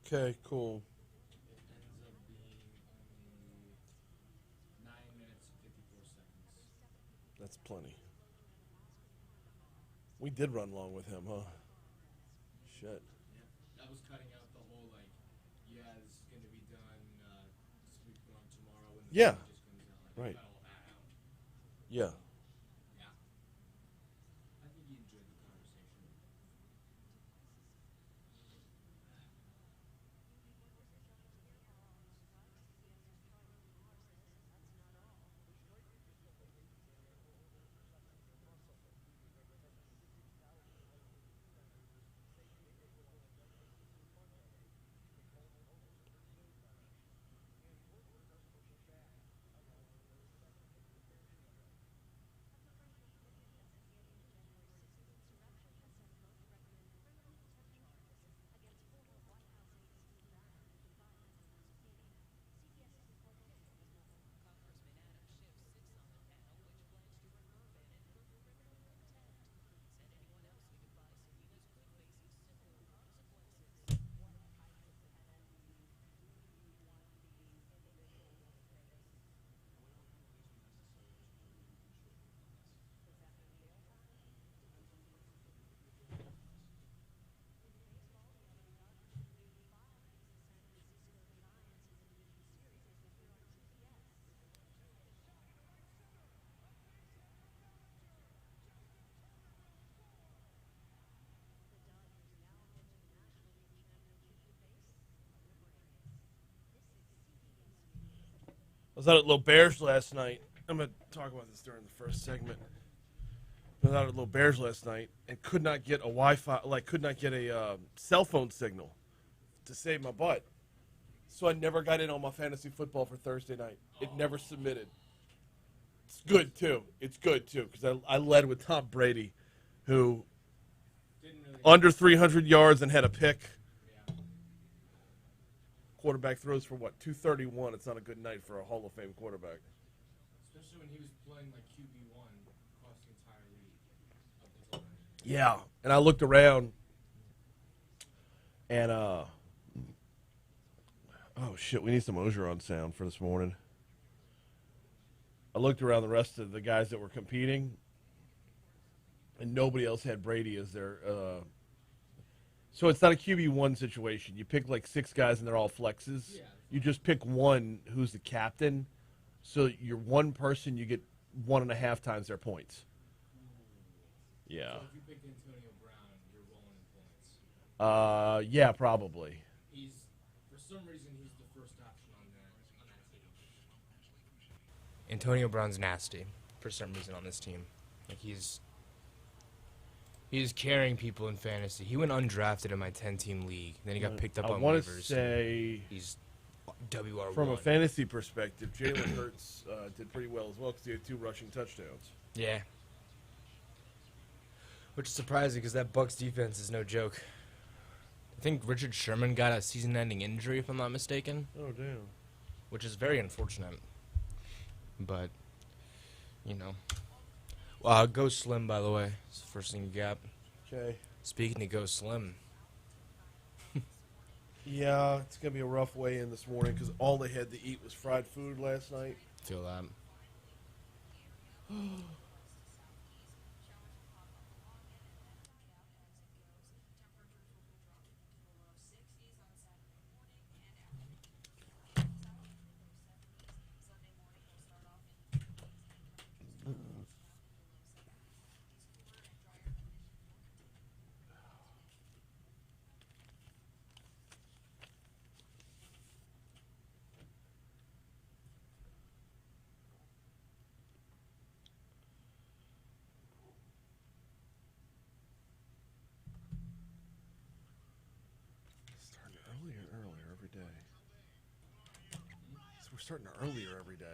Okay, cool. It ends up being only 9 minutes and 54 seconds. That's plenty. We did run long with him, huh? Shit. Yeah, that was cutting out the whole like, yeah, this is gonna be done. This can be put on tomorrow when the Yeah. movie just comes out. Like, Right. cut all that out. Yeah. Yeah. I think he enjoyed the conversation. I was out at L'Auberge last night. I'm going to talk about this during the first segment. I was out at L'Auberge last night and could not get a Wi-Fi, could not get a cell phone signal to save my butt. So I never got in on my fantasy football for Thursday night. It never submitted. It's good, too. It's good, too, because I led with Tom Brady, who under 300 yards and had a pick. Yeah. Quarterback throws for, 231. It's not a good night for a Hall of Fame quarterback. Especially when he was playing like QB1 across the entire league up until then. Yeah, and I looked around, and oh shit, we need some Ogeron sound for this morning. I looked around the rest of the guys that were competing, and nobody else had Brady as their. So it's not a QB1 situation. You pick like 6 guys, and they're all flexes. Yeah. You just pick one who's the captain. So you're one person, you get 1.5 times their points. Yeah. So if you pick Antonio Brown, you're rolling in points. Yeah, probably. For some reason, he's the first option on that team. Antonio Brown's nasty for some reason on this team. Like he's carrying people in fantasy. He went undrafted in my 10-team league. Then he got picked up on waivers. I want to say he's WR1. from a fantasy perspective, Jalen Hurts did pretty well as well because he had 2 rushing touchdowns. Yeah. Which is surprising because that Bucs defense is no joke. I think Richard Sherman got a season-ending injury, if I'm not mistaken. Oh, damn. Which is very unfortunate. But, go slim, by the way. It's the first thing you got. Okay. Speaking of go slim. Yeah, it's going to be a rough way in this morning because all they had to eat was fried food last night. Feel that. Earlier every day. So we're starting earlier every day.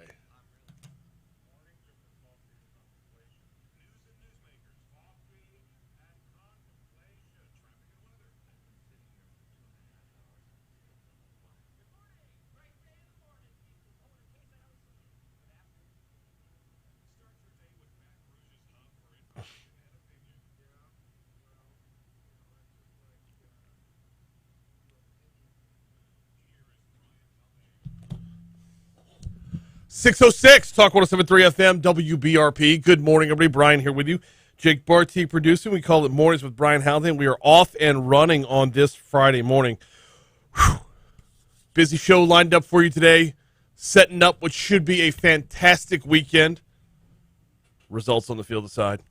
606, Talk 107.3 FM, WBRP. Good morning, everybody. Brian here with you. Jake Barty producing. We call it Mornings with Brian Haldane. We are off and running on this Friday morning. Whew. Busy show lined up for you today. Setting up what should be a fantastic weekend. Results on the field aside.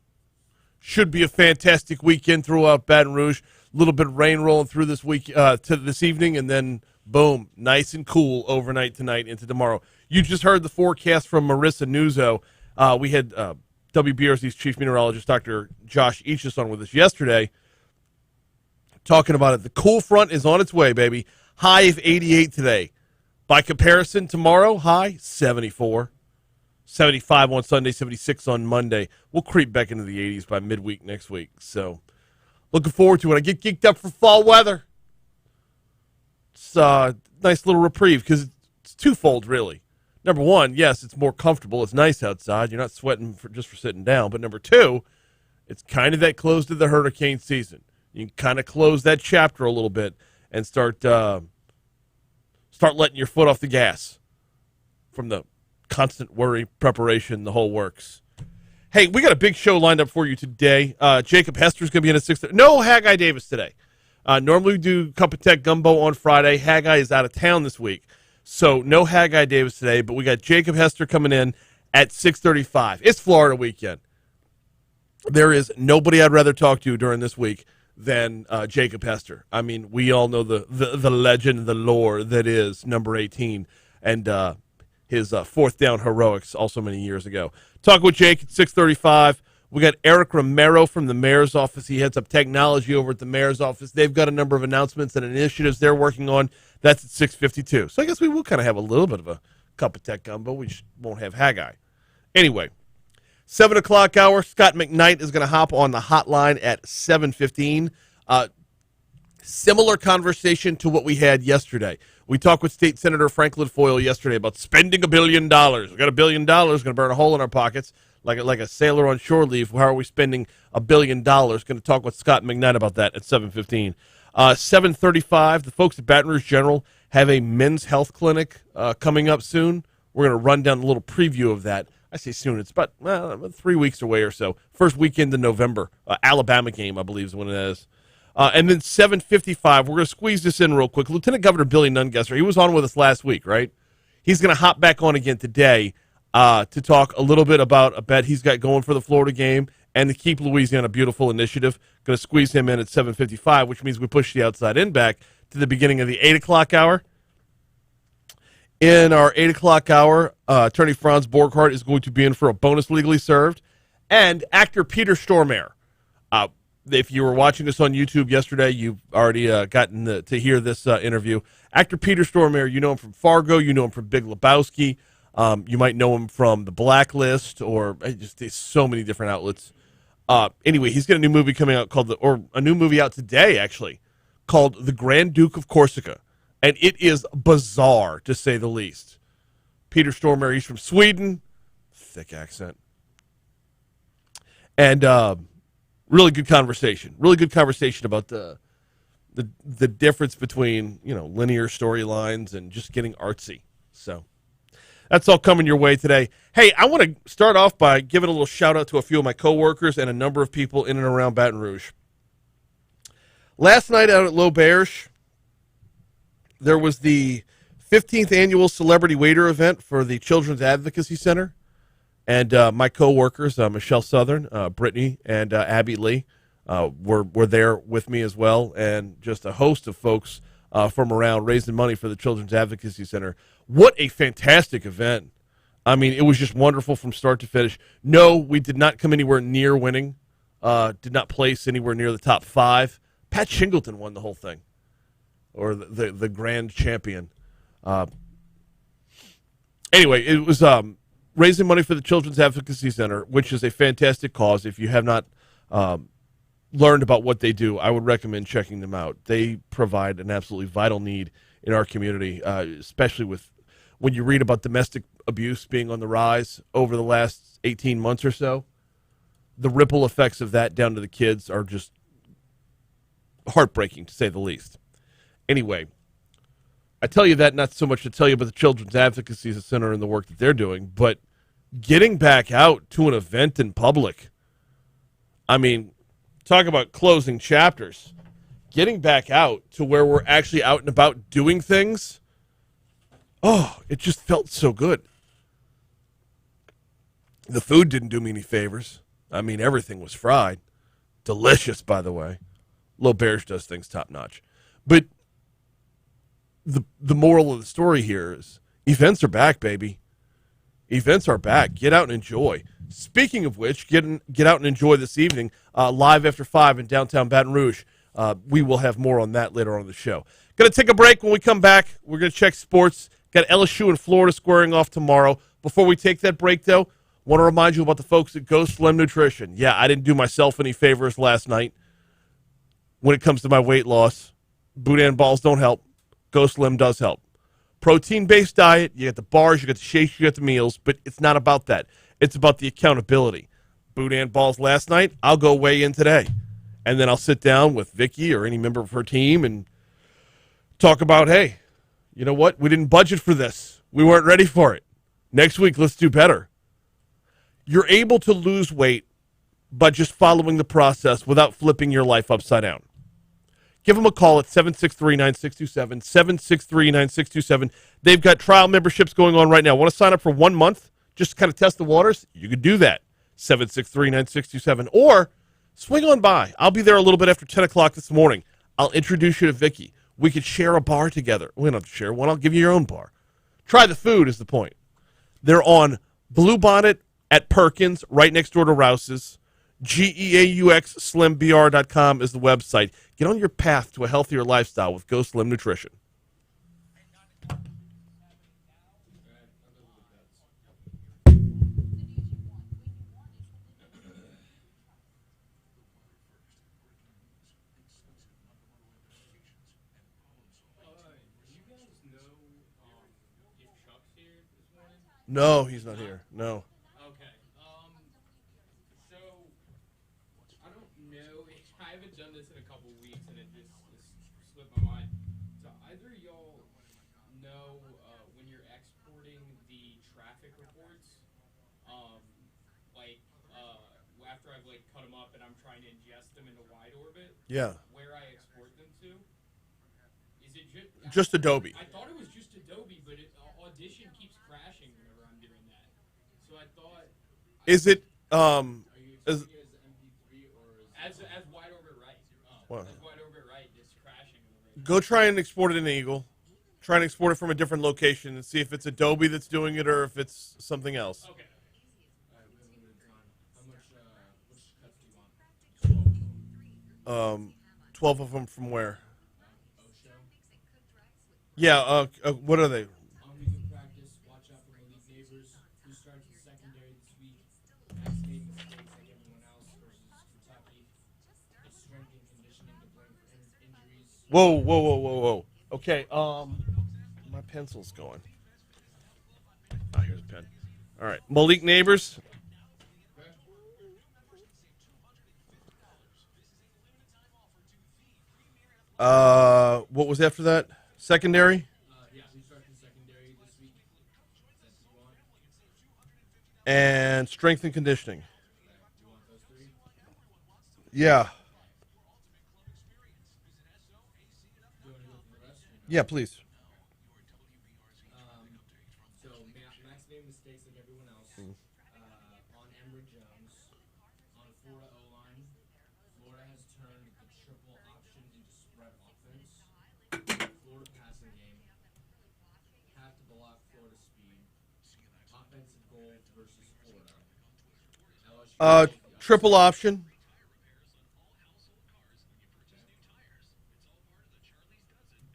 Should be a fantastic weekend throughout Baton Rouge. A little bit of rain rolling through this week to this evening, and then boom, nice and cool overnight tonight into tomorrow. You just heard the forecast from Marissa Nuzzo. We had WBRC's chief meteorologist, Dr. Josh Eachus, on with us yesterday, talking about it. The cool front is on its way, baby. High of 88 today. By comparison, tomorrow, high 74. 75 on Sunday, 76 on Monday. We'll creep back into the 80s by midweek next week. So, looking forward to it. I get geeked up for fall weather. It's a nice little reprieve because it's twofold, really. Number one, yes, it's more comfortable. It's nice outside. You're not sweating just for sitting down. But number two, it's kind of that close to the hurricane season. You can kind of close that chapter a little bit and start letting your foot off the gas from the constant worry, preparation, the whole works. Hey, we got a big show lined up for you today. Jacob Hester's going to be in at 6:30. No Haggai Davis today. Normally we do Cup of Tech Gumbo on Friday. Haggai is out of town this week. So no Haggai Davis today, but we got Jacob Hester coming in at 6:35. It's Florida weekend. There is nobody I'd rather talk to during this week than Jacob Hester. I mean, we all know the legend, the lore that is number 18 and his fourth down heroics also many years ago. Talk with Jake at 6:35. We got Eric Romero from the mayor's office. He heads up technology over at the mayor's office. They've got a number of announcements and initiatives they're working on. That's at 6:52. So I guess we will kind of have a little bit of a Cup of Tech Gumbo. We just won't have Haggai. Anyway, 7 o'clock hour, Scott McKnight is going to hop on the hotline at 7:15. Similar conversation to what we had yesterday. We talked with State Senator Franklin Foyle yesterday about spending $1 billion. We got $1 billion, going to burn a hole in our pockets like a sailor on shore leave. How are we spending $1 billion? Going to talk with Scott McKnight about that at 7:15. 7:35, the folks at Baton Rouge General have a men's health clinic coming up soon. We're going to run down a little preview of that. I say soon. It's about 3 weeks away or so. First weekend in November. Alabama game, I believe, is when it is. And then 7:55, we're going to squeeze this in real quick. Lieutenant Governor Billy Nungesser, he was on with us last week, right? He's going to hop back on again today to talk a little bit about a bet he's got going for the Florida game and the Keep Louisiana Beautiful initiative. Going to squeeze him in at 7:55, which means we push the outside in back to the beginning of the 8 o'clock hour. In our 8 o'clock hour, Attorney Franz Borghardt is going to be in for a bonus legally served. And actor Peter Stormare. If you were watching us on YouTube yesterday, you've already gotten to hear this interview. Actor Peter Stormare, you know him from Fargo. You know him from Big Lebowski. You might know him from The Blacklist or just so many different outlets. Anyway, he's got a new movie coming out a new movie out today, actually, called The Grand Duke of Corsica. And it is bizarre, to say the least. Peter Stormare, he's from Sweden. Thick accent. And really good conversation. Really good conversation about the difference between, linear storylines and just getting artsy. So that's all coming your way today. Hey, I want to start off by giving a little shout-out to a few of my coworkers and a number of people in and around Baton Rouge. Last night out at L'Auberge, there was the 15th annual Celebrity Waiter event for the Children's Advocacy Center. And my coworkers, Michelle Southern, Brittany, and Abby Lee, were there with me as well, and just a host of folks from around raising money for the Children's Advocacy Center. What a fantastic event. I mean, it was just wonderful from start to finish. No, we did not come anywhere near winning, did not place anywhere near the top 5. Pat Shingleton won the whole thing, or the grand champion. Anyway, it was raising money for the Children's Advocacy Center, which is a fantastic cause. If you have not learned about what they do, I would recommend checking them out. They provide an absolutely vital need in our community, especially when you read about domestic abuse being on the rise over the last 18 months or so. The ripple effects of that down to the kids are just heartbreaking, to say the least. Anyway, I tell you that not so much to tell you about the Children's Advocacy Center and the work that they're doing, but getting back out to an event in public. I mean, talk about closing chapters. Getting back out to where we're actually out and about doing things. Oh, it just felt so good. The food didn't do me any favors. I mean, everything was fried. Delicious, by the way. L'Auberge does things top notch. But the moral of the story here is events are back, baby. Events are back. Get out and enjoy. Speaking of which, get out and enjoy this evening, live after 5 in downtown Baton Rouge. We will have more on that later on in the show. Going to take a break. When we come back, we're going to check sports. Got LSU and Florida squaring off tomorrow. Before we take that break, though, want to remind you about the folks at Go Slim Nutrition. Yeah, I didn't do myself any favors last night when it comes to my weight loss. Boudin balls don't help. Go Slim does help. Protein-based diet, you got the bars, you got the shakes, you got the meals, but it's not about that. It's about the accountability. Boudin balls last night, I'll go weigh in today. And then I'll sit down with Vicky or any member of her team and talk about, hey, you know what? We didn't budget for this. We weren't ready for it. Next week, let's do better. You're able to lose weight by just following the process without flipping your life upside down. Give them a call at 763-9627, 763-9627. They've got trial memberships going on right now. Want to sign up for 1 month just to kind of test the waters? You could do that, 763-9627. Or swing on by. I'll be there a little bit after 10 o'clock this morning. I'll introduce you to Vicky. We could share a bar together. We don't have to share one. I'll give you your own bar. Try the food is the point. They're on Bluebonnet at Perkins, right next door to Rouse's. GEAUXSlimBR.com is the website. Get on your path to a healthier lifestyle with Go Slim Nutrition. No, he's not here. No. Okay. So I don't know. I haven't done this in a couple weeks, and it just slipped my mind. So either y'all know when you're exporting the traffic reports, after I've cut them up and I'm trying to ingest them into wide orbit. Yeah. Where I export them to? Is it just Adobe? I thought it was just Adobe, but Audition keeps crashing whenever I'm doing that. So I thought. Is it Are you as MP3 or as wide orbit right? What? As wide orbit right, it's crashing. Go try and export it in Eagle. Try and export it from a different location and see if it's Adobe that's doing it or if it's something else. Okay. All right, we have a limited time. How much? Which cuts do you want? 12 of them from where? Osho. Yeah. What are they? We can practice. Watch out for elite neighbors. Who starts the secondary this week? Next made mistakes like everyone else versus Kentucky. It's strength and conditioning to blame for injuries. Whoa. Okay. My pencil's going. Ah, here's a pen. All right. Malik Neighbors. What was after that? Secondary? Yeah, we start the secondary this week. That's what you want. And strength and conditioning. You want those three? Yeah. Do you want to go for the rest? Yeah, please. So Max made mistakes like everyone else. On Emory Jones, on Florida O-line, Florida has turned the triple option into spread offense. Florida passing game, have to block Florida speed. Offensive goal versus Florida. LSU Triple option.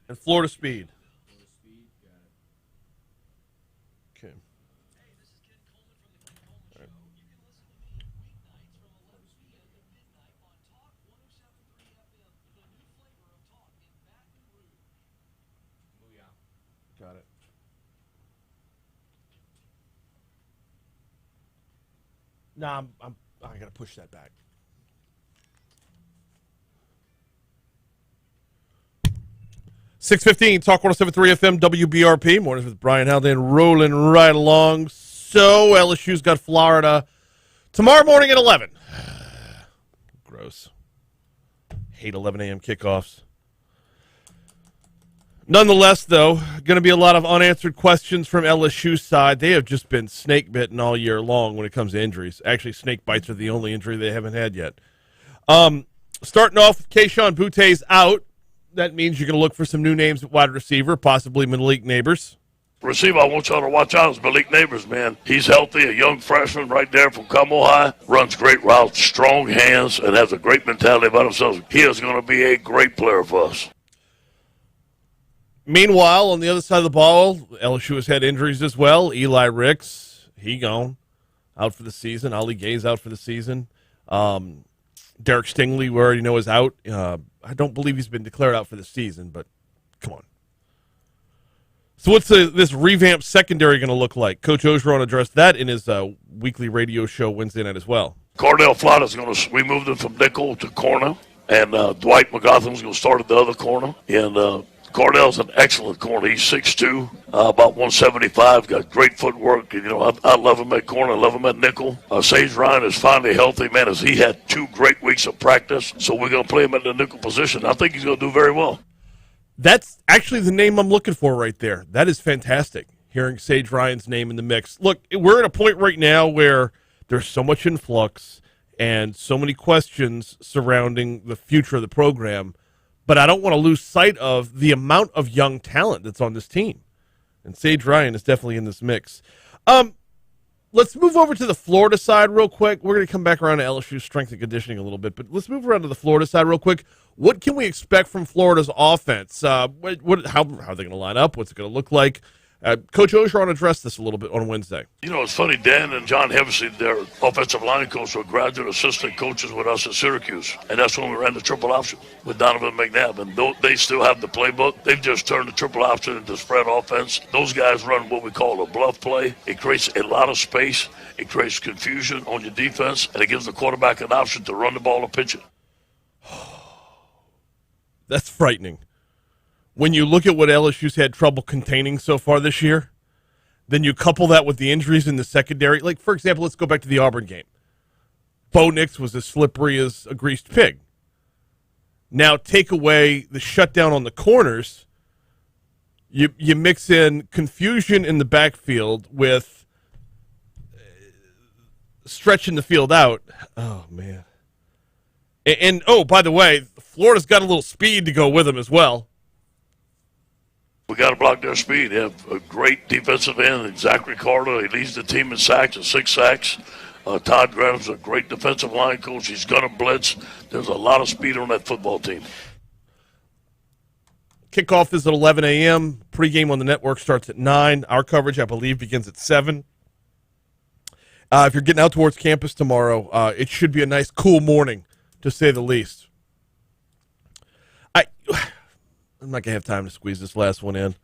And Florida speed. Florida speed, got it. Okay. Booyah. Got it. Nah, I gotta push that back. 6:15, Talk 107.3 FM, WBRP. Mornings with Brian Haldane rolling right along. So LSU's got Florida tomorrow morning at 11. Gross. Hate 11 a.m. kickoffs. Nonetheless, though, going to be a lot of unanswered questions from LSU's side. They have just been snake bitten all year long when it comes to injuries. Actually, snake bites are the only injury they haven't had yet. Starting off with Keyshawn Boute's out. That means you're going to look for some new names at wide receiver, possibly Malik Neighbors. Receiver, I want y'all to watch out is Malik Neighbors, man. He's healthy, a young freshman right there from Como High. Runs great routes, strong hands, and has a great mentality about himself. He is going to be a great player for us. Meanwhile, on the other side of the ball, LSU has had injuries as well. Eli Ricks, he gone. Out for the season. Ali Gay's out for the season. Derek Stingley, we already know, is out. I don't believe he's been declared out for the season, but come on. So what's this revamped secondary going to look like? Coach Orgeron addressed that in his weekly radio show Wednesday night as well. Cardell Flata's going to – we moved him from nickel to corner, and Dwight McGotham's going to start at the other corner. And Cardell's an excellent corner. He's 6'2", about 175, got great footwork. And, I love him at corner. I love him at nickel. Sage Ryan is finally healthy, man, as he had 2 great weeks of practice. So we're going to play him at the nickel position. I think he's going to do very well. That's actually the name I'm looking for right there. That is fantastic, hearing Sage Ryan's name in the mix. Look, we're at a point right now where there's so much in flux and so many questions surrounding the future of the program, but I don't want to lose sight of the amount of young talent that's on this team. And Sage Ryan is definitely in this mix. Let's move over to the Florida side real quick. We're going to come back around to LSU's strength and conditioning a little bit, but let's move around to the Florida side real quick. What can we expect from Florida's offense? How are they going to line up? What's it going to look like? Coach Orgeron addressed this a little bit on Wednesday. It's funny, Dan and John Hevesy, their offensive line coach, were graduate assistant coaches with us at Syracuse. And that's when we ran the triple option with Donovan McNabb. And they still have the playbook. They've just turned the triple option into spread offense. Those guys run what we call a bluff play. It creates a lot of space. It creates confusion on your defense. And it gives the quarterback an option to run the ball or pitch it. That's frightening. When you look at what LSU's had trouble containing so far this year, then you couple that with the injuries in the secondary. Like, for example, let's go back to the Auburn game. Bo Nix was as slippery as a greased pig. Now take away the shutdown on the corners. You mix in confusion in the backfield with stretching the field out. Oh, man. And by the way, Florida's got a little speed to go with them as well. We got to block their speed. They have a great defensive end. Zach Ricardo, he leads the team in sacks and 6 sacks. Todd Graham's a great defensive line coach. He's going to blitz. There's a lot of speed on that football team. Kickoff is at 11 a.m. Pregame on the network starts at 9. Our coverage, I believe, begins at 7. If you're getting out towards campus tomorrow, it should be a nice, cool morning, to say the least. I'm not going to have time to squeeze this last one in.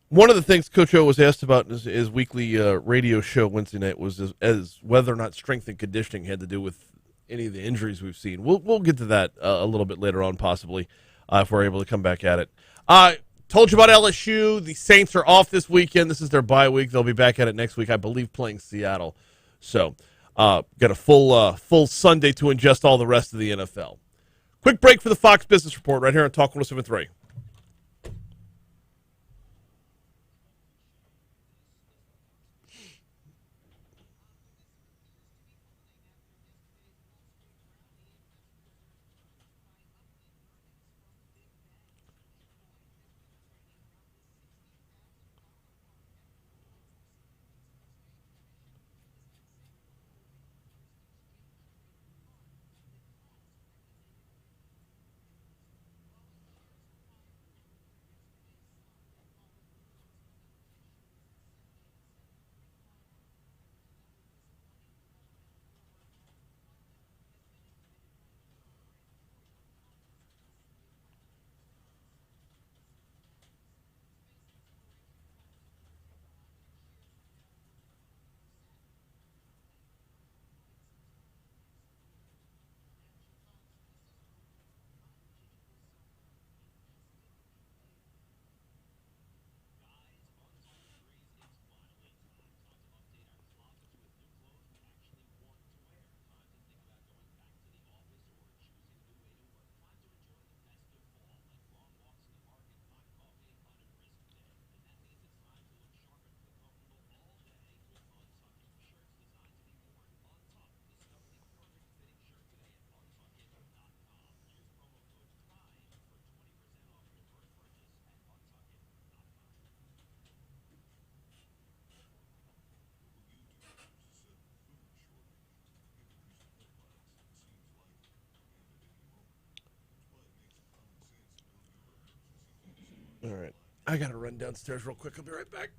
One of the things Coach O was asked about in his weekly radio show Wednesday night was as whether or not strength and conditioning had to do with any of the injuries we've seen. We'll get to that a little bit later on, possibly, if we're able to come back at it. Told you about LSU. The Saints are off this weekend. This is their bye week. They'll be back at it next week, I believe, playing Seattle. So got a full Sunday to ingest all the rest of the NFL. Quick break for the Fox Business Report right here on Talk 107.3. All right. I got to run downstairs real quick. I'll be right back.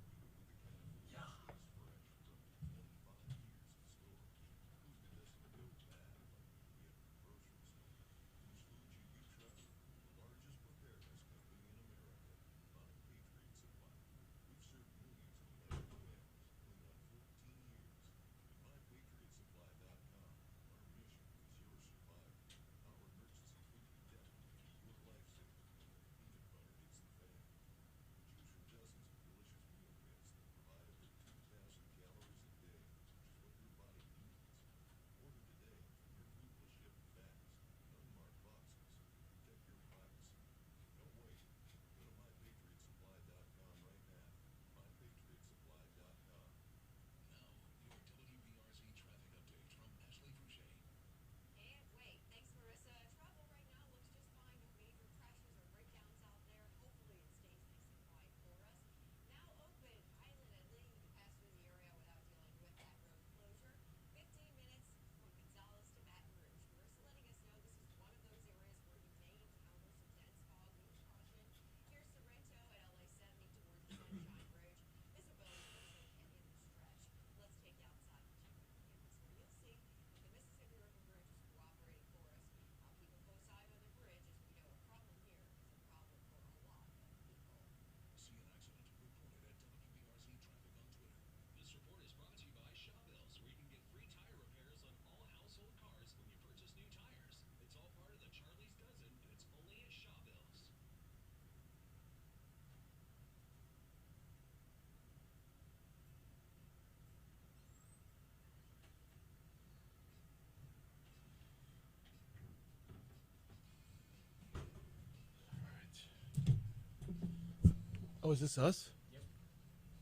Oh, is this us? Yep.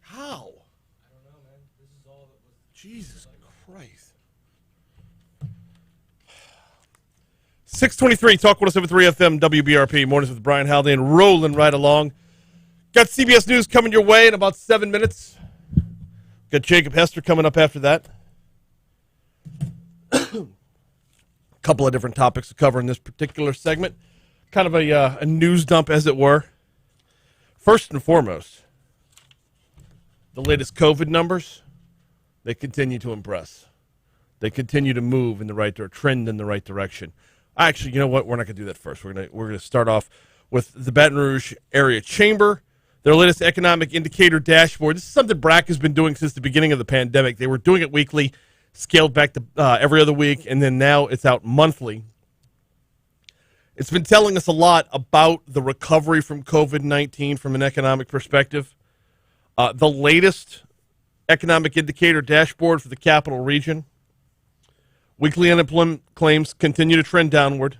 How? I don't know, man. This is all that was. Jesus Christ. 623, Talk 107.3 FM, WBRP, Mornings with Brian Haldane, rolling right along. Got CBS News coming your way in about 7 minutes. Got Jacob Hester coming up after that. A couple of different topics to cover in this particular segment. Kind of a news dump, as it were. First and foremost, the latest COVID numbers, they continue to impress. They continue to move in the right direction, trend in the right direction. Actually, you know what? We're not going to do that first. We're going to start off with the Baton Rouge Area Chamber, their latest economic indicator dashboard. This is something BRAC has been doing since the beginning of the pandemic. They were doing it weekly, scaled back to every other week, and then now it's out monthly. It's been telling us a lot about the recovery from COVID-19 from an economic perspective. The latest economic indicator dashboard for the capital region. Weekly unemployment claims continue to trend downward.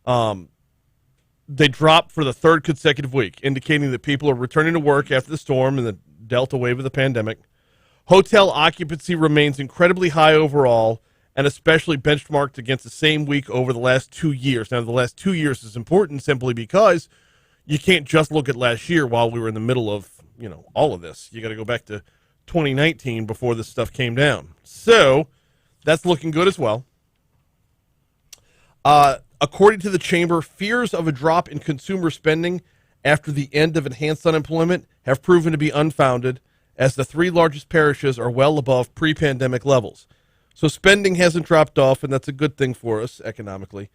They dropped for the third consecutive week, indicating that people are returning to work after the storm and the Delta wave of the pandemic. Hotel occupancy remains incredibly high overall, and especially benchmarked against the same week over the last 2 years. Now, the last 2 years is important simply because you can't just look at last year while we were in the middle of, all of this. You got to go back to 2019 before this stuff came down. So that's looking good as well. According to the Chamber, fears of a drop in consumer spending after the end of enhanced unemployment have proven to be unfounded, as the three largest parishes are well above pre-pandemic levels. So spending hasn't dropped off, and that's a good thing for us economically.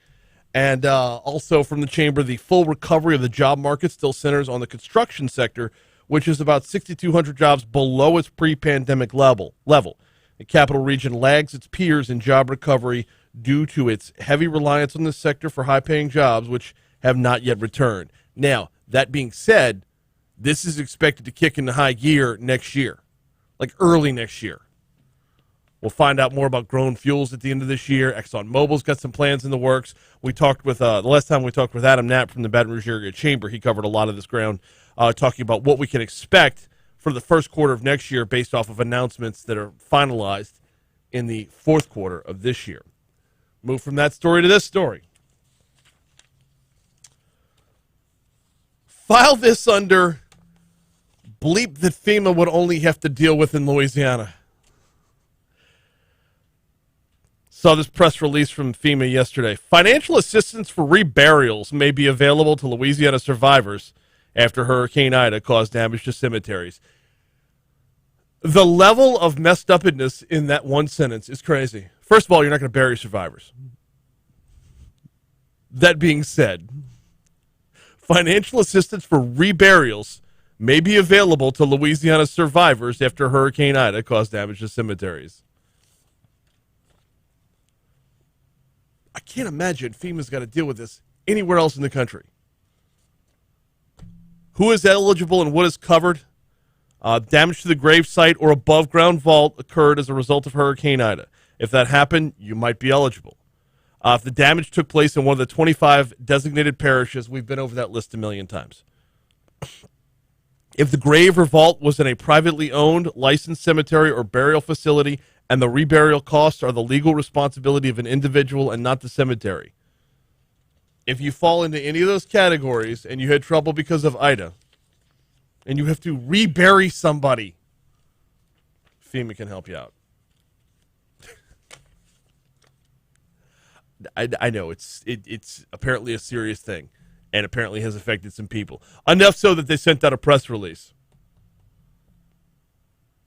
And also from the Chamber, the full recovery of the job market still centers on the construction sector, which is about 6,200 jobs below its pre-pandemic level. The capital region lags its peers in job recovery due to its heavy reliance on this sector for high-paying jobs, which have not yet returned. Now, that being said, this is expected to kick into high gear next year, like early next year. We'll find out more about grown fuels at the end of this year. ExxonMobil's got some plans in the works. We talked with, the last time we talked with Adam Knapp from the Baton Rouge Area Chamber. He covered a lot of this ground, talking about what we can expect for the first quarter of next year based off of announcements that are finalized in the fourth quarter of this year. Move from that story to this story. File this under bleep that FEMA would only have to deal with in Louisiana. Saw this press release from FEMA yesterday. Financial assistance for reburials may be available to Louisiana survivors after Hurricane Ida caused damage to cemeteries. The level of messed upness in that one sentence is crazy. First of all, you're not going to bury survivors. That being said, financial assistance for reburials may be available to Louisiana survivors after Hurricane Ida caused damage to cemeteries. I can't imagine FEMA's got to deal with this anywhere else in the country. Who is eligible and what is covered? Damage to the grave site or above ground vault occurred as a result of Hurricane Ida. If that happened, you might be eligible. If the damage took place in one of the 25 designated parishes, we've been over that list a million times. If the grave or vault was in a privately owned, licensed cemetery or burial facility, and the reburial costs are the legal responsibility of an individual and not the cemetery. If you fall into any of those categories and you had trouble because of Ida, and you have to rebury somebody, FEMA can help you out. I know it's apparently a serious thing, and apparently has affected some people. Enough so that they sent out a press release.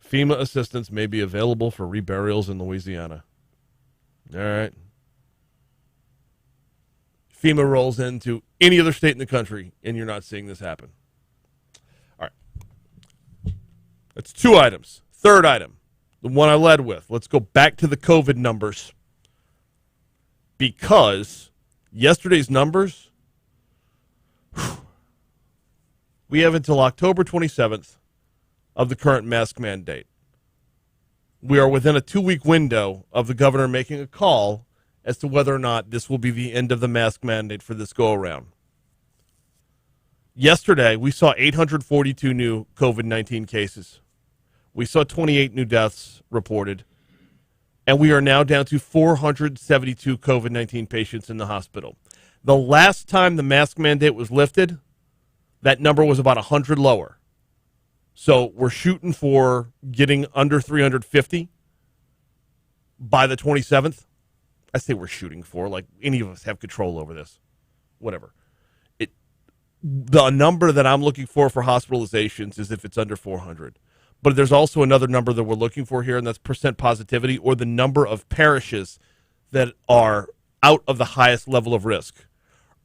FEMA assistance may be available for reburials in Louisiana. All right. FEMA rolls into any other state in the country, and you're not seeing this happen. All right. That's 2 items. Third item, the one I led with. Let's go back to the COVID numbers. Because yesterday's numbers, we have until October 27th of the current mask mandate. We are within a 2-week window of the governor making a call as to whether or not this will be the end of the mask mandate for this go-around. Yesterday, we saw 842 new COVID-19 cases. We saw 28 new deaths reported. And we are now down to 472 COVID-19 patients in the hospital. The last time the mask mandate was lifted, that number was about 100 lower. So we're shooting for getting under 350 by the 27th. I say we're shooting for, like any of us have control over this. Whatever. The number that I'm looking for hospitalizations is if it's under 400. But there's also another number that we're looking for here, and that's percent positivity, or the number of parishes that are out of the highest level of risk.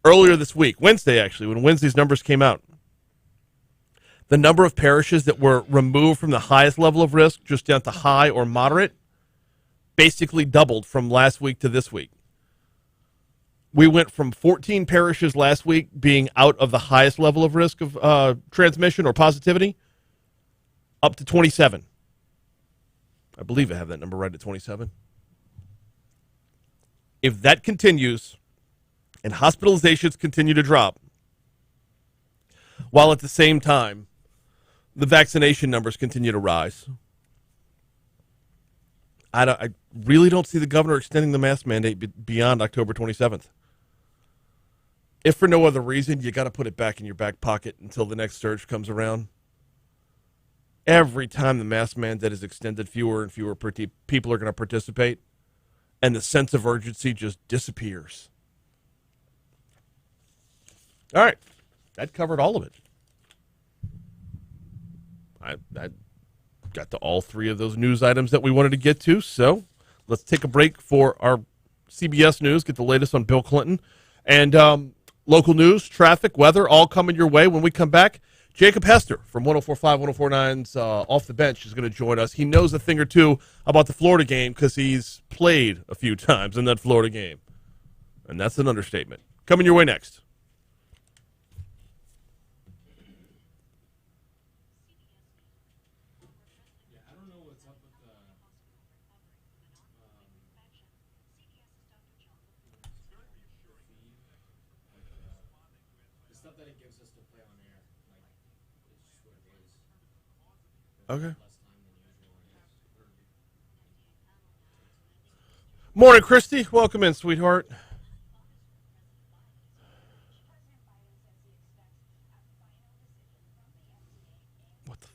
Earlier this week, Wednesday actually, when Wednesday's numbers came out, the number of parishes that were removed from the highest level of risk, just down to high or moderate, basically doubled from last week to this week. We went from 14 parishes last week being out of the highest level of risk of transmission or positivity up to 27. I believe I have that number right at 27. If that continues and hospitalizations continue to drop, while at the same time the vaccination numbers continue to rise, I really don't see the governor extending the mask mandate beyond October 27th. If for no other reason, you got to put it back in your back pocket until the next surge comes around. Every time the mask mandate is extended, fewer and fewer people are going to participate, and the sense of urgency just disappears. All right. That covered all of it. I got to all 3 of those news items that we wanted to get to, so let's take a break for our CBS news, get the latest on Bill Clinton, and local news, traffic, weather, all coming your way. When we come back, Jacob Hester from 104.5, 104.9's Off the Bench is going to join us. He knows a thing or two about the Florida game because he's played a few times in that Florida game. And that's an understatement. Coming your way next. Yeah, I don't know what's up with the stuff that it gives us to play on air. Like, it's just what it is. Okay. Less time than usual. Morning, Christy. Welcome in, sweetheart. What the?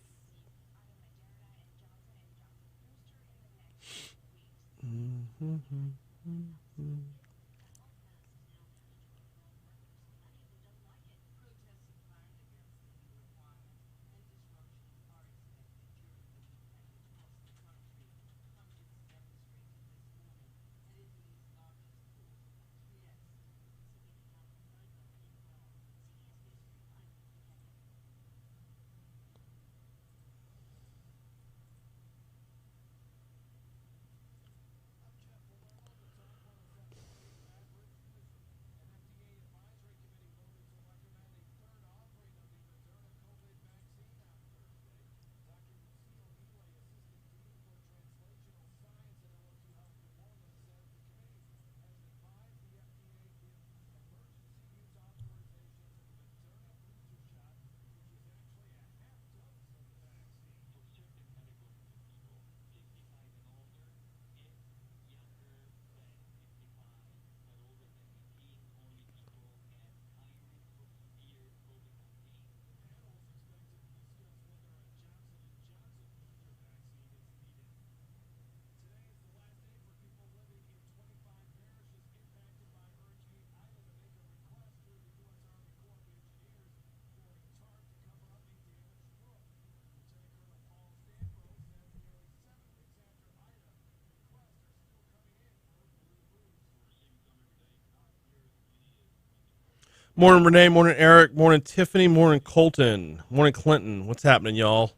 Morning, Renee. Morning, Eric. Morning, Tiffany. Morning, Colton. Morning, Clinton. What's happening, y'all?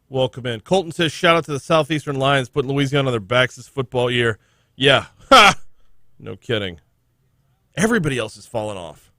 Welcome in. Colton says, shout out to the Southeastern Lions putting Louisiana on their backs this football year. Yeah. Ha! No kidding. Everybody else is falling off.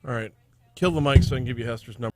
All right. Kill the mic so I can give you Hester's number.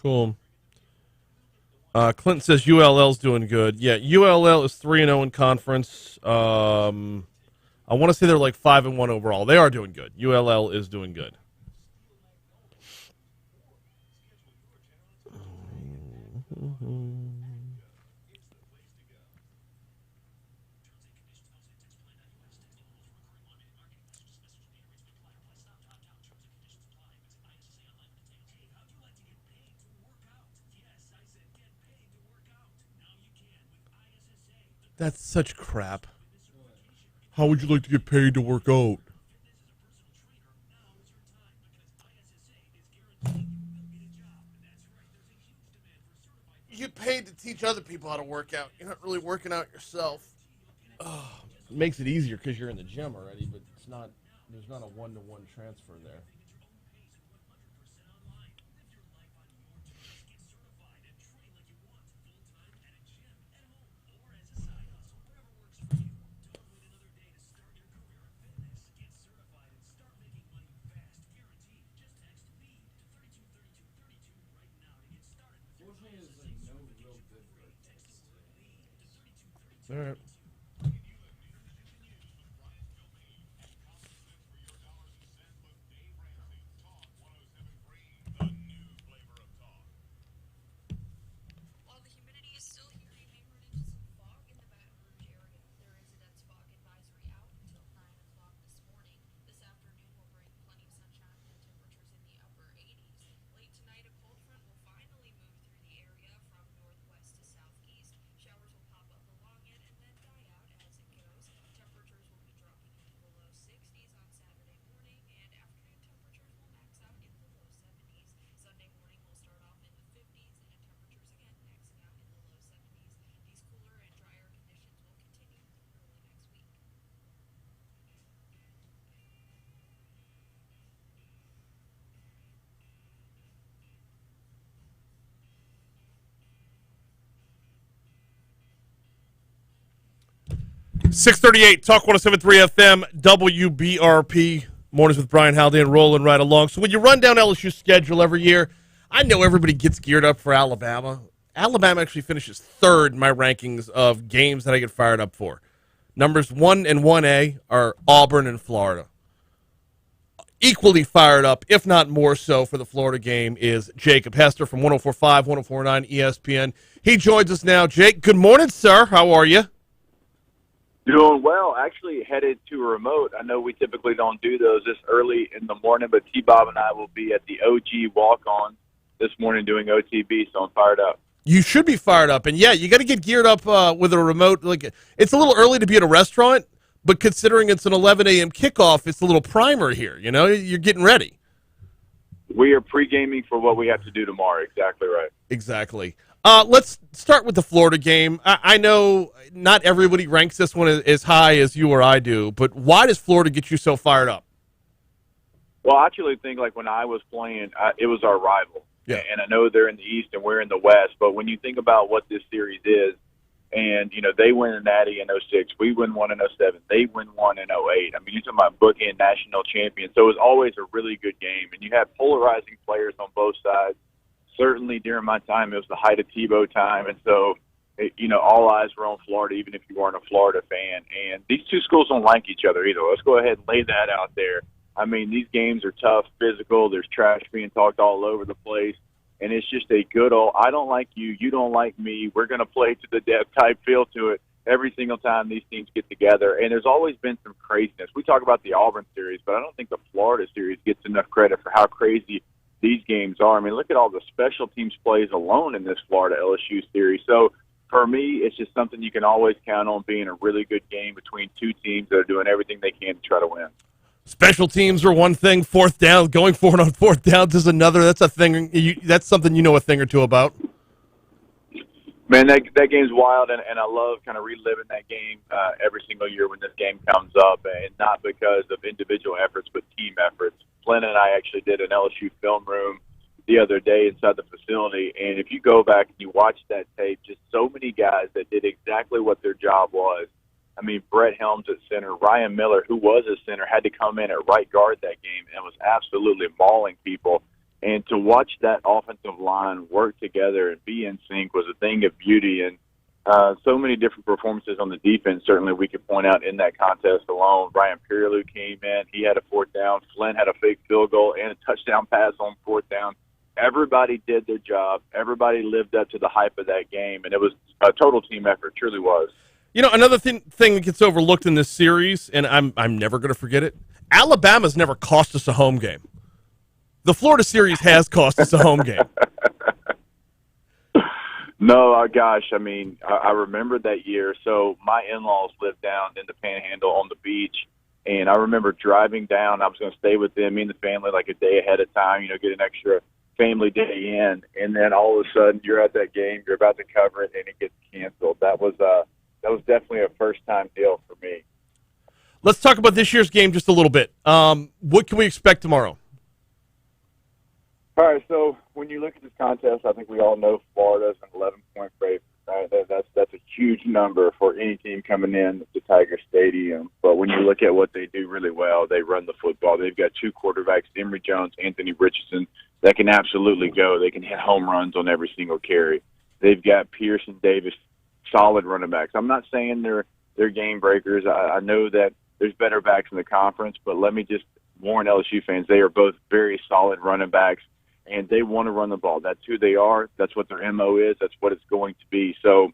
Cool. Clinton says ULL's doing good. Yeah, ULL is 3-0 in conference. I want to say they're like 5-1 overall. They are doing good. ULL is doing good. That's such crap. How would you like to get paid to work out? You get paid to teach other people how to work out. You're not really working out yourself. Oh, it makes it easier because you're in the gym already, but it's not. There's not a one-to-one transfer there. Unfortunately, there's like no real good verdicts today. All right. While the humidity is still here, you may run into some fog in the Baton Rouge area. There is a dense fog advisory out until 9 o'clock this morning. This afternoon will bring plenty of sunshine and temperatures in the upper 80s. Late tonight, a cold front will finally move through the area from northwest to southeast. Showers will pop up along it and then die out as it goes. Temperatures will be dropping into the low 60s on Saturday morning, and afternoon temperatures will max out in the low 70s. Sunday morning will start off in the 50s, and temperatures again maxing out in the low 70s. These cooler and drier conditions will continue through early next week. 638, Talk 107.3 FM, WBRP. Mornings with Brian Haldane rolling right along. So when you run down LSU's schedule every year, I know everybody gets geared up for Alabama. Alabama actually finishes third in my rankings of games that I get fired up for. Numbers 1 and 1A are Auburn and Florida. Equally fired up, if not more so, for the Florida game is Jacob Hester from 104.5, 104.9 ESPN. He joins us now. Jake, good morning, sir. How are you? Doing well. Actually headed to a remote. I know we typically don't do those this early in the morning, but T-Bob and I will be at the OG walk-on this morning doing OTB, so I'm fired up. You should be fired up. And, yeah, you got to get geared up with a remote. Like, it's a little early to be at a restaurant, but considering it's an 11 a.m. kickoff, it's a little primer here. You know, you're getting ready. We are pre-gaming for what we have to do tomorrow. Exactly right. Exactly. Let's start with the Florida game. I know not everybody ranks this one as high as you or I do, but why does Florida get you so fired up? Well, I actually think, like, when I was playing, it was our rival. Yeah. And I know they're in the East and we're in the West, but when you think about what this series is, and, you know, they win a Natty in 06, we win one in 07, they win one in 08. I mean, you're talking about booking national champions. So it was always a really good game. And you have polarizing players on both sides. Certainly during my time, it was the height of Tebow time. And so, you know, all eyes were on Florida, even if you weren't a Florida fan. And these two schools don't like each other either. Let's go ahead and lay that out there. I mean, these games are tough, physical. There's trash being talked all over the place. And it's just a good old, I don't like you, you don't like me, we're going to play to the death type feel to it every single time these teams get together. And there's always been some craziness. We talk about the Auburn series, but I don't think the Florida series gets enough credit for how crazy these games are. I mean, look at all the special teams plays alone in this Florida LSU series. So for me, it's just something you can always count on being a really good game between two teams that are doing everything they can to try to win. Special teams are one thing. Fourth down, going for it on fourth downs is another. That's a thing. That's something you know a thing or two about. Man, that game's wild, and I love kind of reliving that game every single year when this game comes up, and not because of individual efforts, but team efforts. Flynn and I actually did an LSU film room the other day inside the facility, and if you go back and you watch that tape, just so many guys that did exactly what their job was. I mean, Brett Helms at center, Ryan Miller, who was a center, had to come in at right guard that game and was absolutely mauling people. And to watch that offensive line work together and be in sync was a thing of beauty. And so many different performances on the defense, certainly we could point out in that contest alone. Brian Perilou came in. He had a fourth down. Flynn had a fake field goal and a touchdown pass on fourth down. Everybody did their job. Everybody lived up to the hype of that game, and it was a total team effort. It truly was. You know, another thing that gets overlooked in this series, and I'm never going to forget it, Alabama's never cost us a home game. The Florida series has cost us a home game. No, gosh, I mean, I remember that year. So my in-laws lived down in the Panhandle on the beach, and I remember driving down. I was going to stay with them, me and the family, like a day ahead of time, you know, get an extra family day in. And then all of a sudden you're at that game, you're about to cover it, and it gets canceled. That was definitely a first-time deal for me. Let's talk about this year's game just a little bit. What can we expect tomorrow? All right, so when you look at this contest, I think we all know Florida's an 11-point favorite. Right? That's a huge number for any team coming in to Tiger Stadium. But when you look at what they do really well, they run the football. They've got two quarterbacks, Emory Jones, Anthony Richardson, that can absolutely go. They can hit home runs on every single carry. They've got Pierce and Davis, solid running backs. I'm not saying they're game breakers. I know that there's better backs in the conference, but let me just warn LSU fans, they are both very solid running backs, and they want to run the ball. That's who they are. That's what their MO is. That's what it's going to be. So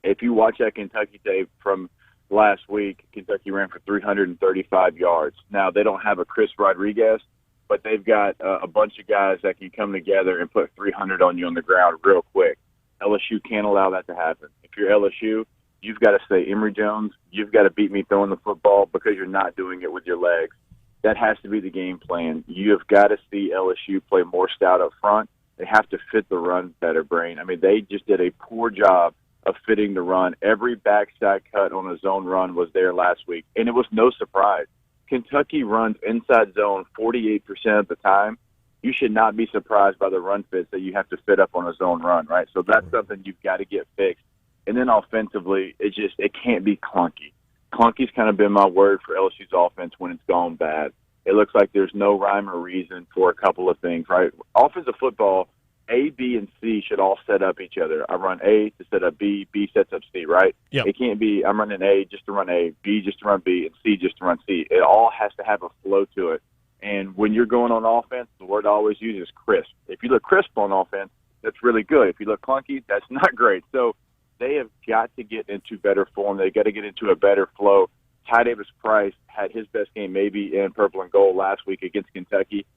if you watch that Kentucky tape from last week, Kentucky ran for 335 yards. Now, they don't have a Chris Rodriguez, but they've got a bunch of guys that can come together and put 300 on you on the ground real quick. LSU can't allow that to happen. If you're LSU, you've got to say, Emory Jones, you've got to beat me throwing the football because you're not doing it with your legs. That has to be the game plan. You have got to see LSU play more stout up front. They have to fit the run better, Brain. I mean, they just did a poor job of fitting the run. Every backside cut on a zone run was there last week, and it was no surprise. Kentucky runs inside zone 48% of the time. You should not be surprised by the run fits that you have to fit up on a zone run, right? So that's something you've got to get fixed. And then offensively, it can't be clunky. Clunky's kind of been my word for LSU's offense when it's gone bad. It looks like there's no rhyme or reason for a couple of things, right? Offensive football, A, B, and C should all set up each other. I run A to set up B, B sets up C, right? Yep. It can't be I'm running A just to run A, B just to run B, and C just to run C. It all has to have a flow to it. And when you're going on offense, the word I always use is crisp. If you look crisp on offense, that's really good. If you look clunky, that's not great. So they have got to get into better form. They've got to get into a better flow. Ty Davis-Price had his best game maybe in purple and gold last week against Kentucky.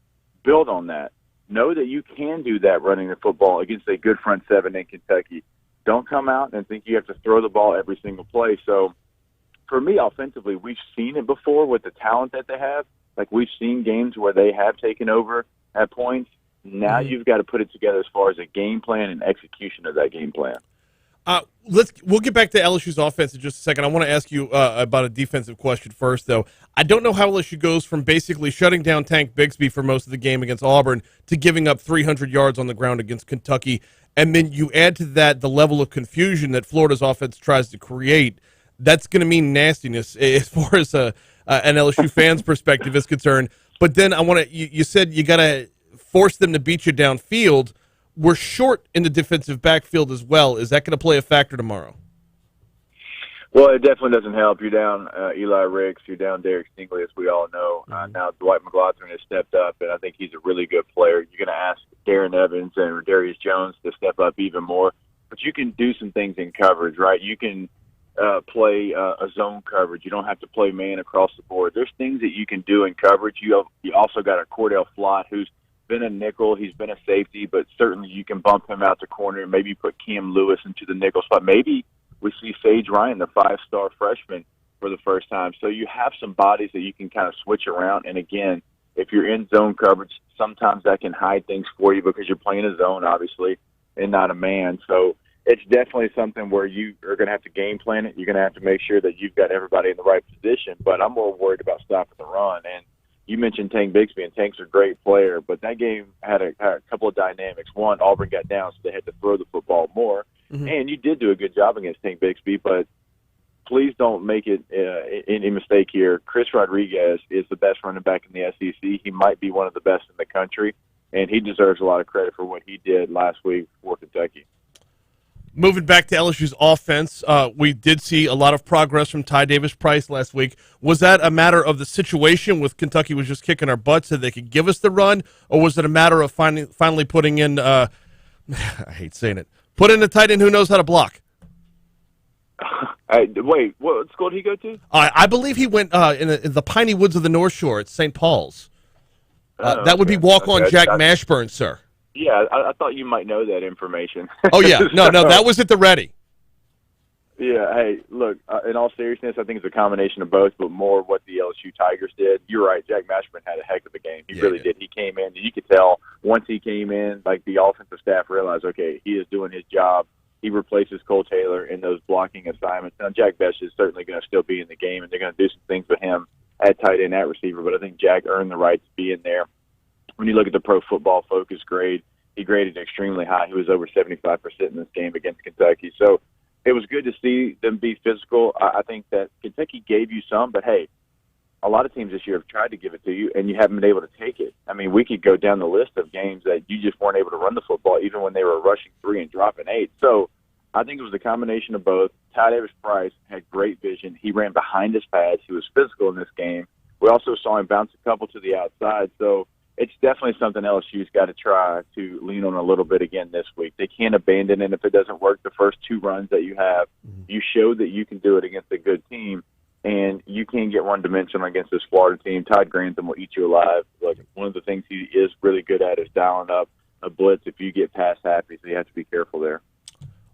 Build on that. Know that you can do that running the football against a good front seven in Kentucky. Don't come out and think you have to throw the ball every single play. So for me, offensively, we've seen it before with the talent that they have. Like, we've seen games where they have taken over at points. Now you've got to put it together as far as a game plan and execution of that game plan. We'll get back to LSU's offense in just a second. I want to ask you about a defensive question first, though. I don't know how LSU goes from basically shutting down Tank Bigsby for most of the game against Auburn to giving up 300 yards on the ground against Kentucky. And then you add to that the level of confusion that Florida's offense tries to create. That's going to mean nastiness as far as an LSU fan's perspective is concerned. But then I want to, you said you got to force them to beat you downfield. We're short in the defensive backfield as well. Is that going to play a factor tomorrow? Well, it definitely doesn't help. You're down Eli Ricks. You're down Derek Stingley, as we all know. Now Dwight McGlothern has stepped up, and I think he's a really good player. You're going to ask Darren Evans and Darius Jones to step up even more. But you can do some things in coverage, right? You can play a zone coverage. You don't have to play man across the board. There's things that you can do in coverage. You also got a Cordell Flott who's been a nickel, he's been a safety, but certainly you can bump him out to corner and maybe put Cam Lewis into the nickel spot. Maybe we see Sage Ryan, the 5-star freshman, for the first time. So you have some bodies that you can kind of switch around. And again, if you're in zone coverage, sometimes that can hide things for you because you're playing a zone, obviously, and not a man. So it's definitely something where you are going to have to game plan it. You're going to have to make sure that you've got everybody in the right position. But I'm more worried about stopping the run. And you mentioned Tank Bigsby, and Tank's a great player, but that game had a couple of dynamics. One, Auburn got down, so they had to throw the football more. And you did do a good job against Tank Bigsby, but please don't make it any mistake here. Chris Rodriguez is the best running back in the SEC. He might be one of the best in the country, and he deserves a lot of credit for what he did last week for Kentucky. Moving back to LSU's offense, we did see a lot of progress from Ty Davis-Price last week. Was that a matter of the situation with Kentucky was just kicking our butts so they could give us the run, or was it a matter of finally putting in I hate saying it, put in a tight end who knows how to block? Wait, what school did he go to? I believe he went in the piney woods of the North Shore at St. Paul's. That would be walk-on Jack Mashburn, sir. Yeah, I thought you might know that information. Oh, yeah. No, that was at the ready. Yeah, hey, look, in all seriousness, I think it's a combination of both, but more what the LSU Tigers did. You're right, Jack Mashburn had a heck of a game. He really did. He came in, and you could tell once he came in, like the offensive staff realized, okay, he is doing his job. He replaces Cole Taylor in those blocking assignments. Now, Jack Best is certainly going to still be in the game, and they're going to do some things with him at tight end, at receiver, but I think Jack earned the right to be in there. When you look at the Pro Football Focus grade, he graded extremely high. He was over 75% in this game against Kentucky. So it was good to see them be physical. I think that Kentucky gave you some, but, hey, a lot of teams this year have tried to give it to you, and you haven't been able to take it. I mean, we could go down the list of games that you just weren't able to run the football, even when they were rushing 3 and dropping 8. So I think it was a combination of both. Ty Davis-Price had great vision. He ran behind his pads. He was physical in this game. We also saw him bounce a couple to the outside. So it's definitely something LSU's got to try to lean on a little bit again this week. They can't abandon it if it doesn't work the first 2 runs that you have. You showed that you can do it against a good team, and you can't get one-dimensional against this Florida team. Todd Grantham will eat you alive. Like, one of the things he is really good at is dialing up a blitz if you get past happy, so you have to be careful there.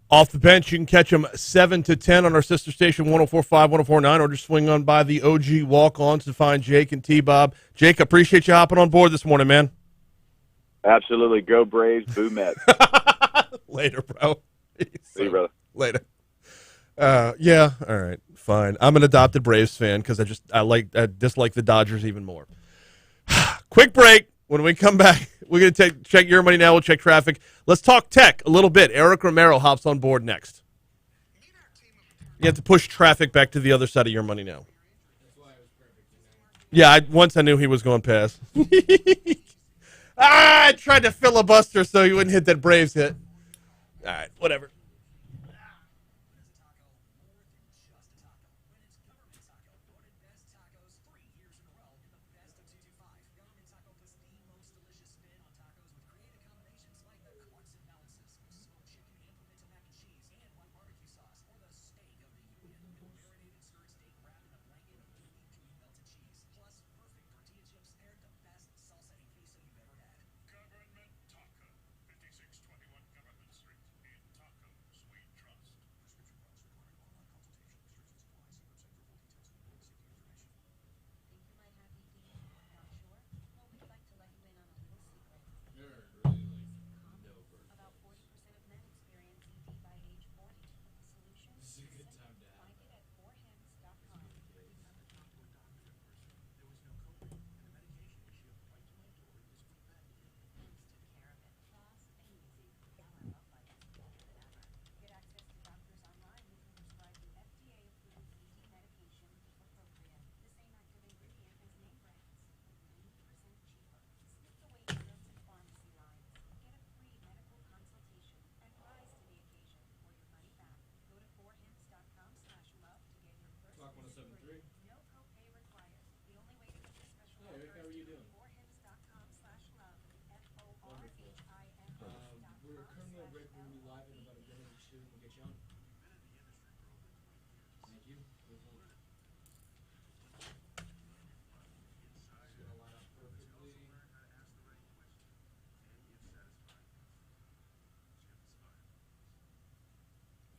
Off the bench, you can catch them 7 to 10 on our sister station 104.5, 104.9, or just swing on by the OG walk-ons to find Jake and T-Bob. Jake, appreciate you hopping on board this morning, man. Absolutely. Go Braves. Boo Mets. Later, bro. See you, brother. Later. Yeah, all right, fine. I'm an adopted Braves fan because I dislike the Dodgers even more. Quick break. When we come back, we're going to check your money now. We'll check traffic. Let's talk tech a little bit. Eric Romero hops on board next. You have to push traffic back to the other side of your money now. Yeah, once I knew he was going past. I tried to filibuster so he wouldn't hit that Braves hit. All right, whatever.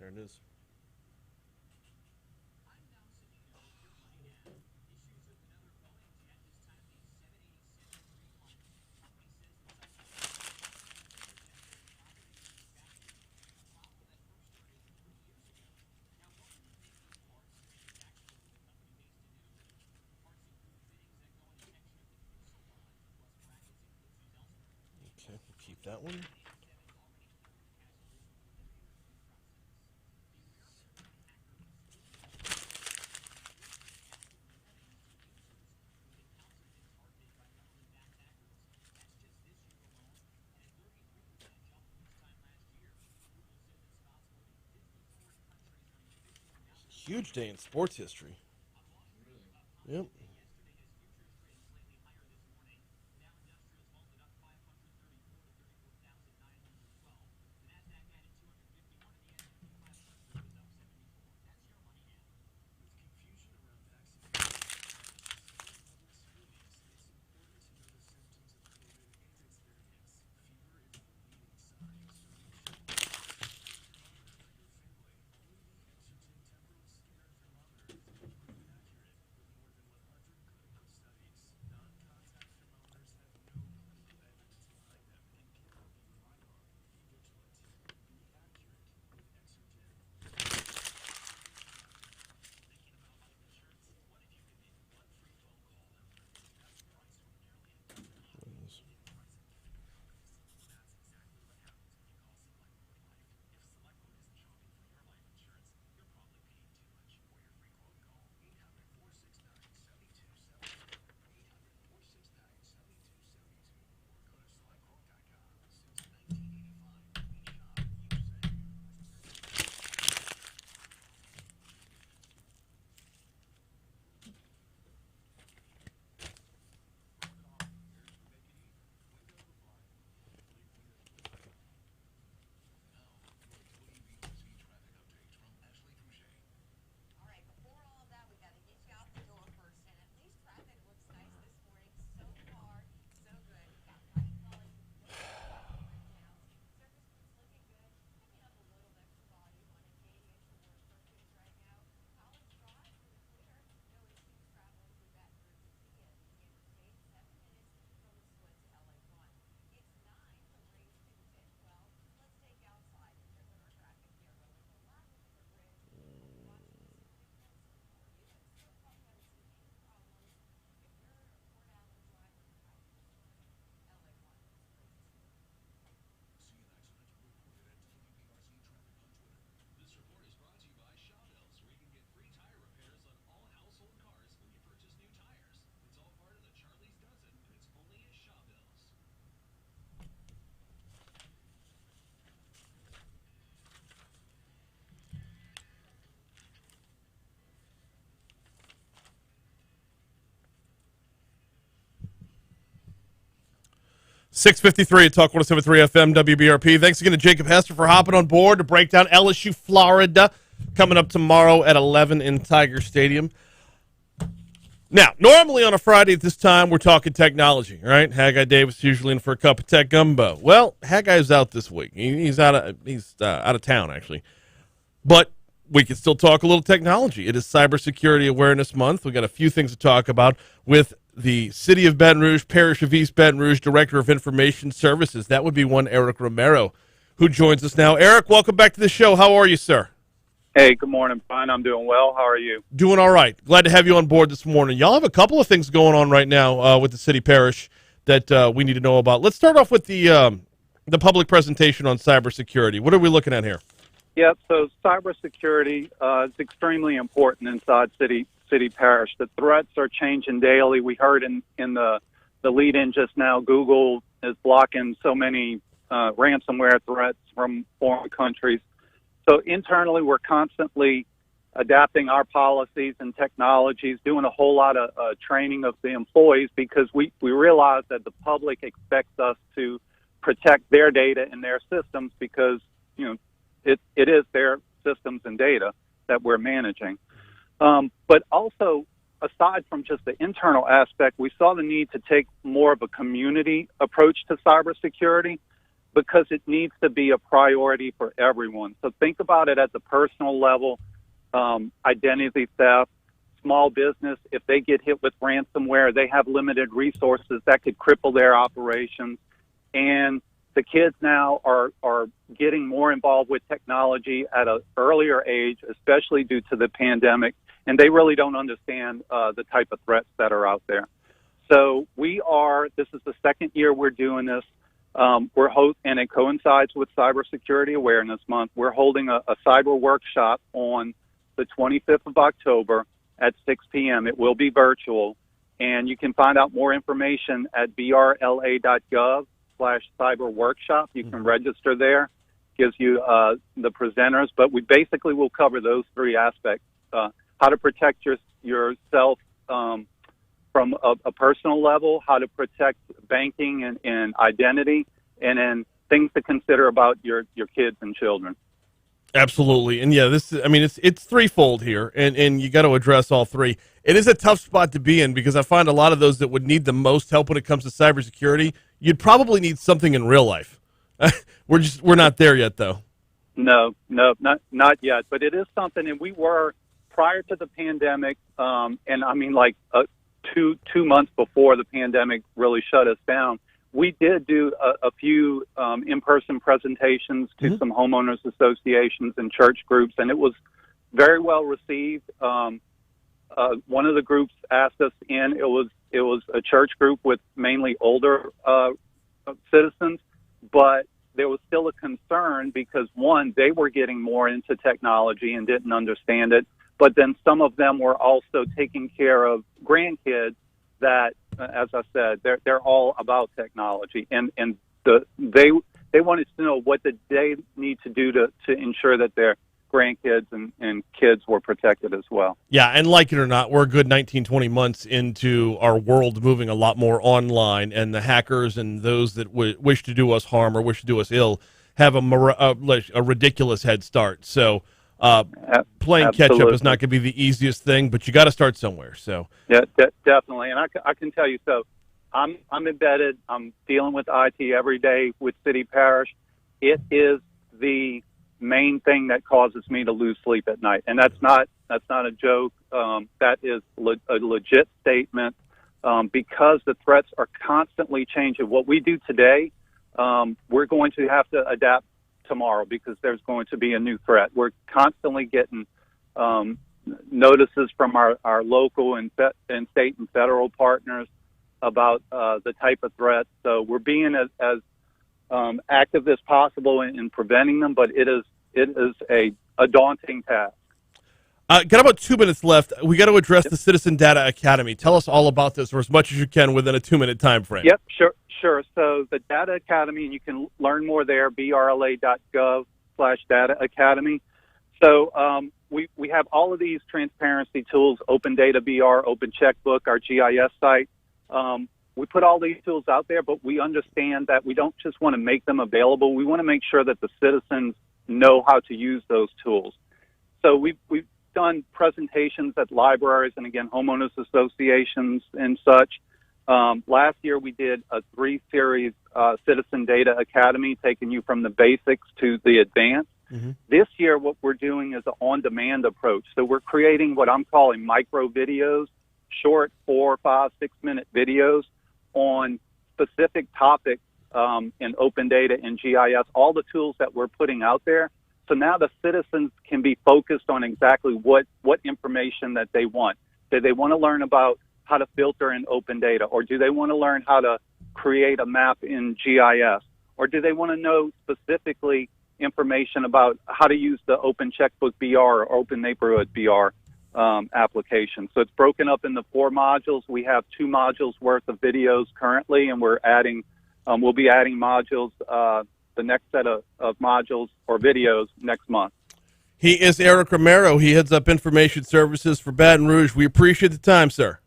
There it is. Okay, we'll keep that one. Huge day in sports history. Yep. 6:53 at Talk 107.3 FM WBRP. Thanks again to Jacob Hester for hopping on board to break down LSU, Florida, coming up tomorrow at 11 in Tiger Stadium. Now, normally on a Friday at this time, we're talking technology, right? Haggai Davis usually in for a cup of tech gumbo. Well, Haggai's out this week. He's out of town, actually. But we can still talk a little technology. It is Cybersecurity Awareness Month. We've got a few things to talk about with the City of Baton Rouge, Parish of East Baton Rouge, Director of Information Services. That would be one Eric Romero, who joins us now. Eric, welcome back to the show. How are you, sir? Hey, good morning, Brian. I'm doing well. How are you? Doing all right. Glad to have you on board this morning. Y'all have a couple of things going on right now with the city parish that we need to know about. Let's start off with the public presentation on cybersecurity. What are we looking at here? Yep. So cybersecurity is extremely important inside city parish. The threats are changing daily. We heard in the lead-in just now, Google is blocking so many ransomware threats from foreign countries. So internally, we're constantly adapting our policies and technologies, doing a whole lot of training of the employees because we realize that the public expects us to protect their data and their systems because, it is their systems and data that we're managing. But also, aside from just the internal aspect, we saw the need to take more of a community approach to cybersecurity because it needs to be a priority for everyone. So think about it at the personal level, identity theft, small business. If they get hit with ransomware, they have limited resources that could cripple their operations. And the kids now are getting more involved with technology at an earlier age, especially due to the pandemic, and they really don't understand the type of threats that are out there. So this is the second year we're doing this. And it coincides with Cybersecurity Awareness Month. We're holding a cyber workshop on the 25th of October at 6 p.m. It will be virtual, and you can find out more information at brla.gov/cyber workshop. You can register there. Gives you the presenters, but we basically will cover those three aspects: how to protect yourself from a personal level, how to protect banking and identity, and then things to consider about your kids and children. Absolutely. And yeah, it's threefold here, and you got to address all three. It is a tough spot to be in because I find a lot of those that would need the most help when it comes to cybersecurity, you'd probably need something in real life. We're not there yet, though. No, not yet. But it is something, and we were prior to the pandemic, and I mean, like 2 months before the pandemic really shut us down. We did do a few in-person presentations to some homeowners associations and church groups, and it was very well received. One of the groups asked us in. It was a church group with mainly older citizens, but there was still a concern because, one, they were getting more into technology and didn't understand it, but then some of them were also taking care of grandkids that, as I said, they're all about technology, and they wanted to know what did they need to do to ensure that their grandkids and kids were protected as well. Yeah, and like it or not, we're a good 19, 20 months into our world moving a lot more online, and the hackers and those that wish to do us harm or wish to do us ill have a ridiculous head start. So playing catch-up is not going to be the easiest thing, but you got to start somewhere. So yeah, definitely. And I can tell you, so I'm embedded. I'm dealing with IT every day with city parish. It is the main thing that causes me to lose sleep at night, and that's not a joke. That is a legit statement because the threats are constantly changing. What we do today, we're going to have to adapt tomorrow because there's going to be a new threat. We're constantly getting notices from our local and state and federal partners about the type of threats. So we're being as active as possible in preventing them, but it is a daunting task. Got about 2 minutes left. We got to address the Citizen Data Academy. Tell us all about this, or as much as you can within a 2-minute time frame. Yep, sure. So the Data Academy, and you can learn more there, brla.gov/Data Academy. So we have all of these transparency tools, Open Data BR, Open Checkbook, our GIS site. we put all these tools out there, but we understand that we don't just want to make them available. We want to make sure that the citizens know how to use those tools. So we've done presentations at libraries and, again, homeowners associations and such. Last year we did a 3-series Citizen Data Academy, taking you from the basics to the advanced. Mm-hmm. This year what we're doing is an on-demand approach. So we're creating what I'm calling micro videos, short 4, 5, 6-minute videos on specific topics in open data and GIS, all the tools that we're putting out there. So now the citizens can be focused on exactly what information that they want. Do they want to learn about how to filter in open data, or do they want to learn how to create a map in GIS, or do they want to know specifically information about how to use the Open Checkbook BR or Open Neighborhood BR application? So it's broken up into 4 modules. We have 2 modules worth of videos currently, and we'll be adding modules, the next set of modules or videos next month. He is Eric Romero. He heads up information services for Baton Rouge. We appreciate the time, sir.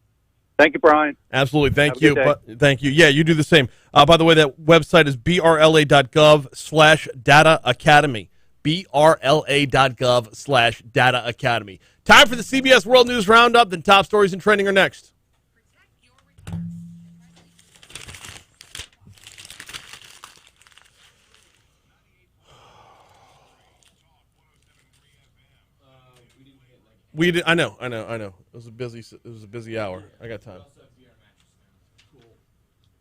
Thank you, Brian. Absolutely. Thank you. Thank you. Yeah, you do the same. By the way, that website is brla.gov/data academy. brla.gov/data academy. Time for the CBS World News Roundup. Then top stories and trending are next. We did. I know. It was a busy hour. I got time. Cool.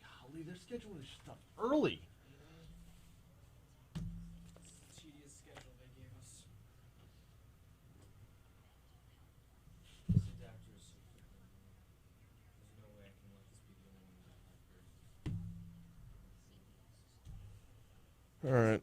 Golly, they're scheduling stuff early. Tedious schedule they gave us. Adapters. There's no way I can let this be the only one that All right.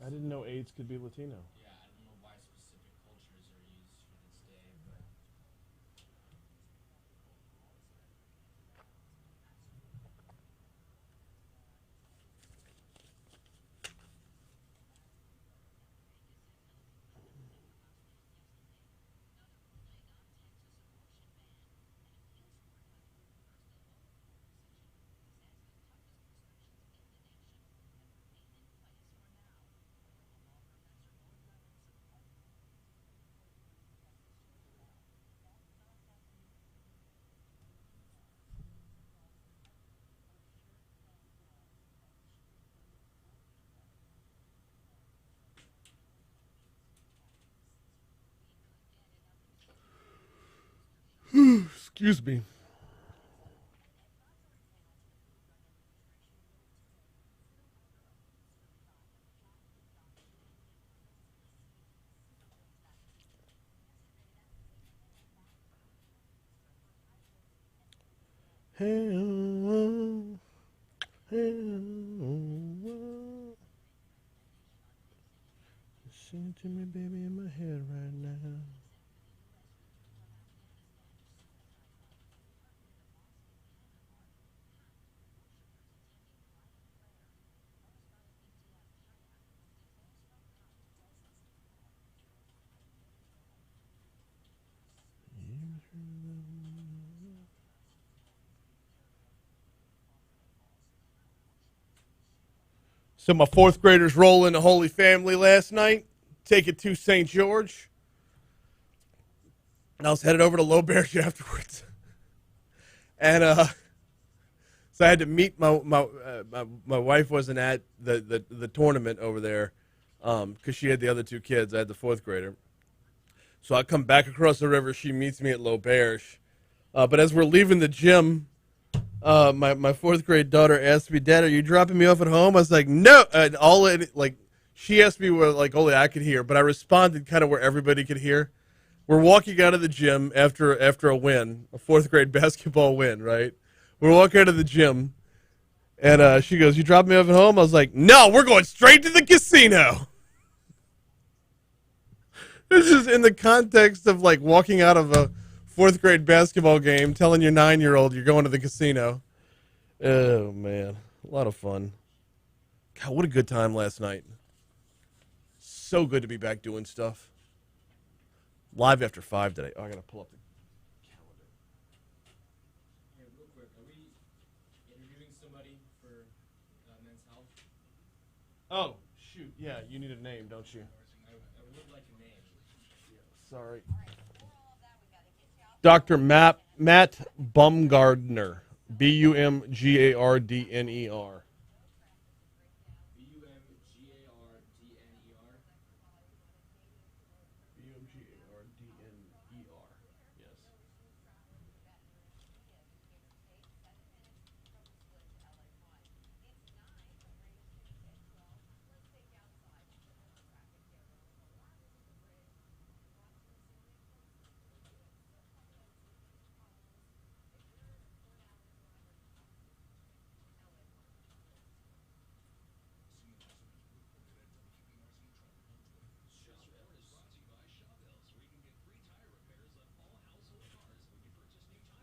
I didn't know AIDS could be Latino. Yeah, I don't know why specific cultures are used for this day, but Excuse me. Sing to me, baby, in my head right now. So my 4th graders roll into Holy Family last night. Take it to St. George. And I was headed over to Low Bears afterwards. And so I had to meet my wife wasn't at the tournament over there because she had the other 2 kids. I had the 4th grader. So I come back across the river. She meets me at Low Bears. But as we're leaving the gym, my 4th grade daughter asked me, "Dad, are you dropping me off at home?" I was like, "No." And she asked me where only I could hear, but I responded kind of where everybody could hear. We're walking out of the gym after a win, a 4th grade basketball win, right? We're walking out of the gym, and she goes, "You dropping me off at home?" I was like, "No, we're going straight to the casino." It's just in the context of like walking out of a fourth grade basketball game, telling your 9-year-old you're going to the casino. Oh man, a lot of fun. God, what a good time last night. So good to be back doing stuff. Live after 5 today. Oh, I gotta pull up the calendar. Hey, real quick, are we interviewing somebody for Men's Health? Oh, shoot. Yeah, you need a name, don't you? I would like a name. Sorry. Dr. Matt Bumgardner. Bumgardner. Bumgardner. Bumgardner. Yes.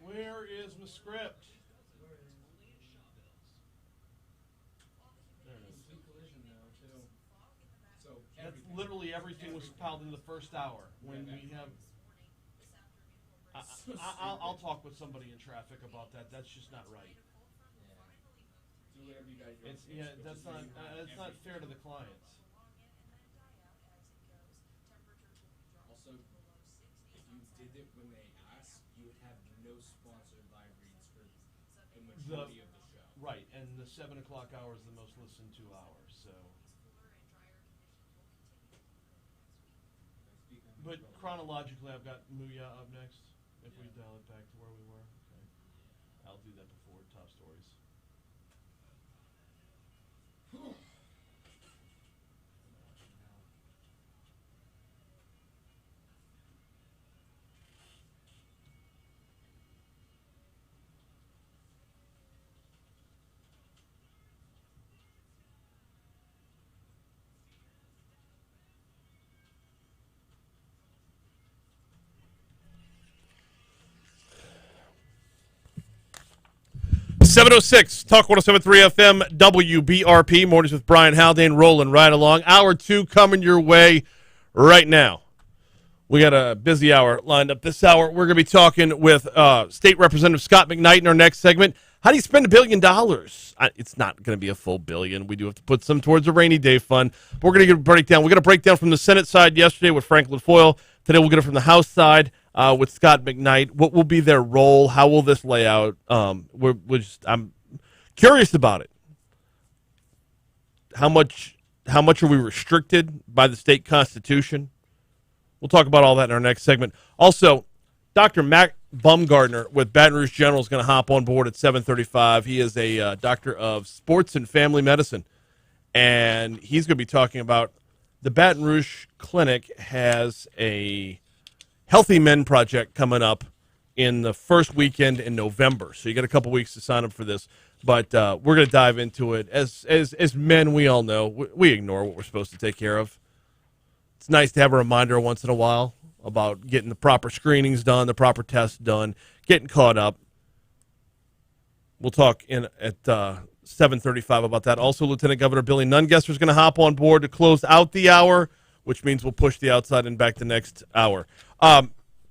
Where is my script? Complete collision now, too. So, That's literally everything was piled in the first hour. When we have, I'll talk with somebody in traffic about that. That's just not right. do whatever you guys want. It's that's not it's not fair to the clients. Also, if you did it when they asked, you would have no sponsored live reads for the majority of the show. Right, and the 7 o'clock hour is the most listened to hour. So, but chronologically, I've got Muya up next. If we dial it back to where we were, okay. I'll do that before top stories. .706 Talk 107.3 FM WBRP Mornings with Brian Haldane rolling right along. Hour 2 coming your way right now. We got a busy hour lined up this hour. We're going to be talking with State Representative Scott McKnight in our next segment. How do you spend $1 billion? It's not going to be a full billion. We do have to put some towards a rainy day fund. But we're going to get a breakdown. We got a breakdown from the Senate side yesterday with Franklin Foyle. Today we'll get it from the House side. With Scott McKnight, what will be their role? How will this lay out? I'm curious about it. How much are we restricted by the state constitution? We'll talk about all that in our next segment. Also, Dr. Matt Bumgardner with Baton Rouge General is going to hop on board at 7:35. He is a doctor of sports and family medicine, and he's going to be talking about the Baton Rouge Clinic has a Healthy Men Project coming up in the first weekend in November. So you got a couple weeks to sign up for this. But we're going to dive into it. As men, we all know, we ignore what we're supposed to take care of. It's nice to have a reminder once in a while about getting the proper screenings done, the proper tests done, getting caught up. We'll talk at 7:35 about that. Also, Lieutenant Governor Billy Nungesser is going to hop on board to close out the hour, which means we'll push the outside and back the next hour. Going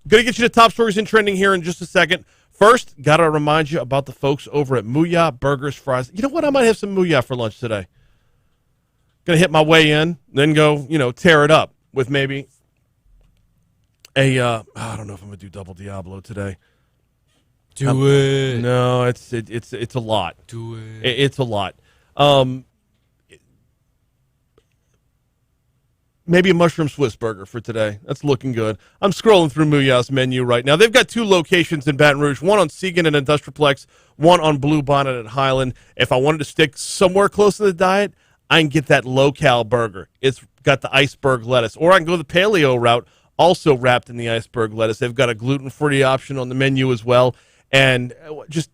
to get you to top stories and trending here in just a second. First, got to remind you about the folks over at Muya Burgers, Fries. You know what? I might have some Muya for lunch today. Going to hit my way in, then go, tear it up with maybe a, I don't know if I'm going to do double Diablo today. Do it. No, it's a lot. Do it. It's a lot. Maybe a mushroom Swiss burger for today. That's looking good. I'm scrolling through Muya's menu right now. They've got 2 locations in Baton Rouge, one on Segan and Industrialplex, one on Blue Bonnet at Highland. If I wanted to stick somewhere close to the diet, I can get that low-cal burger. It's got the iceberg lettuce. Or I can go the paleo route, also wrapped in the iceberg lettuce. They've got a gluten-free option on the menu as well. And just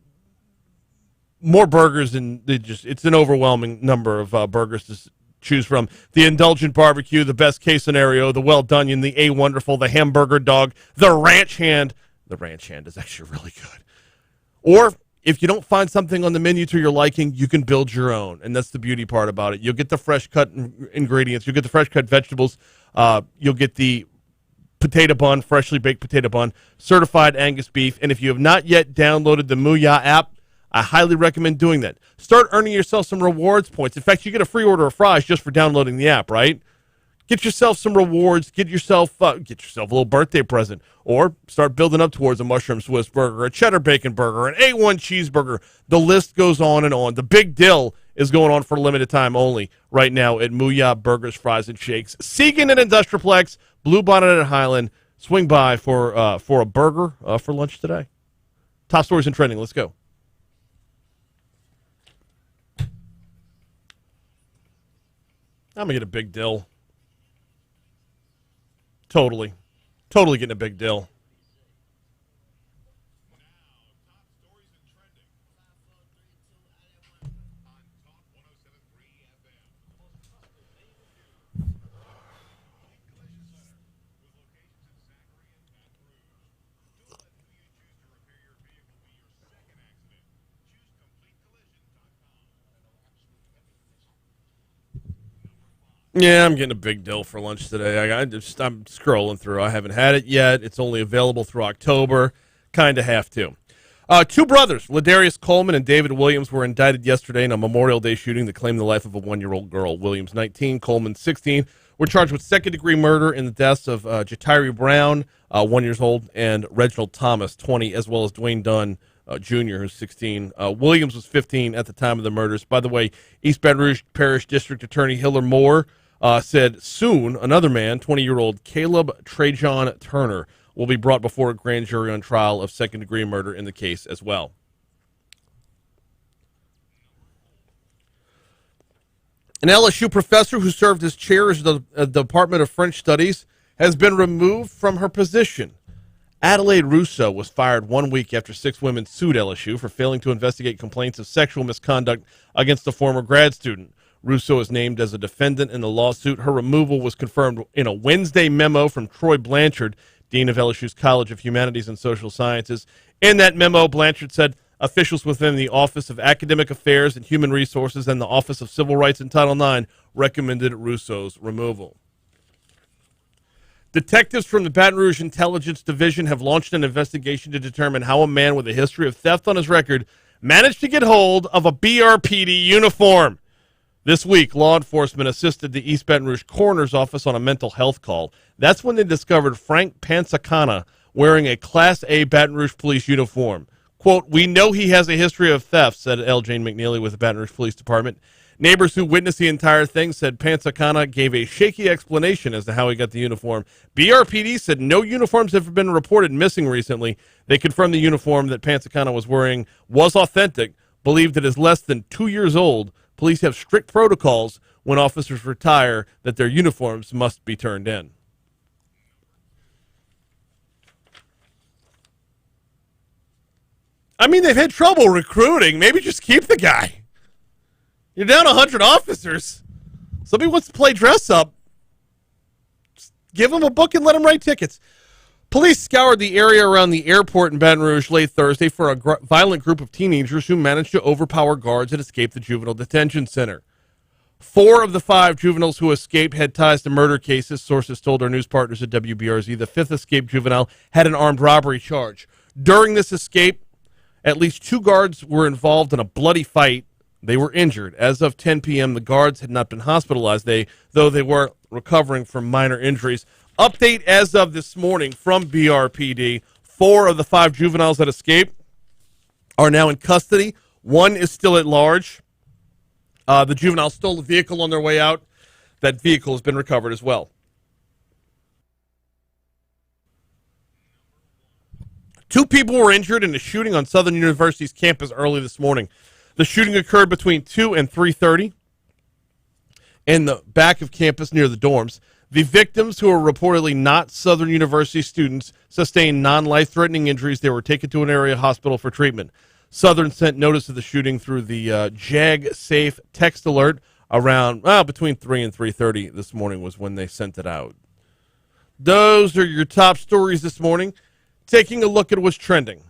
more burgers, and it's an overwhelming number of burgers choose from. The indulgent barbecue, the best case scenario, the well-done, the A-wonderful, the hamburger dog, the ranch hand. The ranch hand is actually really good. Or if you don't find something on the menu to your liking, you can build your own, and that's the beauty part about it. You'll get the fresh-cut ingredients. You'll get the fresh-cut vegetables. You'll get the potato bun, freshly baked potato bun, certified Angus beef. And if you have not yet downloaded the Mooyah app, I highly recommend doing that. Start earning yourself some rewards points. In fact, you get a free order of fries just for downloading the app, right? Get yourself some rewards. Get yourself a little birthday present, or start building up towards a mushroom Swiss burger, a cheddar bacon burger, an A1 cheeseburger. The list goes on and on. The Big Dill is going on for a limited time only right now at Mooyah Burgers, Fries, and Shakes. Segan at Industrialplex, Bluebonnet at Highland. Swing by for a burger for lunch today. Top stories and trending. Let's go. I'm going to get a Big Dill. Totally getting a Big Dill. Yeah, I'm getting a Big Dill for lunch today. I'm scrolling through. I haven't had it yet. It's only available through October. Kind of have to. Two brothers, Ladarius Coleman and David Williams, were indicted yesterday in a Memorial Day shooting that claimed the life of a 1-year-old girl. Williams, 19, Coleman, 16, were charged with second-degree murder in the deaths of Jatiri Brown, 1 year old, and Reginald Thomas, 20, as well as Dwayne Dunn, Jr., who's 16. Williams was 15 at the time of the murders. By the way, East Baton Rouge Parish District Attorney Hiller Moore said soon another man, 20-year-old Caleb Trajan Turner, will be brought before a grand jury on trial of second-degree murder in the case as well. An LSU professor who served as chair of the Department of French Studies has been removed from her position. Adelaide Russo was fired 1 week after 6 women sued LSU for failing to investigate complaints of sexual misconduct against a former grad student. Russo is named as a defendant in the lawsuit. Her removal was confirmed in a Wednesday memo from Troy Blanchard, dean of LSU's College of Humanities and Social Sciences. In that memo, Blanchard said officials within the Office of Academic Affairs and Human Resources and the Office of Civil Rights and Title IX recommended Russo's removal. Detectives from the Baton Rouge Intelligence Division have launched an investigation to determine how a man with a history of theft on his record managed to get hold of a BRPD uniform. This week, law enforcement assisted the East Baton Rouge Coroner's Office on a mental health call. That's when they discovered Frank Pansacana wearing a Class A Baton Rouge police uniform. Quote, "We know he has a history of theft," said L. Jane McNeely with the Baton Rouge Police Department. Neighbors who witnessed the entire thing said Pansacana gave a shaky explanation as to how he got the uniform. BRPD said no uniforms have been reported missing recently. They confirmed the uniform that Pansacana was wearing was authentic, believed it is less than 2 years old. Police have strict protocols when officers retire that their uniforms must be turned in. I mean, they've had trouble recruiting. Maybe just keep the guy. You're down 100 officers. Somebody wants to play dress up. Just give them a book and let them write tickets. Police scoured the area around the airport in Baton Rouge late Thursday for a violent group of teenagers who managed to overpower guards and escape the juvenile detention center. 4 of the 5 juveniles who escaped had ties to murder cases, sources told our news partners at WBRZ. The 5th escaped juvenile had an armed robbery charge. During this escape, at least 2 guards were involved in a bloody fight. They were injured. As of 10 p.m., the guards had not been hospitalized, though they were recovering from minor injuries. Update as of this morning from BRPD. 4 of the 5 juveniles that escaped are now in custody. 1 is still at large. The juveniles stole a vehicle on their way out. That vehicle has been recovered as well. 2 people were injured in a shooting on Southern University's campus early this morning. The shooting occurred between 2 and 3:30 in the back of campus near the dorms. The victims, who are reportedly not Southern University students, sustained non-life-threatening injuries. They were taken to an area hospital for treatment. Southern sent notice of the shooting through the JAG Safe text alert. around between 3 and 3:30 this morning was when they sent it out. Those are your top stories this morning. Taking a look at what's trending.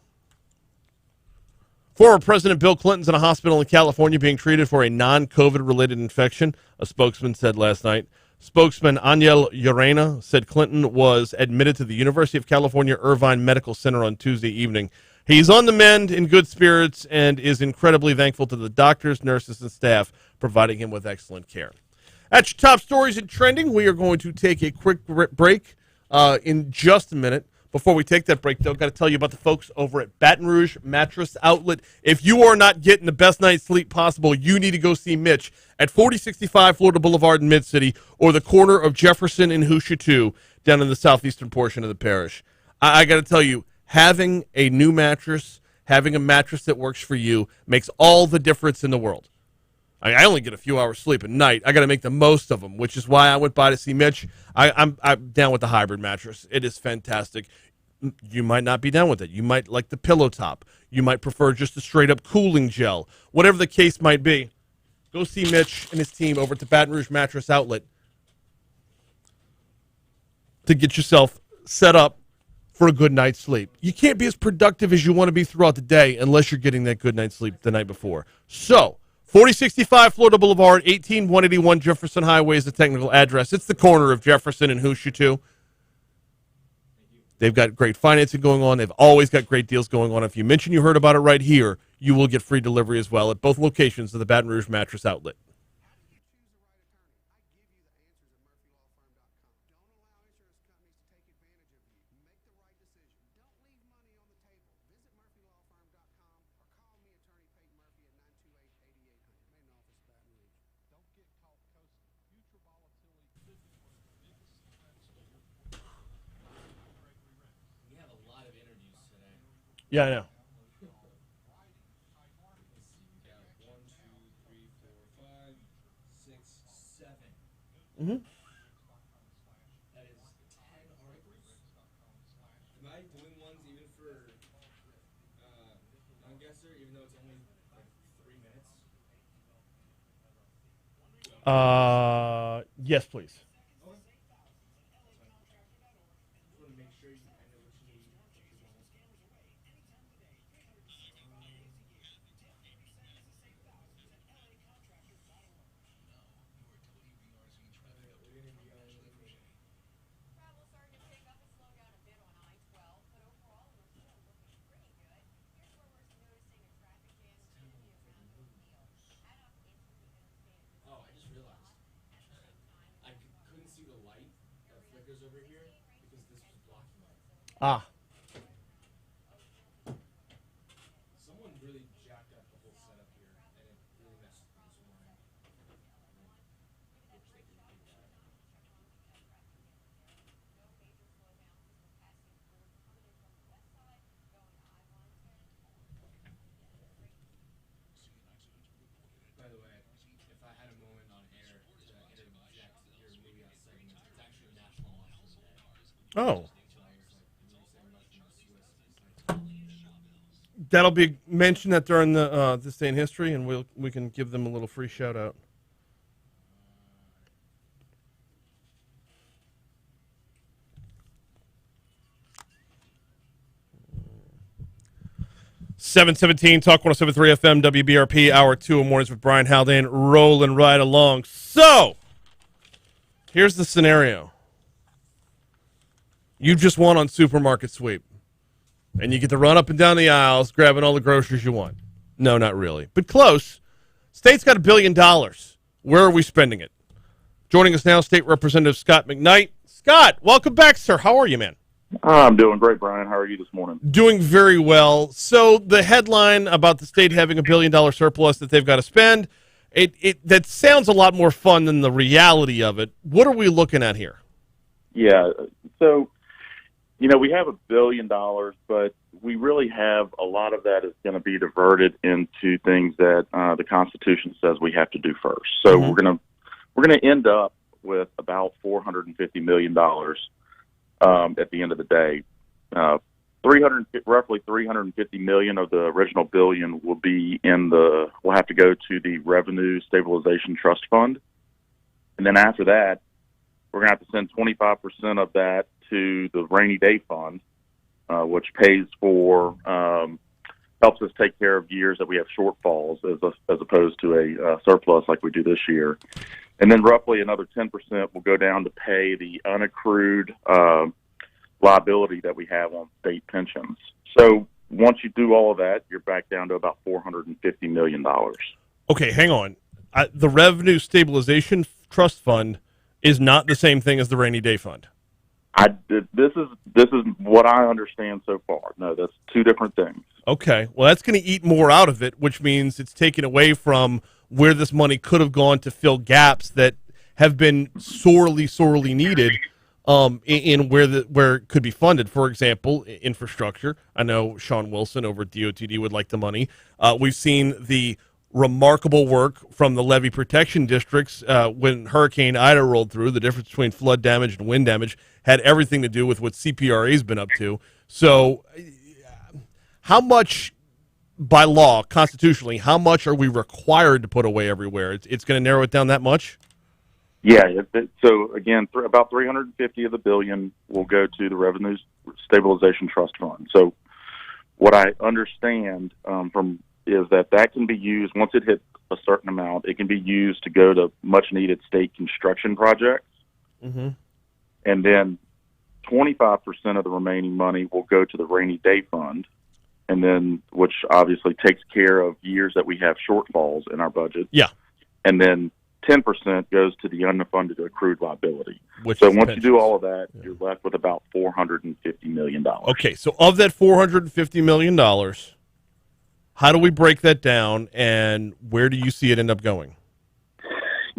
Former President Bill Clinton's in a hospital in California being treated for a non-COVID-related infection, a spokesman said last night. Spokesman Ángel Llorena said Clinton was admitted to the University of California Irvine Medical Center on Tuesday evening. He's on the mend, in good spirits, and is incredibly thankful to the doctors, nurses, and staff providing him with excellent care. That's your top stories in trending. We are going to take a quick break in just a minute. Before we take that break, though, got to tell you about the folks over at Baton Rouge Mattress Outlet. If you are not getting the best night's sleep possible, you need to go see Mitch at 4065 Florida Boulevard in Mid-City, or the corner of Jefferson and Hoosier 2 down in the southeastern portion of the parish. I got to tell you, having a new mattress, having a mattress that works for you, makes all the difference in the world. I only get a few hours sleep at night. I got to make the most of them, which is why I went by to see Mitch. I'm down with the hybrid mattress. It is fantastic. You might not be down with it. You might like the pillow top. You might prefer just a straight-up cooling gel. Whatever the case might be, go see Mitch and his team over at the Baton Rouge Mattress Outlet to get yourself set up for a good night's sleep. You can't be as productive as you want to be throughout the day unless you're getting that good night's sleep the night before. So, 4065 Florida Boulevard, 18181 Jefferson Highway is the technical address. It's the corner of Jefferson and Hoosier 2. They've got great financing going on. They've always got great deals going on. If you mention you heard about it right here, you will get free delivery as well at both locations of the Baton Rouge Mattress Outlet. Yeah, I know. We got 1, 2, 3, 4, 5, 6, 7. Mm-hmm. That is 10 articles. Am I doing ones even for Nungesser, even though it's only like 3 minutes? Yes, please. Over here because this was blocking it. Ah. Someone really jacked up the whole setup here, and it really messed with this morning. By the way, if I had a moment on air to interject your movie segment, it's actually National Mushroom Day. Oh. That'll be mentioned that during the this day in history, and we can give them a little free shout out. .717 Talk 107.3 FM WBRP Hour 2 of Mornings with Brian Haldane, rolling right along. So here's the scenario. You just won on Supermarket Sweep, and you get to run up and down the aisles grabbing all the groceries you want. No, not really, but close. State's got $1 billion. Where are we spending it? Joining us now, State Representative Scott McKnight. Scott, welcome back, sir. How are you, man? I'm doing great, Brian. How are you this morning? Doing very well. So the headline about the state having $1 billion surplus that they've got to spend, that sounds a lot more fun than the reality of it. What are we looking at here? Yeah, so, we have $1 billion, but we really have a lot of that is going to be diverted into things that the Constitution says we have to do first. So we're going to end up with about $450 million at the end of the day. $300 roughly 350 million of the original billion will have to go to the Revenue Stabilization Trust Fund, and then after that, we're going to have to send 25% of that to the Rainy Day Fund, which pays for helps us take care of years that we have shortfalls as opposed to a surplus like we do this year. And then roughly another 10% will go down to pay the unaccrued liability that we have on state pensions. So once you do all of that, you're back down to about $450 million. Okay, hang on. The Revenue Stabilization Trust Fund is not the same thing as the Rainy Day Fund. This is what I understand so far. No, that's two different things. Okay, well, that's going to eat more out of it, which means it's taken away from where this money could have gone to fill gaps that have been sorely, sorely needed in where it could be funded. For example, infrastructure. I know Sean Wilson over at DOTD would like the money. We've seen the remarkable work from the levee protection districts when Hurricane Ida rolled through. The difference between flood damage and wind damage had everything to do with what CPRA's been up to. So how much, by law, constitutionally, how much are we required to put away everywhere? It's going to narrow it down that much? Yeah. So, again, about 350 of the billion will go to the Revenue Stabilization Trust Fund. So what I understand is that can be used, once it hits a certain amount, it can be used to go to much-needed state construction projects. Mm-hmm. And then 25% of the remaining money will go to the Rainy Day Fund, and then which obviously takes care of years that we have shortfalls in our budget. Yeah. And then 10% goes to the unfunded accrued liability. Which so once you do all of that, you're left with about $450 million. Okay, so of that $450 million, how do we break that down, and where do you see it end up going?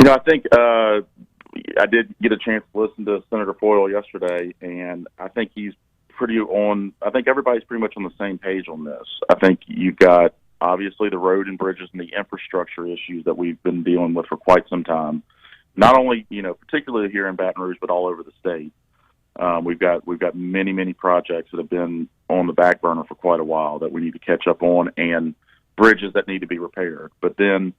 I think I did get a chance to listen to Senator Foyle yesterday, and I think I think everybody's pretty much on the same page on this. I think you've got, obviously, the road and bridges and the infrastructure issues that we've been dealing with for quite some time. Not only, particularly here in Baton Rouge, but all over the state. We've got many, many projects that have been on the back burner for quite a while that we need to catch up on, and bridges that need to be repaired. But then,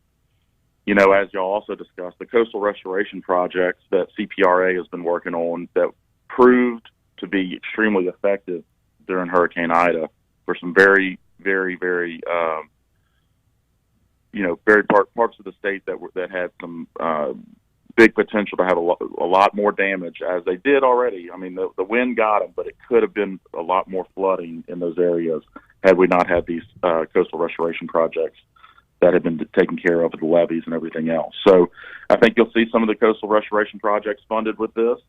as y'all also discussed, the coastal restoration projects that CPRA has been working on that proved to be extremely effective during Hurricane Ida for some very, very, very, parts of the state that had some big potential to have a lot more damage, as they did already. I mean, the wind got them, but it could have been a lot more flooding in those areas had we not had these coastal restoration projects that have been taken care of with the levees and everything else. So I think you'll see some of the coastal restoration projects funded with this.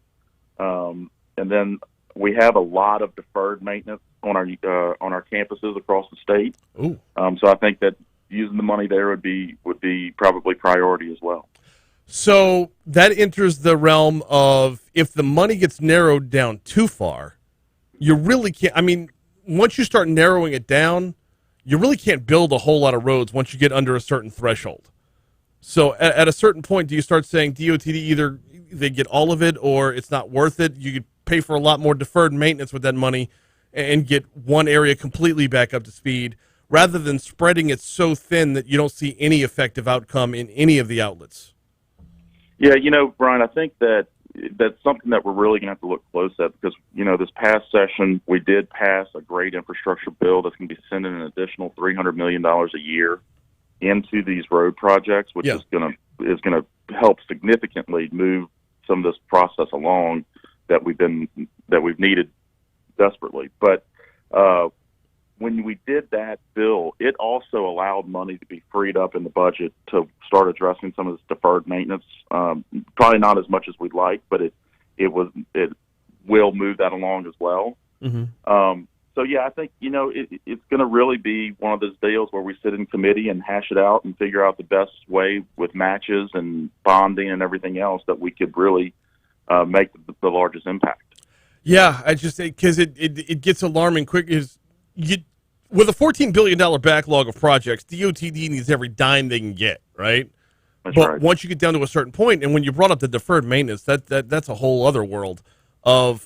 And then we have a lot of deferred maintenance on our campuses across the state. So I think that using the money there would be probably priority as well. So that enters the realm of, if the money gets narrowed down too far, you really can't. I mean, once you start narrowing it down, you really can't build a whole lot of roads once you get under a certain threshold. So at a certain point, do you start saying DOTD either they get all of it or it's not worth it? You could pay for a lot more deferred maintenance with that money and get one area completely back up to speed, rather than spreading it so thin that you don't see any effective outcome in any of the outlets. Yeah, Brian, I think that's something that we're really going to have to look close at, because, this past session we did pass a great infrastructure bill that's going to be sending an additional $300 million a year into these road projects, which is going to help significantly move some of this process along that we've needed desperately. But when we did that bill, it also allowed money to be freed up in the budget to start addressing some of this deferred maintenance. Probably not as much as we'd like, but it will move that along as well. Mm-hmm. So yeah, I think it's going to really be one of those deals where we sit in committee and hash it out and figure out the best way with matches and bonding and everything else that we could really make the largest impact. Yeah, I just say, because it gets alarming quick. With a $14 billion backlog of projects, DOTD needs every dime they can get, right? That's but right. Once you get down to a certain point, and when you brought up the deferred maintenance, that's a whole other world of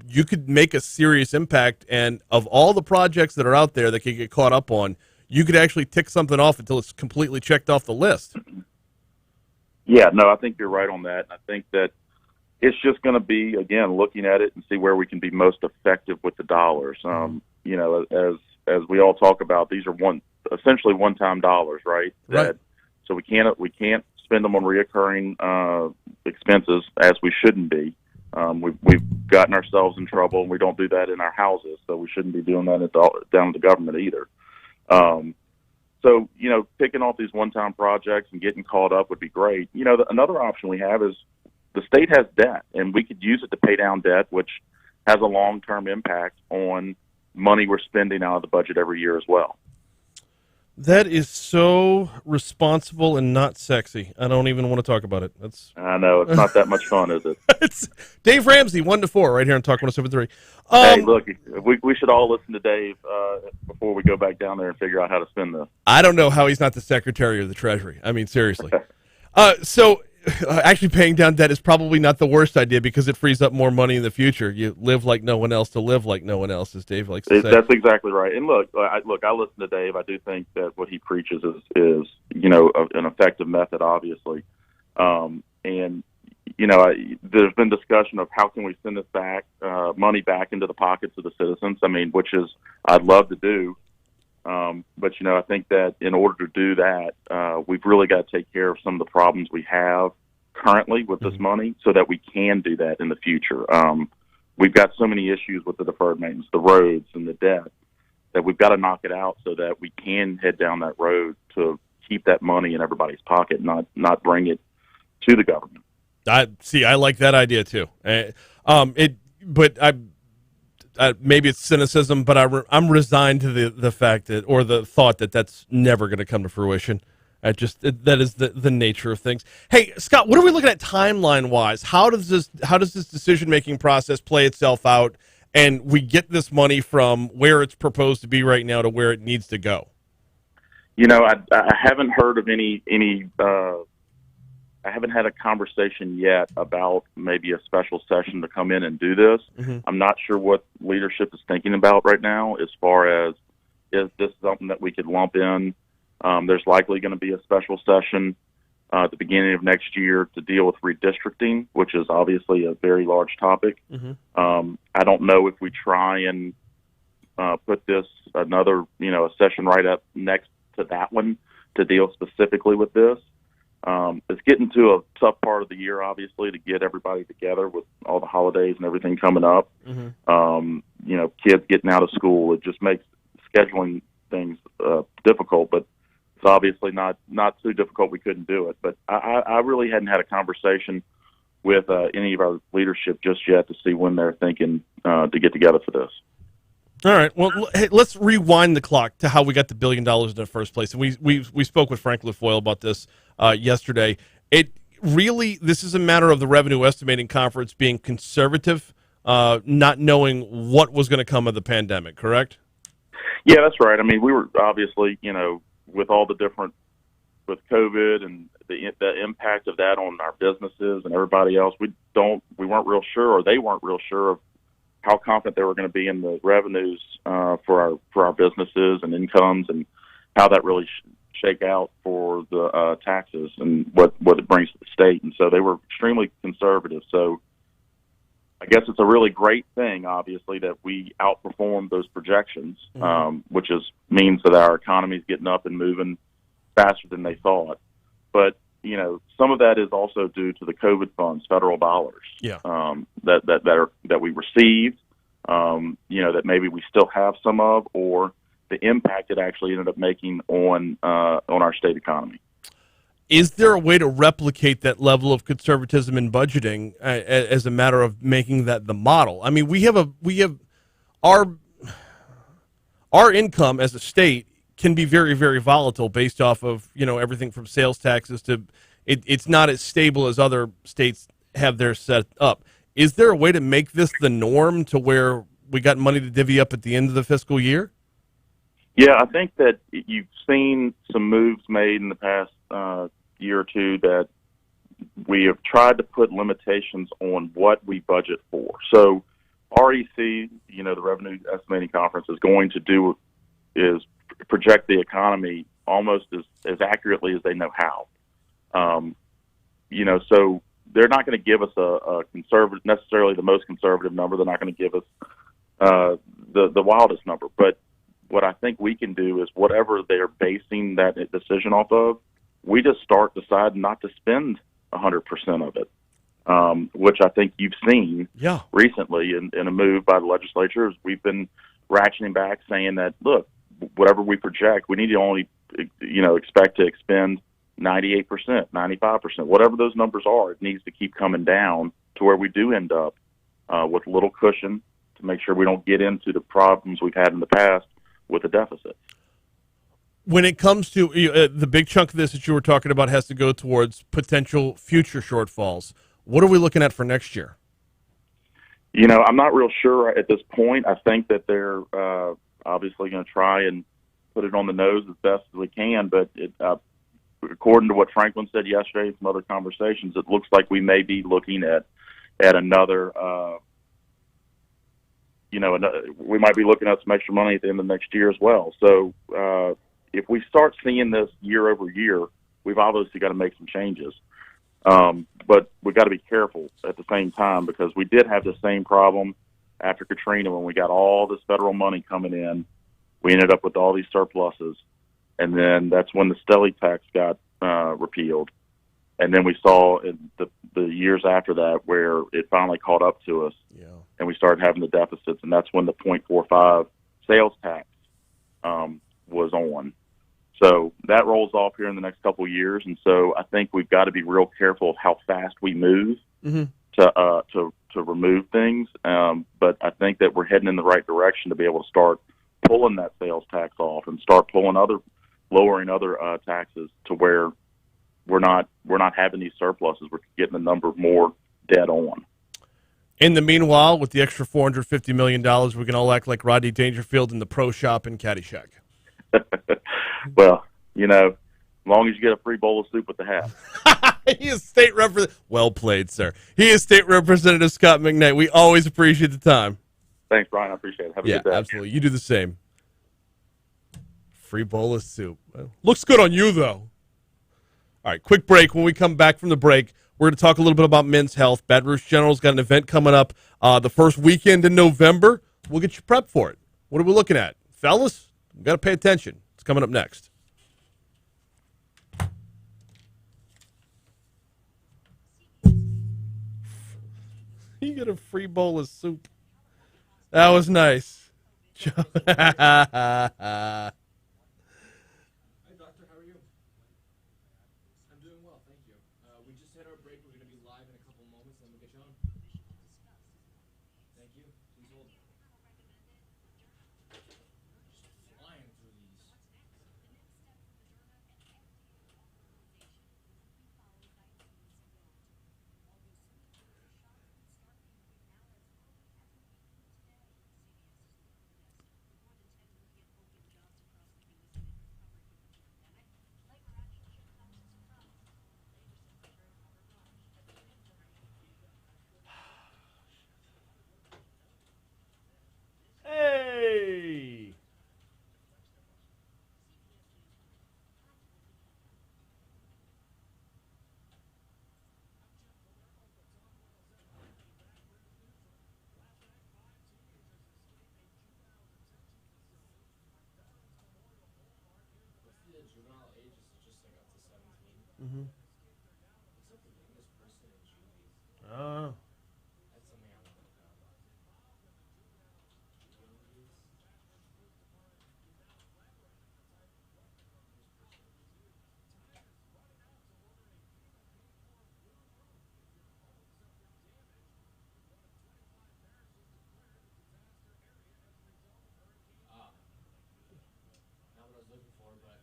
you could make a serious impact. And of all the projects that are out there that could get caught up on, you could actually tick something off until it's completely checked off the list. Yeah, no, I think you're right on that. I think that it's just going to be, again, looking at it and see where we can be most effective with the dollars. You know, as we all talk about, these are essentially one-time dollars, right? Right. So we can't spend them on reoccurring expenses, as we shouldn't be. We've gotten ourselves in trouble, and we don't do that in our houses, so we shouldn't be doing that down at the government either. So, you know, picking off these one-time projects and getting caught up would be great. You know, another option we have is the state has debt, and we could use it to pay down debt, which has a long-term impact on money we're spending out of the budget every year as well. That is so responsible and not sexy. I don't even want to talk about it. I know. It's not that much fun, is it? It's Dave Ramsey, 1-4, right here on Talk 107.3. Hey, look, we should all listen to Dave before we go back down there and figure out how to spend this. I don't know how he's not the Secretary of the Treasury. I mean, seriously. So actually paying down debt is probably not the worst idea because it frees up more money in the future. You live like no one else to live like no one else, as Dave likes to say. That's exactly right. And look, I listen to Dave. I do think that what he preaches is you know, an effective method, obviously. And, you know, there's been discussion of how can we send this back, money back into the pockets of the citizens. I mean, which is I'd love to do. But, you know, I think that in order to do that, we've really got to take care of some of the problems we have currently with this money so that we can do that in the future. We've got so many issues with the deferred maintenance, the roads and the debt, that we've got to knock it out so that we can head down that road to keep that money in everybody's pocket, not bring it to the government. I like that idea too. Maybe it's cynicism, but I'm resigned to the fact that, or the thought that that's never going to come to fruition. That is the nature of things. Hey, Scott, what are we looking at timeline wise? How does this decision making process play itself out, and we get this money from where it's proposed to be right now to where it needs to go? You know, I haven't heard of any. I haven't had a conversation yet about maybe a special session to come in and do this. Mm-hmm. I'm not sure what leadership is thinking about right now as far as, is this something that we could lump in? There's likely going to be a special session at the beginning of next year to deal with redistricting, which is obviously a very large topic. Mm-hmm. I don't know if we try and put this another, a session right up next to that one to deal specifically with this. It's getting to a tough part of the year, obviously, to get everybody together with all the holidays and everything coming up. Mm-hmm. Kids getting out of school, it just makes scheduling things difficult, but it's obviously not too difficult we couldn't do it. But I really hadn't had a conversation with any of our leadership just yet to see when they're thinking to get together for this. All right. Well, hey, let's rewind the clock to how we got the $1 billion in the first place. And we spoke with Frank LaFoyle about this yesterday. This is a matter of the Revenue Estimating Conference being conservative, not knowing what was going to come of the pandemic, correct? Yeah, that's right. I mean, we were obviously, with all the different, with COVID and the impact of that on our businesses and everybody else, we weren't real sure, or they weren't real sure of how confident they were going to be in the revenues for our businesses and incomes, and how that really shake out for the taxes and what it brings to the state. And so they were extremely conservative. So I guess it's a really great thing, obviously, that we outperformed those projections, which means that our economy is getting up and moving faster than they thought. But some of that is also due to the COVID funds, federal dollars, that we received, that maybe we still have some of, or the impact it actually ended up making on our state economy. Is there a way to replicate that level of conservatism in budgeting as a matter of making that the model? I mean, we have our income as a state can be very, very volatile based off of everything from sales taxes to it's not as stable as other states have theirs set up. Is there a way to make this the norm to where we got money to divvy up at the end of the fiscal year? Yeah, I think that you've seen some moves made in the past year or two that we have tried to put limitations on what we budget for. So REC, the Revenue Estimating Conference, is going to do is project the economy almost as accurately as they know how. So they're not going to give us a conservative, necessarily the most conservative number. They're not going to give us the wildest number. But what I think we can do is whatever they're basing that decision off of, we just start deciding not to spend 100% of it, which I think you've seen recently in a move by the legislature. We've been ratcheting back, saying that, look, whatever we project, we need to only, expect to expend 98%, 95%, whatever those numbers are. It needs to keep coming down to where we do end up with a little cushion to make sure we don't get into the problems we've had in the past with the deficit. When it comes to the big chunk of this that you were talking about has to go towards potential future shortfalls. What are we looking at for next year? I'm not real sure at this point. I think that they're obviously going to try and put it on the nose as best as we can, but according to what Franklin said yesterday, some other conversations, it looks like we may be looking at another, we might be looking at some extra money at the end of next year as well. So if we start seeing this year over year, we've obviously got to make some changes. But we've got to be careful at the same time, because we did have the same problem after Katrina when we got all this federal money coming in. We ended up with all these surpluses. And then that's when the Stelly tax got repealed. And then we saw in the years after that where it finally caught up to us, and we started having the deficits. And that's when the 0.45 sales tax was on. So that rolls off here in the next couple of years. And so I think we've got to be real careful of how fast we move to remove things. But I think that we're heading in the right direction to be able to start pulling that sales tax off and start lowering other taxes to where we're not having these surpluses. We're getting the number more dead on. In the meanwhile, with the extra $450 million, we can all act like Rodney Dangerfield in the pro shop in Caddyshack. Well, as long as you get a free bowl of soup with the hat. He is state representative. Well played, sir. He is State Representative Scott McKnight. We always appreciate the time. Thanks, Brian. I appreciate it. Have a good day. Absolutely. You do the same. Free bowl of soup. Well, looks good on you, though. All right, quick break. When we come back from the break, we're going to talk a little bit about men's health. Baton Rouge General's got an event coming up the first weekend in November. We'll get you prepped for it. What are we looking at? Fellas, we've got to pay attention. It's coming up next. You get a free bowl of soup. That was nice. Hi, Doctor. How are you? I'm doing well, thank you. We just hit our break. We're going to be live in a couple moments, and then we'll get you on. Thank you. Please hold. Just flying through these. Hey! The juvenile age is just like up to 17. Mm-hmm. What's up the youngest person in juvie? Oh. That's something I want to look up. Not what I was looking for, but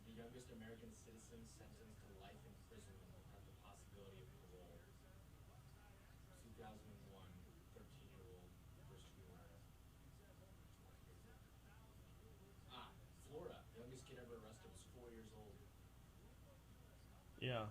the youngest American citizen sentenced to life in prison will have the possibility of parole. 2001, 13-year-old first juvenile. Florida. The youngest kid ever arrested was 4 years old. Yeah.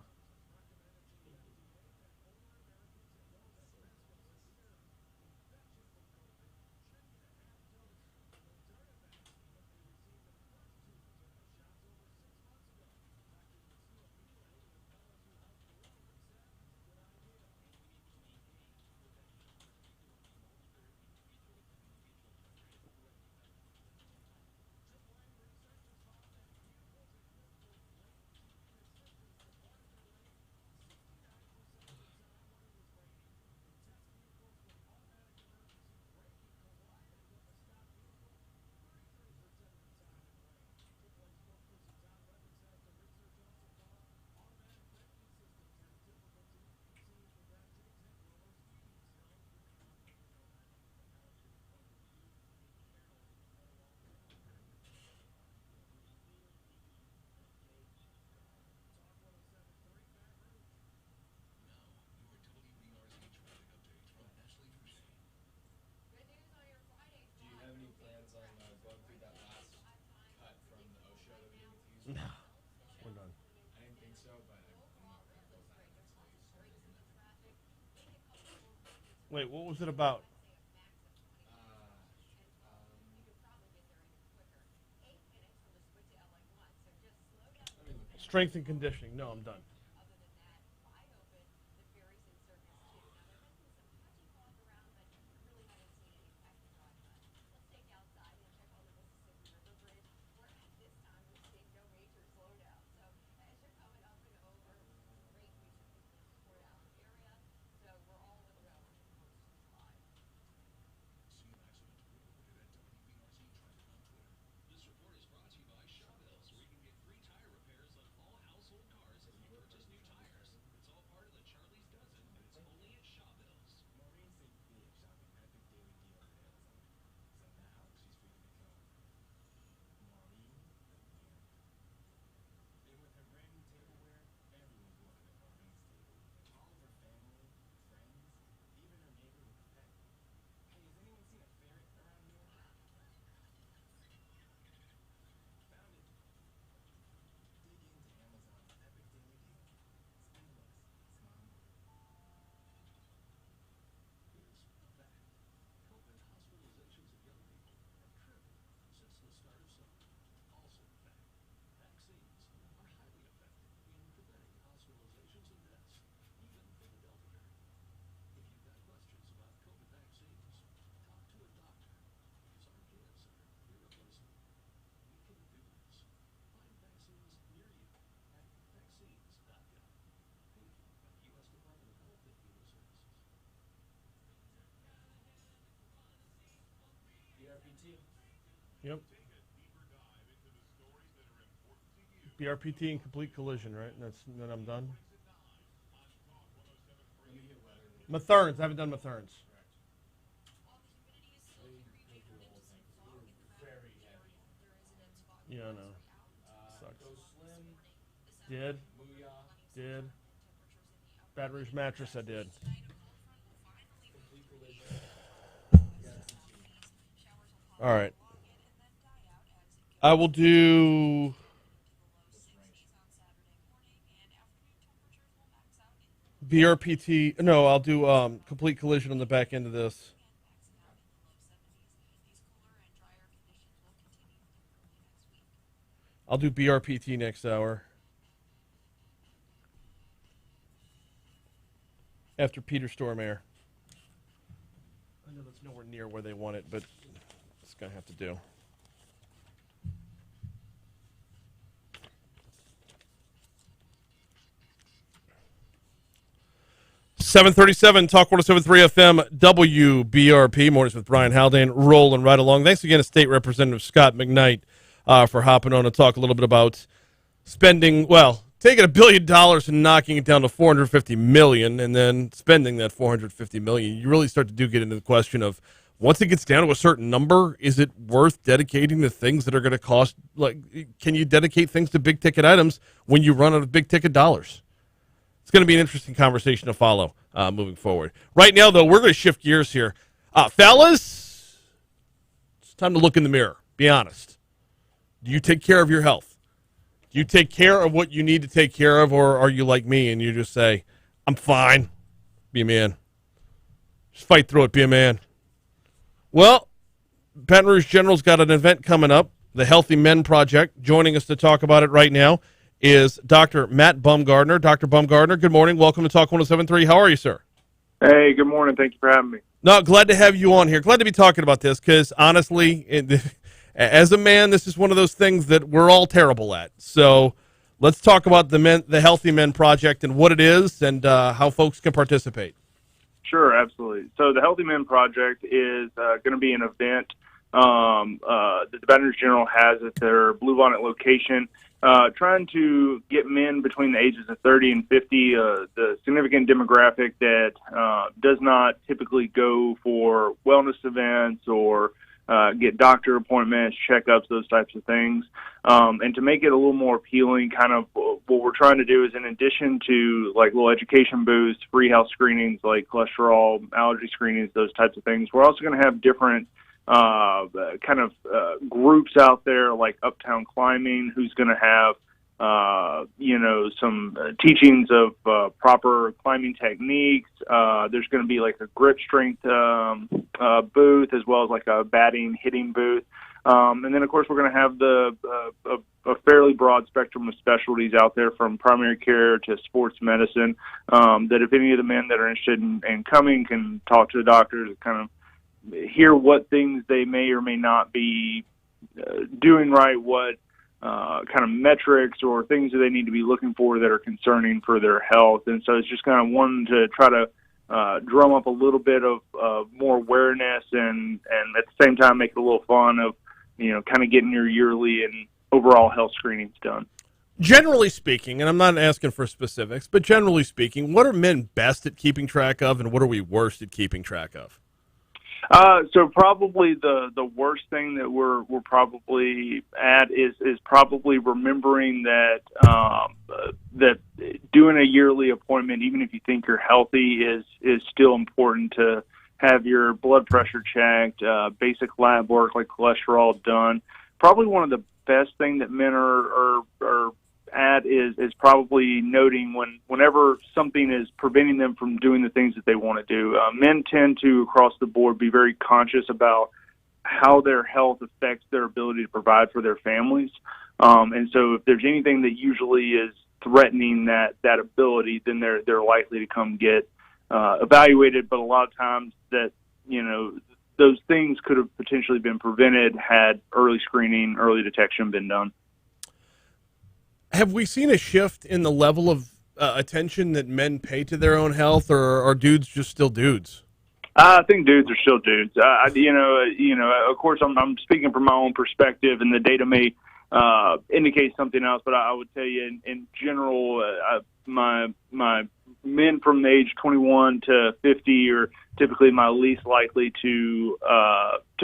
We're done. I didn't think so, but I'm not going to close that until you Wait, what was it about? Strength and conditioning. No, I'm done. Yep. BRPT and complete collision, right? Then I'm done. Matherns. I haven't done Matherns. Yeah, I know. Sucks. Did. Baton Rouge Mattress, I did. All right. I will do BRPT. No, I'll do complete collision on the back end of this. I'll do BRPT next hour. After Peter Stormare. I know that's nowhere near where they want it, but it's going to have to do. .737 Talk 107.3 FM WBRP. Mornings with Brian Haldane, rolling right along. Thanks again to State Representative Scott McKnight for hopping on to talk a little bit about spending, taking $1 billion and knocking it down to $450 million, and then spending that $450 million. You really start to get into the question of, once it gets down to a certain number, is it worth dedicating to things that are going to cost? Like, can you dedicate things to big ticket items when you run out of big ticket dollars? It's going to be an interesting conversation to follow moving forward. Right now, though, we're going to shift gears here. Fellas, it's time to look in the mirror. Be honest. Do you take care of your health? Do you take care of what you need to take care of, or are you like me and you just say, I'm fine, be a man. Just fight through it, be a man. Well, Baton Rouge General's got an event coming up, the Healthy Men Project. Joining us to talk about it right now is Dr. Matt Bumgardner. Dr. Bumgardner, good morning. Welcome to Talk 107.3. How are you, sir? Hey, good morning. Thank you for having me. No, glad to have you on here. Glad to be talking about this because, honestly, as a man, this is one of those things that we're all terrible at. So let's talk about the Healthy Men Project and what it is and how folks can participate. Sure, absolutely. So the Healthy Men Project is going to be an event that the Baton Rouge General has at their Bluebonnet location, trying to get men between the ages of 30 and 50, the significant demographic that does not typically go for wellness events or get doctor appointments, checkups, those types of things. And to make it a little more appealing, kind of what we're trying to do is, in addition to like little education booths, free health screenings like cholesterol, allergy screenings, those types of things, we're also going to have different groups out there like Uptown Climbing, who's going to have some teachings of proper climbing techniques. There's going to be like a grip strength booth, as well as like a batting, hitting booth. And then, of course, we're going to have a fairly broad spectrum of specialties out there, from primary care to sports medicine, that if any of the men that are interested in coming can talk to the doctors and kind of hear what things they may or may not be doing right, what kind of metrics or things that they need to be looking for that are concerning for their health. And so it's just kind of one to try to drum up a little bit of more awareness and at the same time make it a little fun of, kind of getting your yearly and overall health screenings done. Generally speaking, and I'm not asking for specifics, but generally speaking, what are men best at keeping track of, and what are we worst at keeping track of? So probably the worst thing that we're probably at is probably remembering that that doing a yearly appointment, even if you think you're healthy, is still important to have your blood pressure checked, basic lab work like cholesterol done. Probably one of the best thing that men are at is probably noting whenever something is preventing them from doing the things that they want to do. Men tend to, across the board, be very conscious about how their health affects their ability to provide for their families. And so if there's anything that usually is threatening that ability, then they're likely to come get evaluated. But a lot of times that, those things could have potentially been prevented had early screening, early detection been done. Have we seen a shift in the level of attention that men pay to their own health, or are dudes just still dudes? I think dudes are still dudes. Of course, I'm speaking from my own perspective, and the data may indicate something else. But I would tell you, in general, my men from the age 21 to 50 are typically my least likely to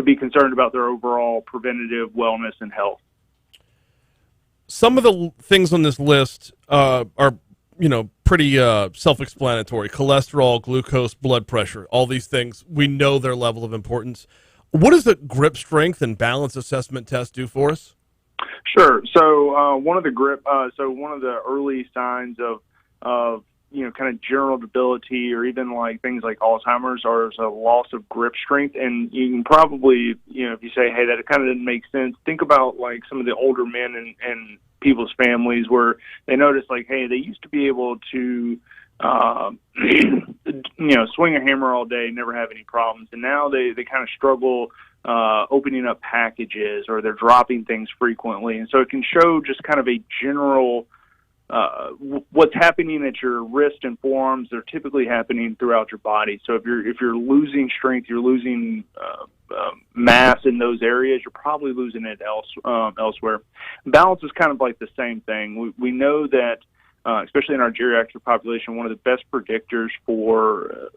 be concerned about their overall preventative wellness and health. Some of the things on this list are, pretty self-explanatory. Cholesterol, glucose, blood pressure, all these things, we know their level of importance. What does the grip strength and balance assessment test do for us? Sure. So one of the early signs of kind of general debility, or even like things like Alzheimer's, is a loss of grip strength. And you can probably, if you say, hey, that kind of didn't make sense, think about like some of the older men and people's families where they notice like, hey, they used to be able to, swing a hammer all day, never have any problems. And now they kind of struggle opening up packages, or they're dropping things frequently. And so it can show just kind of a general what's happening at your wrist and forearms. They're typically happening throughout your body. So if you're losing strength, you're losing mass in those areas, you're probably losing it elsewhere. Balance is kind of like the same thing. We know that, especially in our geriatric population, one of the best predictors for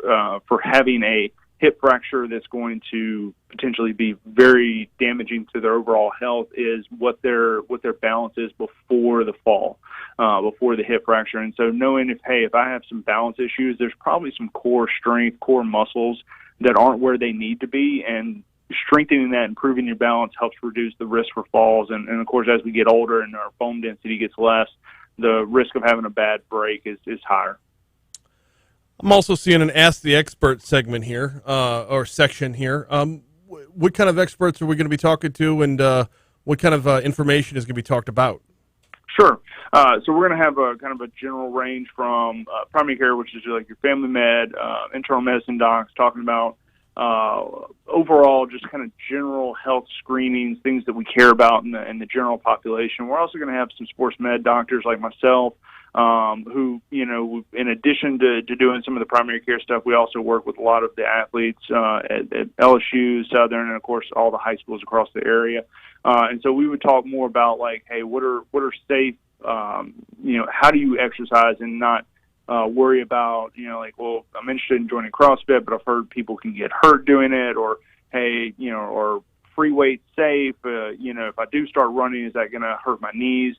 having a hip fracture that's going to potentially be very damaging to their overall health is what their balance is before the fall, before the hip fracture. And so knowing if I have some balance issues, there's probably some core strength, core muscles that aren't where they need to be, and strengthening that, improving your balance helps reduce the risk for falls. And of course, as we get older and our bone density gets less, the risk of having a bad break is higher. I'm also seeing an Ask the Expert segment here, or section here. What kind of experts are we going to be talking to, and what kind of information is going to be talked about? Sure. So we're going to have a kind of a general range from primary care, which is like your family med, internal medicine docs, talking about overall just kind of general health screenings, things that we care about in the general population. We're also going to have some sports med doctors like myself, who, in addition to doing some of the primary care stuff, we also work with a lot of the athletes at LSU, Southern, and of course all the high schools across the area. And so we would talk more about like, hey, what are safe, how do you exercise and not worry about, well, I'm interested in joining CrossFit, but I've heard people can get hurt doing it, or hey, or free weight safe? If I do start running, is that going to hurt my knees?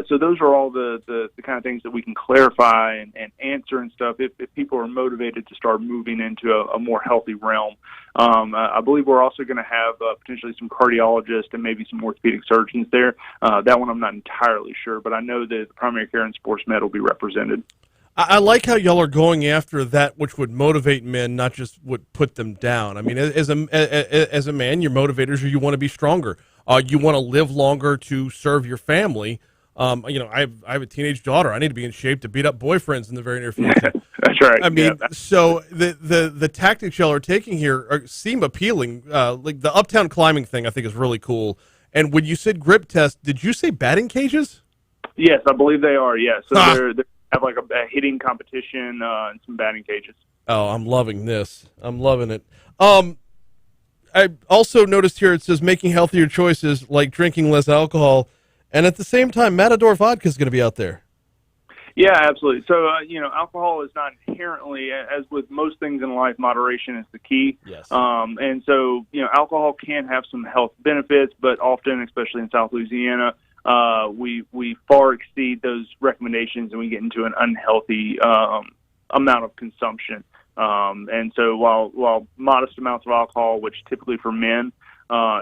So those are all the kind of things that we can clarify and answer and stuff if people are motivated to start moving into a more healthy realm. I believe we're also going to have potentially some cardiologists and maybe some orthopedic surgeons there. That one I'm not entirely sure, but I know that the primary care and sports med will be represented. I like how y'all are going after that which would motivate men, not just would put them down. I mean, as a man, your motivators are you want to be stronger. You want to live longer to serve your family. I have a teenage daughter. I need to be in shape to beat up boyfriends in the very near future. That's right. I mean, so the tactics y'all are taking here seem appealing. Like the uptown climbing thing, I think is really cool. And when you said grip test, did you say batting cages? Yes, I believe they are. Yes, so they have like a hitting competition and some batting cages. Oh, I'm loving this. I'm loving it. I also noticed here it says making healthier choices like drinking less alcohol, and at the same time, Matador vodka is going to be out there. Yeah, absolutely. So, alcohol is not inherently, as with most things in life, moderation is the key. Yes. And so, alcohol can have some health benefits, but often, especially in South Louisiana, we far exceed those recommendations and we get into an unhealthy amount of consumption. And so while modest amounts of alcohol, which typically for men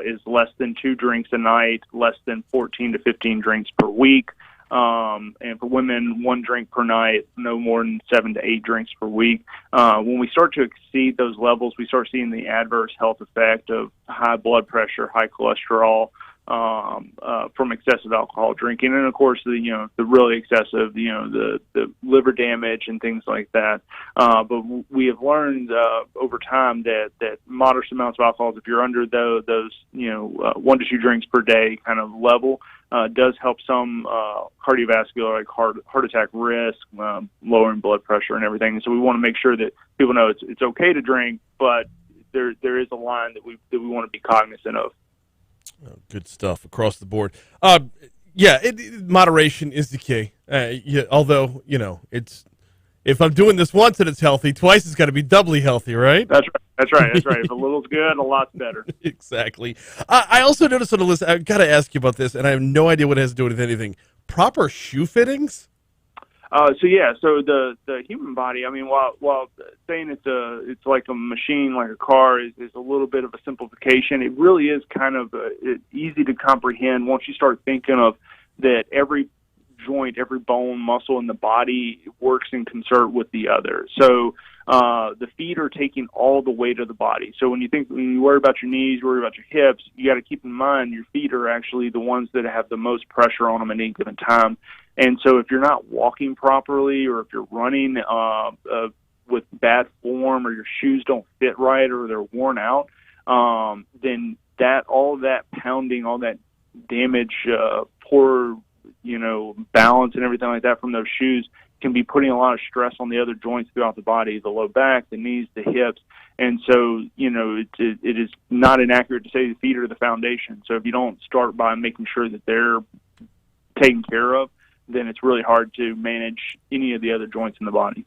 is less than 2 drinks a night, less than 14 to 15 drinks per week, and for women, 1 drink per night, no more than 7 to 8 drinks per week. When we start to exceed those levels, we start seeing the adverse health effect of high blood pressure, high cholesterol, from excessive alcohol drinking, and of course the really excessive, the liver damage and things like that. But we have learned over time that moderate amounts of alcohol, if you're under those 1 to 2 drinks per day kind of level, does help some cardiovascular, like heart attack risk, lowering blood pressure and everything. And so we want to make sure that people know it's okay to drink, but there is a line that we want to be cognizant of. Oh, good stuff across the board. Moderation is the key. Although, it's if I'm doing this once and it's healthy, twice it's got to be doubly healthy, right? That's right. If a little's good, a lot's better. Exactly. I also noticed on the list, I've got to ask you about this, and I have no idea what it has to do with anything. Proper shoe fittings? So the human body, I mean, while saying it's like a machine, like a car, is a little bit of a simplification. It really is kind of easy to comprehend once you start thinking of that every joint, every bone, muscle in the body works in concert with the other. So the feet are taking all the weight of the body. So when you worry about your knees, worry about your hips, you got to keep in mind your feet are actually the ones that have the most pressure on them at any given time. And so if you're not walking properly, or if you're running with bad form, or your shoes don't fit right, or they're worn out, then all that pounding, all that damage, poor balance and everything like that from those shoes can be putting a lot of stress on the other joints throughout the body, the low back, the knees, the hips. And so, it is not inaccurate to say the feet are the foundation. So if you don't start by making sure that they're taken care of, then it's really hard to manage any of the other joints in the body.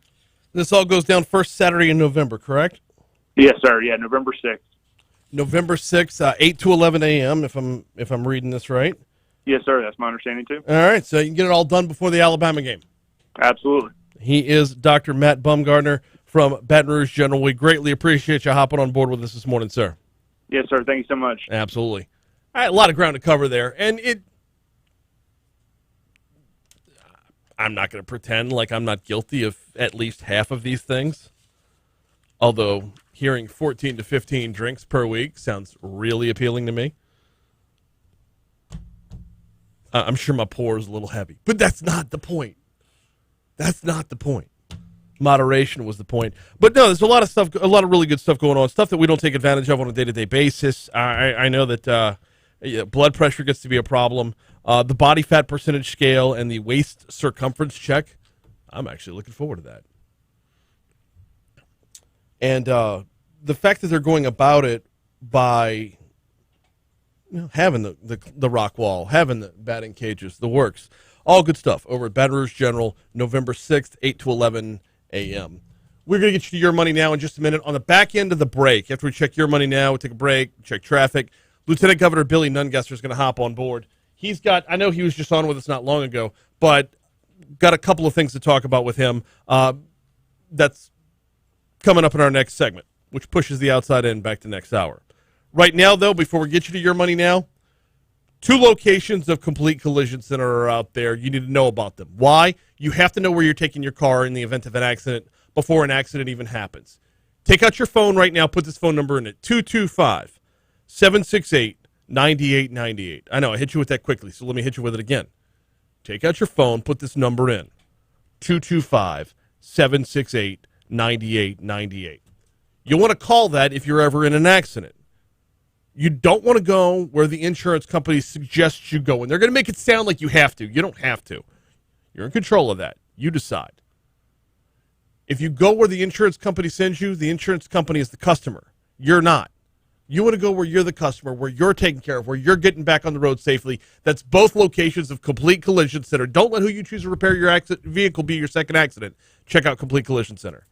This all goes down first Saturday in November, correct? Yes, sir. Yeah, November 6th. November 6th, 8 to 11 a.m., if I'm reading this right. Yes, sir. That's my understanding, too. All right, so you can get it all done before the Alabama game. Absolutely. He is Dr. Matt Bumgardner from Baton Rouge General. We greatly appreciate you hopping on board with us this morning, sir. Yes, sir. Thank you so much. Absolutely. All right, a lot of ground to cover there. And I'm not going to pretend like I'm not guilty of at least half of these things. Although hearing 14 to 15 drinks per week sounds really appealing to me. I'm sure my pour is a little heavy, but that's not the point. That's not the point. Moderation was the point. But no, there's a lot of stuff, a lot of really good stuff going on, stuff that we don't take advantage of on a day-to-day basis. I know that blood pressure gets to be a problem. The body fat percentage scale and the waist circumference check, I'm actually looking forward to that. And the fact that they're going about it by having the rock wall, having the batting cages, the works, all good stuff over at Baton Rouge General, November 6th, 8 to 11 a.m. We're going to get you to Your Money Now in just a minute. On the back end of the break, after we check Your Money Now, we take a break, check traffic. Lieutenant Governor Billy Nungesser is going to hop on board. He's got, I know he was just on with us not long ago, but got a couple of things to talk about with him. That's coming up in our next segment, which pushes the outside in back to next hour. Right now, though, before we get you to your money now, 2 locations of Complete Collision Center are out there. You need to know about them. Why? You have to know where you're taking your car in the event of an accident before an accident even happens. Take out your phone right now. Put this phone number in it, 225-768-9898. I know, I hit you with that quickly, so let me hit you with it again. Take out your phone. Put this number in, 225-768-9898. You'll want to call that if you're ever in an accident. You don't want to go where the insurance company suggests you go, and they're going to make it sound like you have to. You don't have to. You're in control of that. You decide. If you go where the insurance company sends you, the insurance company is the customer. You're not. You want to go where you're the customer, where you're taken care of, where you're getting back on the road safely. That's both locations of Complete Collision Center. Don't let who you choose to repair your vehicle be your second accident. Check out Complete Collision Center.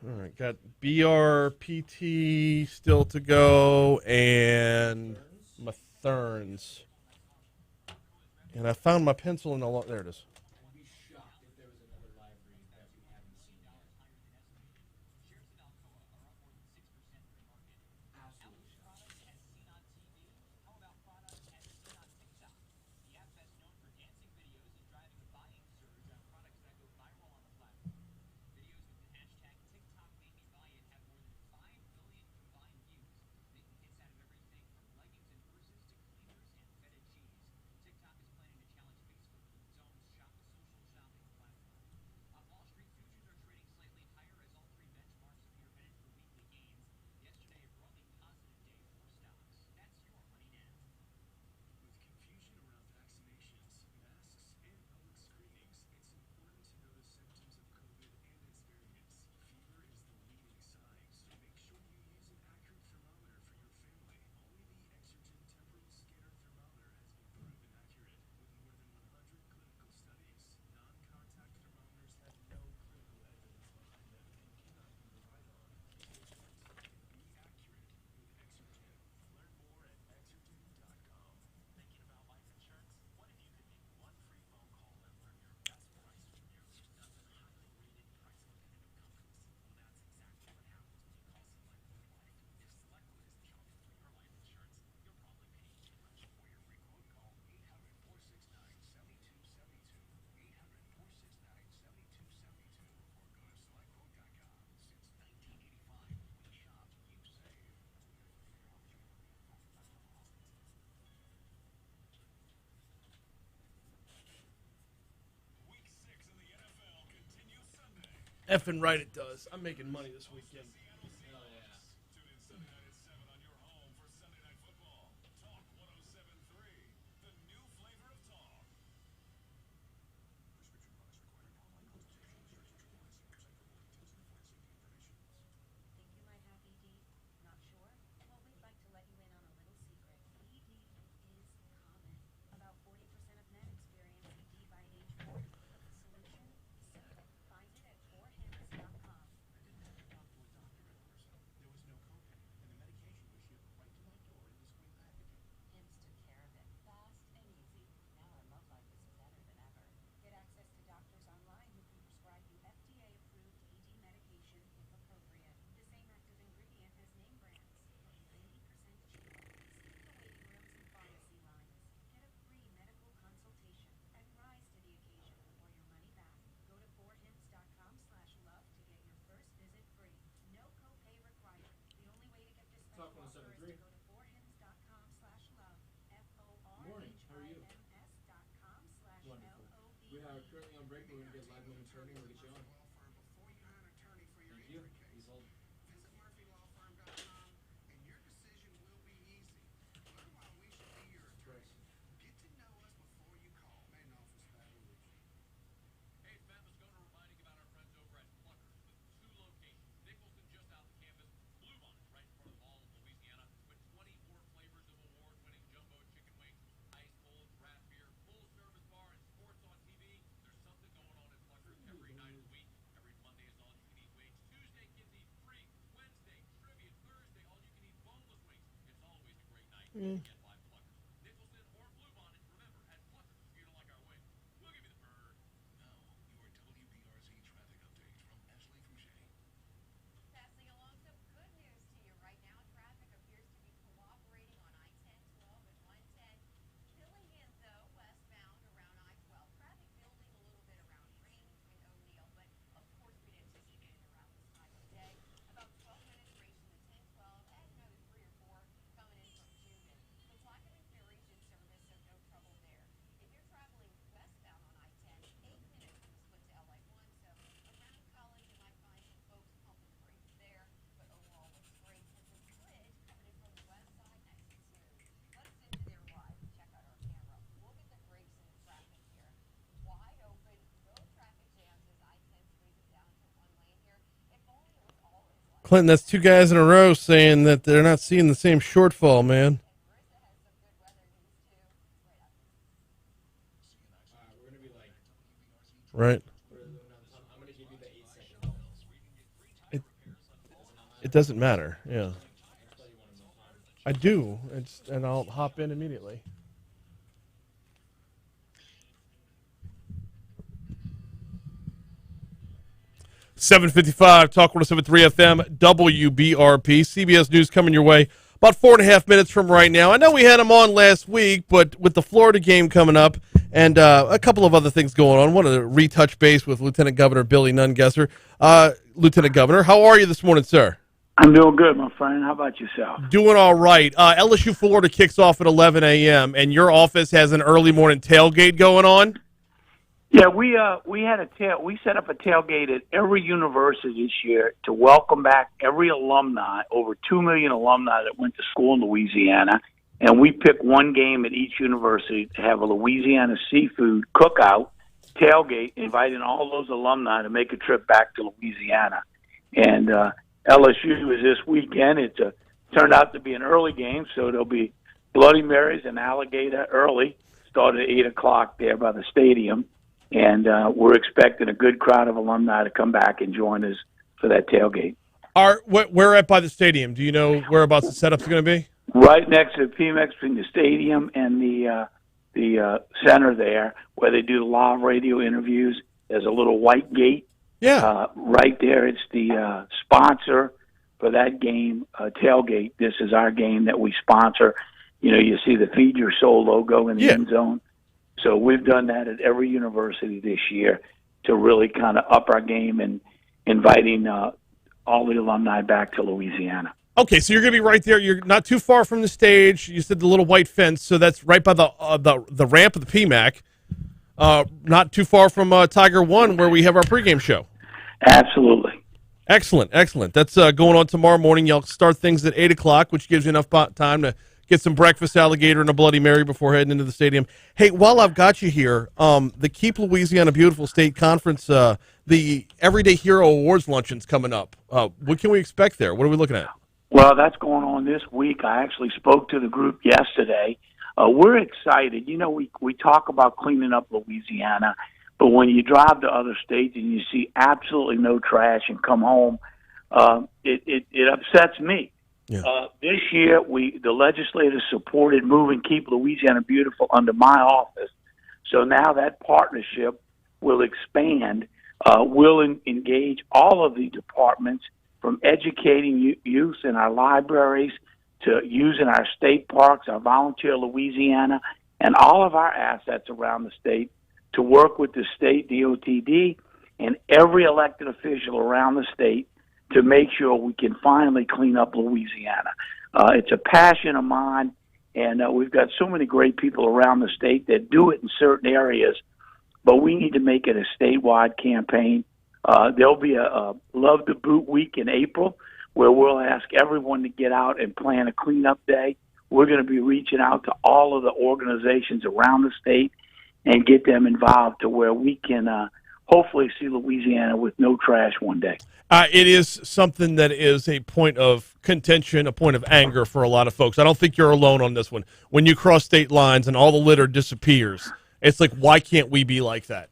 All right, got BRPT still to go and Matherns. And I found my pencil in the there it is. I'd be shocked if there was another live read that we haven't seen yet. Absolutely shocked. Effing right it does. I'm making money this weekend. Hell yeah. Think you might have ED? Not sure? Well, we'd like to let you in on a little secret. ED is common. About 40% of men experience ED by age 40. But the solution is simple. Find it at fourhands.com. Hims took care of it. Fast and easy. Now our love life is better than ever. Get access to doctors online who can prescribe you FDA-approved ED medication if appropriate. The same active ingredient as name brands. 90% cheaper. Skip the waiting rooms and pharmacy lines. Get a free medical consultation and rise to the occasion or your money back. Go to fourhands.com/love to get your first visit free. No copay required. The only way to get this Talk medical offer is to 173. go to fourhands.com/love. Morning. How are you? FORHIMS.com/LOVE. We are currently on break, but we're going to get live with an attorney. We'll get you on. Thank you. Please hold. Chris. Hey, it's Matt Moscona reminding you about our friends over at Pluckers with 2 locations. Nicholson just out the campus, Bluebonnet right in front of the Mall of Louisiana with 24 flavors of award-winning jumbo chicken wings, ice cold draft beer, full-service bar, and sports on TV. There's something going on at Pluckers every night of the week. Nicholson or Bluebonnet, remember, at Pluckers, if you don't like our way, we'll give you the bird. Now, your WBRZ traffic update from Ashley Rouge. Passing along some good news to you right now. Traffic appears to be cooperating on I-10, 12, and 110. Filling in, though, westbound around I-12. Traffic building a little bit around Range and O'Neill, but of course we'd anticipate it around this time of day. About 12 minutes racing to 10, 12, and another 3 or 4 coming in from Jubin. The Plaquemine Ferry's in service, so no trouble there. If you're traveling westbound on I-10, 8 minutes from the split to LA1, so around College you might find some folks pumping the brakes there, but overall looks great. And the bridge coming in from the west side, nice and smooth. Let's into there live and check out our camera. Look at the brakes and the traffic here. Wide open, no traffic jams as I-10 squeezes down to one lane here. If only it was always like Clinton, that's 2 guys in a row saying that they're not seeing the same shortfall, man. Marissa has some good weather news too. Right up. We're gonna be like, Right. I'm gonna give you the 8 second. It doesn't matter. Yeah. I do. And I'll hop in immediately. .755 Talk 107.3 FM WBRP CBS News coming your way about 4.5 minutes from right now. I know we had him on last week, but with the Florida game coming up and a couple of other things going on, wanted to retouch base with Lieutenant Governor Billy Nungesser. Lieutenant Governor, how are you this morning, sir? I'm doing good, my friend. How about yourself? Doing all right. LSU Florida kicks off at 11 a.m. and your office has an early morning tailgate going on. Yeah, we set up a tailgate at every university this year to welcome back every alumni, over 2 million alumni that went to school in Louisiana, and we pick one game at each university to have a Louisiana seafood cookout tailgate, inviting all those alumni to make a trip back to Louisiana. And LSU is this weekend. It turned out to be an early game, so there'll be Bloody Marys and Alligator early, started at 8 o'clock there by the stadium. And we're expecting a good crowd of alumni to come back and join us for that tailgate. Where at by the stadium? Do you know whereabouts the setup's going to be? Right next to the PMX, between the stadium and the center there, where they do the live radio interviews. There's a little white gate. Yeah. Right there. It's the sponsor for that game, tailgate. This is our game that we sponsor. You know, you see the Feed Your Soul logo in the end zone. So we've done that at every university this year to really kind of up our game and inviting all the alumni back to Louisiana. Okay, so you're going to be right there. You're not too far from the stage. You said the little white fence, so that's right by the ramp of the PMAC. Not too far from Tiger One, where we have our pregame show. Absolutely. Excellent. That's going on tomorrow morning. You'll start things at 8 o'clock, which gives you enough time to get some breakfast, alligator, and a Bloody Mary before heading into the stadium. Hey, while I've got you here, the Keep Louisiana Beautiful State Conference, the Everyday Hero Awards Luncheon's coming up. What can we expect there? What are we looking at? Well, that's going on this week. I actually spoke to the group yesterday. We're excited. You know, we talk about cleaning up Louisiana, but when you drive to other states and you see absolutely no trash and come home, it upsets me. Yeah. This year, the legislators supported moving Keep Louisiana Beautiful under my office. So now that partnership will expand. We'll engage all of the departments, from educating youth in our libraries to using our state parks, our Volunteer Louisiana, and all of our assets around the state to work with the state DOTD and every elected official around the state to make sure we can finally clean up Louisiana. It's a passion of mine, and we've got so many great people around the state that do it in certain areas, but we need to make it a statewide campaign. There'll be a Love to Boot week in April where we'll ask everyone to get out and plan a cleanup day. We're going to be reaching out to all of the organizations around the state and get them involved to where we can hopefully see Louisiana with no trash one day. It is something that is a point of contention, a point of anger for a lot of folks. I don't think you're alone on this one. When you cross state lines and all the litter disappears, it's like, why can't we be like that?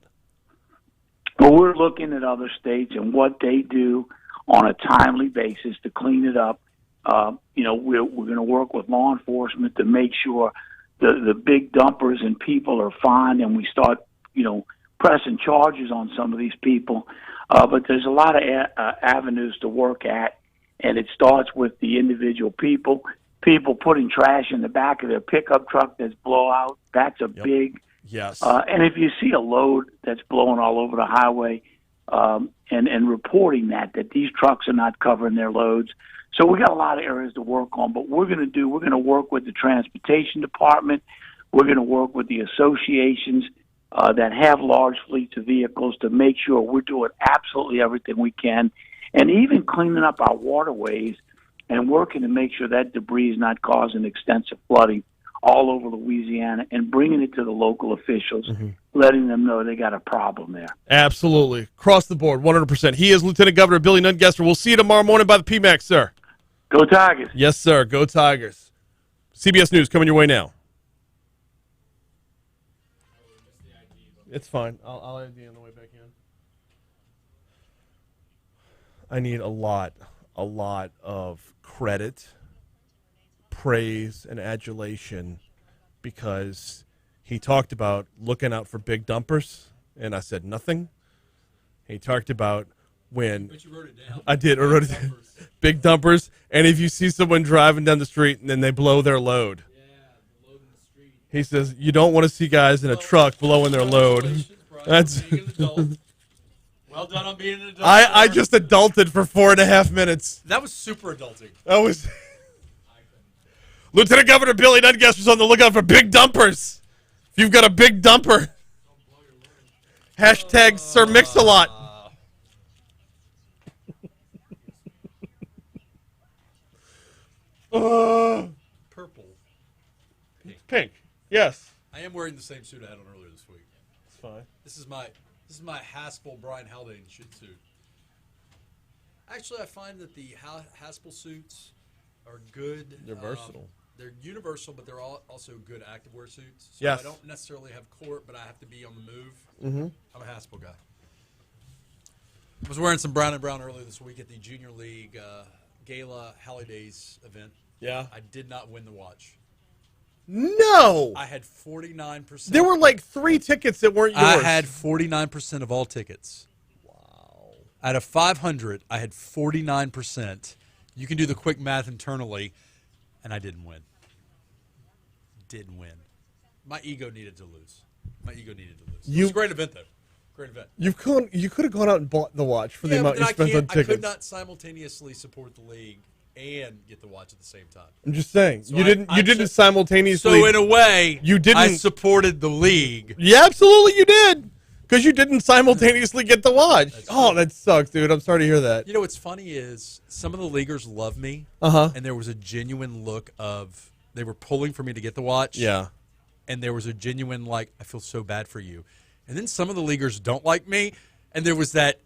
Well, we're looking at other states and what they do on a timely basis to clean it up. we're going to work with law enforcement to make sure the big dumpers and people are fined, and we start, pressing charges on some of these people. But there's a lot of avenues to work at, and it starts with the individual people putting trash in the back of their pickup truck that's blowout. That's a big. Yes. And if you see a load that's blowing all over the highway, and reporting that these trucks are not covering their loads. So we got a lot of areas to work on, but we're going to work with the transportation department. We're going to work with the associations that have large fleets of vehicles to make sure we're doing absolutely everything we can, and even cleaning up our waterways and working to make sure that debris is not causing extensive flooding all over Louisiana, and bringing it to the local officials, letting them know they got a problem there. Absolutely. Across the board, 100%. He is Lieutenant Governor Billy Nungesser. We'll see you tomorrow morning by the PMAX, sir. Go Tigers. Yes, sir. Go Tigers. CBS News coming your way now. It's fine. I'll ID on the way back in. I need a lot of credit, praise, and adulation, because he talked about looking out for big dumpers, and I said nothing. He talked about when But you wrote it down. I did. I wrote it down. Big dumpers, and if you see someone driving down the street and then they blow their load. He says you don't want to see guys in a truck blowing their load. That's Well done on being an adult. I just adulted for 4.5 minutes. That was super adulting. That was Lieutenant Governor Billy Nungesser's on the lookout for big dumpers. If you've got a big dumper, hashtag Sir Mix-a-Lot. Purple. Pink. Yes. I am wearing the same suit I had on earlier this week. It's fine. This is my Haspel Brian Haldane suit. Actually, I find that the Haspel suits are good. They're versatile. They're universal, but they're also good activewear suits. So Yes. I don't necessarily have court, but I have to be on the move. Mhm. I'm a Haspel guy. I was wearing some brown and brown earlier this week at the Junior League Gala Holidays event. Yeah. I did not win the watch. No. I had 49%. There were like 3 tickets that weren't yours. I had 49% of all tickets. Wow. Out of 500, I had 49%. You can do the quick math internally, and I didn't win. Didn't win. My ego needed to lose. It was a great event, though. Great event. You could have gone out and bought the watch for the amount you but spent on tickets. I could not simultaneously support the league and get the watch at the same time. I'm just saying. So you didn't simultaneously. So in a way, you didn't. I supported the league. Yeah, absolutely you did. Because you didn't simultaneously get the watch. That sucks, dude. I'm sorry to hear that. You know what's funny is some of the leaguers love me. And there was a genuine look of they were pulling for me to get the watch. Yeah. And there was a genuine I feel so bad for you. And then some of the leaguers don't like me, and there was that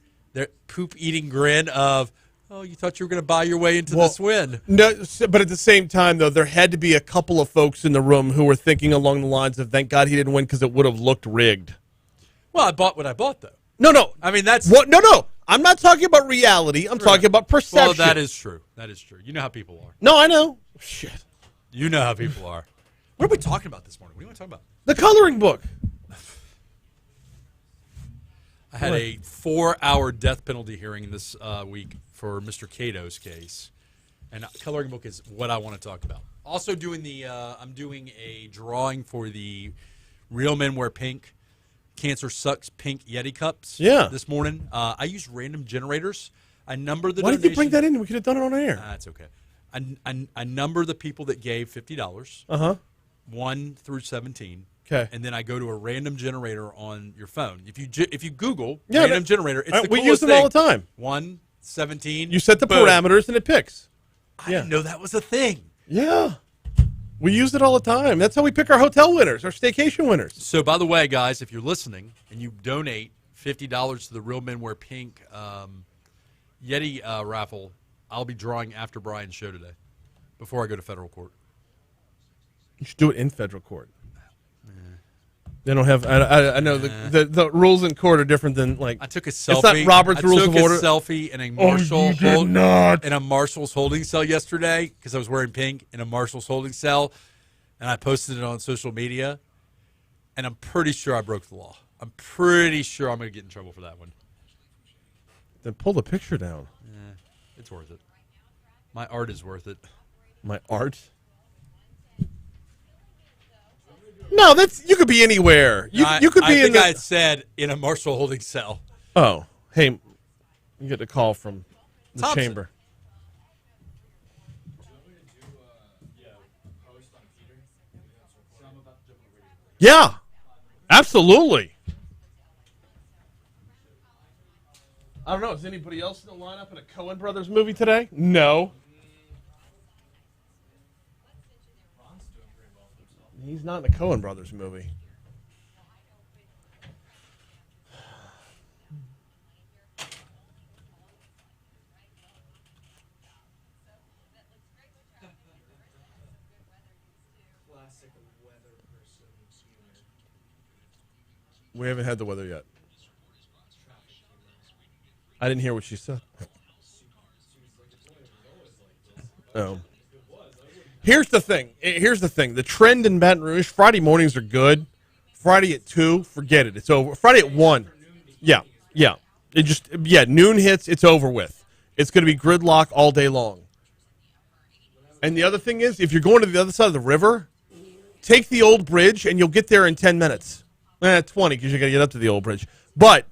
poop-eating grin of, oh, you thought you were going to buy your way into this win. No, but at the same time, though, there had to be a couple of folks in the room who were thinking along the lines of, thank God he didn't win because it would have looked rigged. Well, I bought what I bought, though. No. I mean, that's... What? No. I'm not talking about reality. I'm talking about perception. Well, that is true. You know how people are. No, I know. Shit. You know how people are. What are we talking about this morning? What do you want to talk about? The coloring book. I had a 4-hour death penalty hearing this week for Mr. Cato's case, and coloring book is what I want to talk about. Also doing I'm doing a drawing for the Real Men Wear Pink Cancer Sucks Pink Yeti Cups. Yeah. This morning, I used random generators. I number the. Why did you bring that in? We could have done it on air. That's okay. I number the people that gave $50. 1 through 17. Okay. And then I go to a random generator on your phone. If you Google random generator, it's the we coolest use them thing. all the time. 1, 17. You set the parameters and it picks. I didn't know that was a thing. Yeah. We use it all the time. That's how we pick our hotel winners, our staycation winners. So, by the way, guys, if you're listening and you donate $50 to the Real Men Wear Pink Yeti raffle, I'll be drawing after Brian's show today, before I go to federal court. You should do it in federal court. They don't have. I know the rules in court are different than like. I took a selfie. It's not Robert's rules of order. I took a selfie in a Marshall in a Marshall's holding cell yesterday because I was wearing pink in a Marshall's holding cell, and I posted it on social media. And I'm pretty sure I broke the law. I'm pretty sure I'm going to get in trouble for that one. Then pull the picture down. Yeah, it's worth it. My art is worth it. My art. No, you could be anywhere. You could be in. I said in a Marshall holding cell. Oh, hey, you get a call from the Thompson. chamber. Yeah, absolutely. I don't know. Is anybody else in the lineup in a Coen Brothers movie today? No. He's not in a Coen Brothers movie. We haven't had the weather yet. I didn't hear what she said. Oh. Here's the thing. The trend in Baton Rouge, Friday mornings are good. Friday at 2, forget it. It's over. Friday at 1. Yeah. Noon hits, it's over with. It's going to be gridlock all day long. And the other thing is, if you're going to the other side of the river, take the old bridge and you'll get there in 10 minutes. 20 because you got to get up to the old bridge. But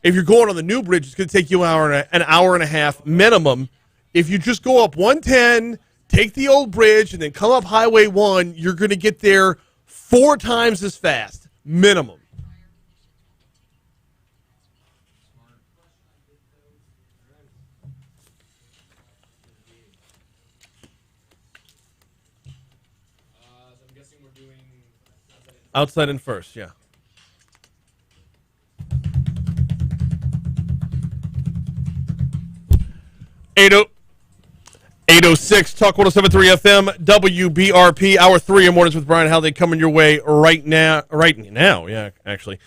if you're going on the new bridge, it's going to take you an hour and a half minimum. If you just go up 110, take the old bridge, and then come up Highway 1, you're going to get there 4 times as fast, minimum. So I'm guessing we're doing Outside in first, yeah. Eight 806 Talk 107.3 FM WBRP. Hour 3 of Mornings with Brian Haldane coming your way right now. Yeah, actually.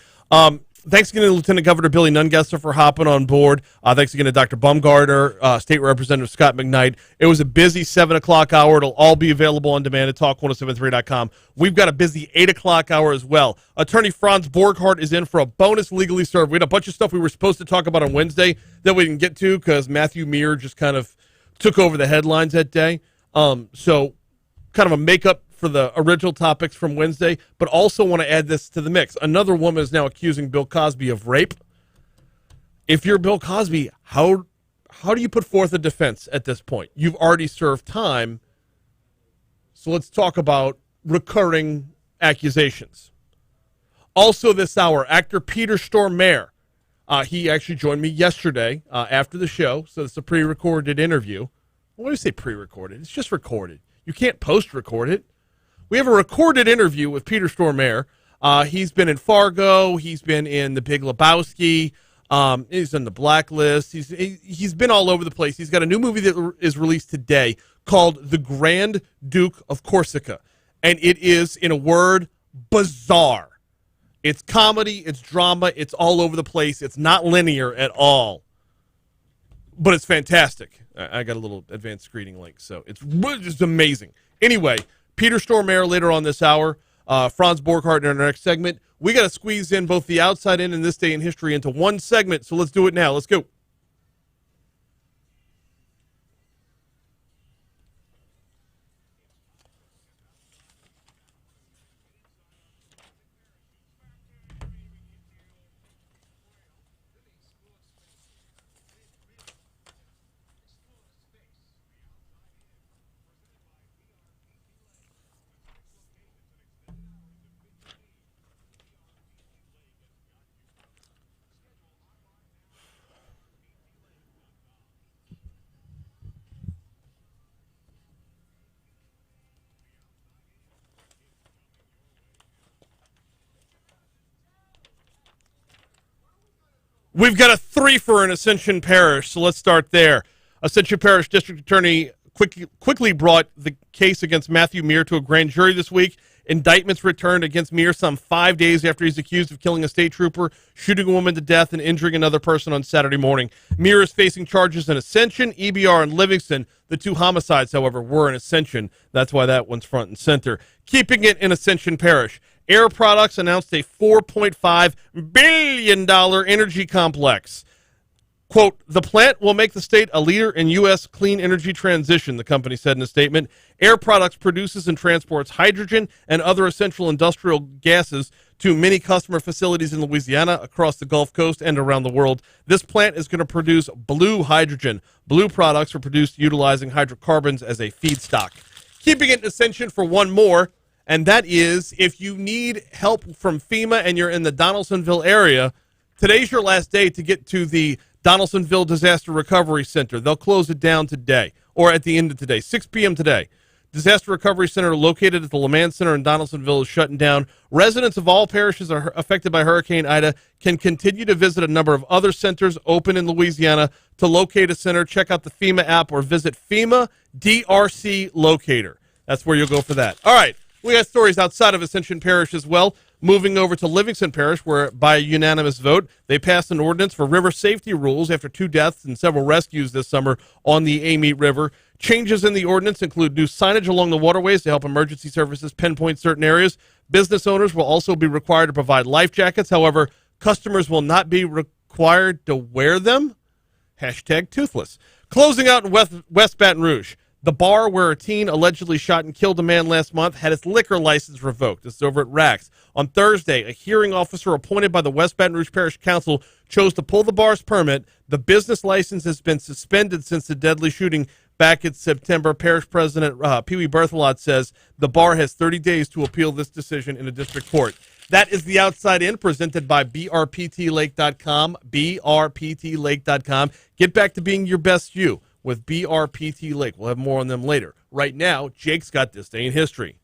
Thanks again to Lieutenant Governor Billy Nungesser for hopping on board. Thanks again to Dr. Baumgartner, State Representative Scott McKnight. It was a busy 7 o'clock hour. It'll all be available on demand at talk1073.com. We've got a busy 8 o'clock hour as well. Attorney Franz Borghardt is in for a bonus Legally Served. We had a bunch of stuff we were supposed to talk about on Wednesday that we didn't get to because Matthew Meir just kind of took over the headlines that day. So kind of a makeup for the original topics from Wednesday, but also want to add this to the mix. Another woman is now accusing Bill Cosby of rape. If you're Bill Cosby, how do you put forth a defense at this point? You've already served time. So let's talk about recurring accusations. Also this hour, actor Peter Stormare. He actually joined me yesterday after the show, so it's a pre-recorded interview. What do you say pre-recorded? It's just recorded. You can't post-record it. We have a recorded interview with Peter Stormare. He's been in Fargo. He's been in The Big Lebowski. He's in The Blacklist. He's been all over the place. He's got a new movie that is released today called The Grand Duke of Corsica, and it is, in a word, bizarre. It's comedy, it's drama, it's all over the place. It's not linear at all, but it's fantastic. I got a little advanced screening link, so it's just amazing. Anyway, Peter Stormare later on this hour, Franz Borghardt in our next segment. We got to squeeze in both the outside in and this day in history into one segment, so let's do it now. Let's go. We've got a 3-fer in Ascension Parish, so let's start there. Ascension Parish District Attorney quickly brought the case against Matthew Meir to a grand jury this week. Indictments returned against Mir some 5 days after he's accused of killing a state trooper, shooting a woman to death, and injuring another person on Saturday morning. Mir is facing charges in Ascension, EBR, and Livingston. The 2 homicides, however, were in Ascension. That's why that one's front and center. Keeping it in Ascension Parish, Air Products announced a $4.5 billion energy complex. Quote, the plant will make the state a leader in U.S. clean energy transition, the company said in a statement. Air Products produces and transports hydrogen and other essential industrial gases to many customer facilities in Louisiana, across the Gulf Coast, and around the world. This plant is going to produce blue hydrogen. Blue products are produced utilizing hydrocarbons as a feedstock. Keeping it in Ascension for one more, and that is if you need help from FEMA and you're in the Donaldsonville area, today's your last day to get to the Donaldsonville Disaster Recovery Center. They'll close it down today, or at the end of today, 6 p.m. today. Disaster Recovery Center, located at the LeMans Center in Donaldsonville, is shutting down. Residents of all parishes are affected by Hurricane Ida can continue to visit a number of other centers open in Louisiana. To locate a center, check out the FEMA app or visit FEMA DRC Locator. That's where you'll go for that. All right, we got stories outside of Ascension Parish as well. Moving over to Livingston Parish, where by a unanimous vote, they passed an ordinance for river safety rules after 2 deaths and several rescues this summer on the Amite River. Changes in the ordinance include new signage along the waterways to help emergency services pinpoint certain areas. Business owners will also be required to provide life jackets. However, customers will not be required to wear them. Hashtag toothless. Closing out in West Baton Rouge. The bar where a teen allegedly shot and killed a man last month had its liquor license revoked. This is over at Rax. On Thursday, a hearing officer appointed by the West Baton Rouge Parish Council chose to pull the bar's permit. The business license has been suspended since the deadly shooting back in September. Parish President Pee Wee Berthelot says the bar has 30 days to appeal this decision in a district court. That is the Outside In, presented by BRPTLake.com. BRPTLake.com. Get back to being your best you with BRPT Lake. We'll have more on them later. Right now, Jake's got This Day in History.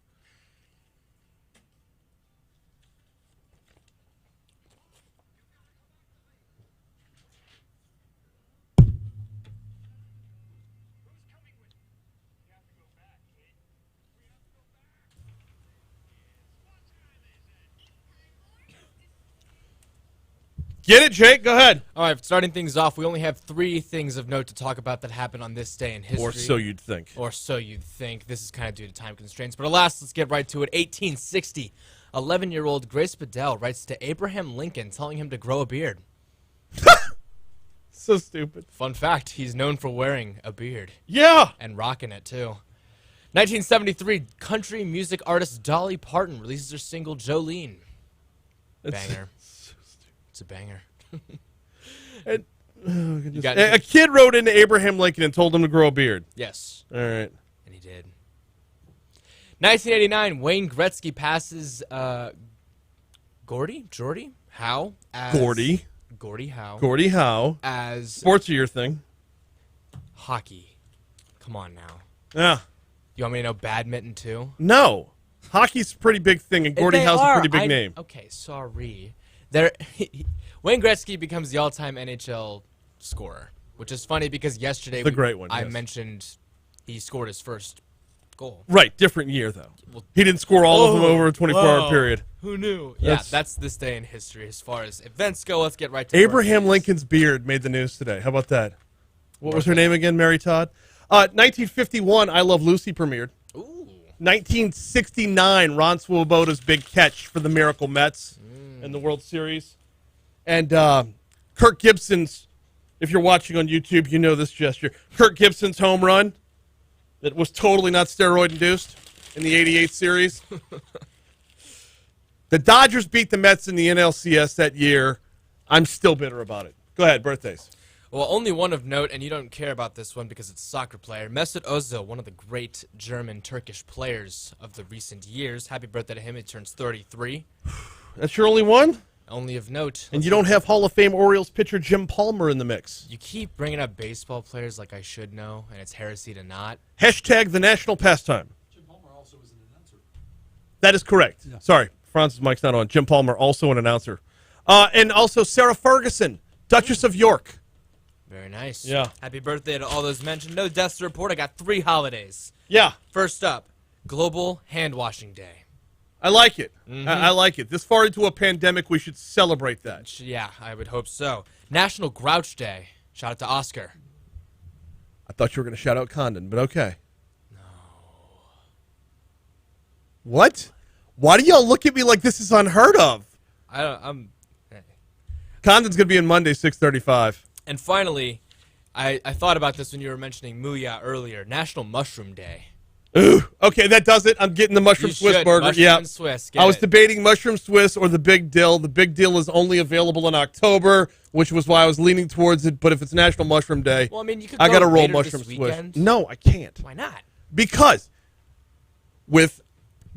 Get it, Jake? Go ahead. All right, starting things off, we only have 3 things of note to talk about that happened on this day in history. Or so you'd think. Or so you'd think. This is kind of due to time constraints. But alas, let's get right to it. 1860, 11-year-old Grace Bedell writes to Abraham Lincoln telling him to grow a beard. So stupid. Fun fact, he's known for wearing a beard. Yeah. And rocking it, too. 1973, country music artist Dolly Parton releases her single Jolene. Banger. It's a banger. And, a kid wrote into Abraham Lincoln and told him to grow a beard. Yes. All right. And he did. 1989, Wayne Gretzky passes Gordie Howe as Gordie Howe as sports are your thing. Hockey. Come on now. Yeah. You want me to know badminton too? No. Hockey's a pretty big thing, and Gordie Howe's a pretty big name. Okay, sorry. Wayne Gretzky becomes the all-time NHL scorer, which is funny because yesterday I mentioned he scored his first goal. Right, different year, though. Well, he didn't score all of them over a 24-hour period. Who knew? That's this day in history. As far as events go, let's get right to Abraham Lincoln's beard made the news today. How about that? What was her name again, Mary Todd? 1951, I Love Lucy premiered. Ooh. 1969, Ron Swoboda's big catch for the Miracle Mets in the World Series. And Kirk Gibson's, if you're watching on YouTube, you know this gesture. Kirk Gibson's home run that was totally not steroid-induced in the 88 series. The Dodgers beat the Mets in the NLCS that year. I'm still bitter about it. Go ahead, birthdays. Well, only one of note, and you don't care about this one because it's a soccer player. Mesut Ozil, one of the great German-Turkish players of the recent years. Happy birthday to him. He turns 33. That's your only one? Only of note. And you don't have Hall of Fame Orioles pitcher Jim Palmer in the mix. You keep bringing up baseball players like I should know, and it's heresy to not. Hashtag the national pastime. Jim Palmer also is an announcer. That is correct. Yeah. Sorry, Franz's mic's not on. Jim Palmer, also an announcer. And also Sarah Ferguson, Duchess of York. Very nice. Yeah. Happy birthday to all those mentioned. No deaths to report. I got 3 holidays. Yeah. First up, Global Hand Washing Day. I like it. Mhm. I like it. This far into a pandemic, we should celebrate that. Yeah, I would hope so. National Grouch Day. Shout out to Oscar. I thought you were going to shout out Condon, but okay. No. What? Why do y'all look at me like this is unheard of? I'm. Condon's going to be in Monday, 6:35. And finally, I thought about this when you were mentioning Muya earlier. National Mushroom Day. Ooh, okay, that does it. I'm getting the mushroom You Swiss should. burger. Mushroom Yeah, and Swiss. I was Get it. debating mushroom Swiss or the Big Dill. The Big Dill is only available in October, which was why I was leaning towards it. But if it's National Mushroom Day, Well, I mean, you could I go got to roll later mushroom this Swiss. weekend. No, I can't. Why not? Because with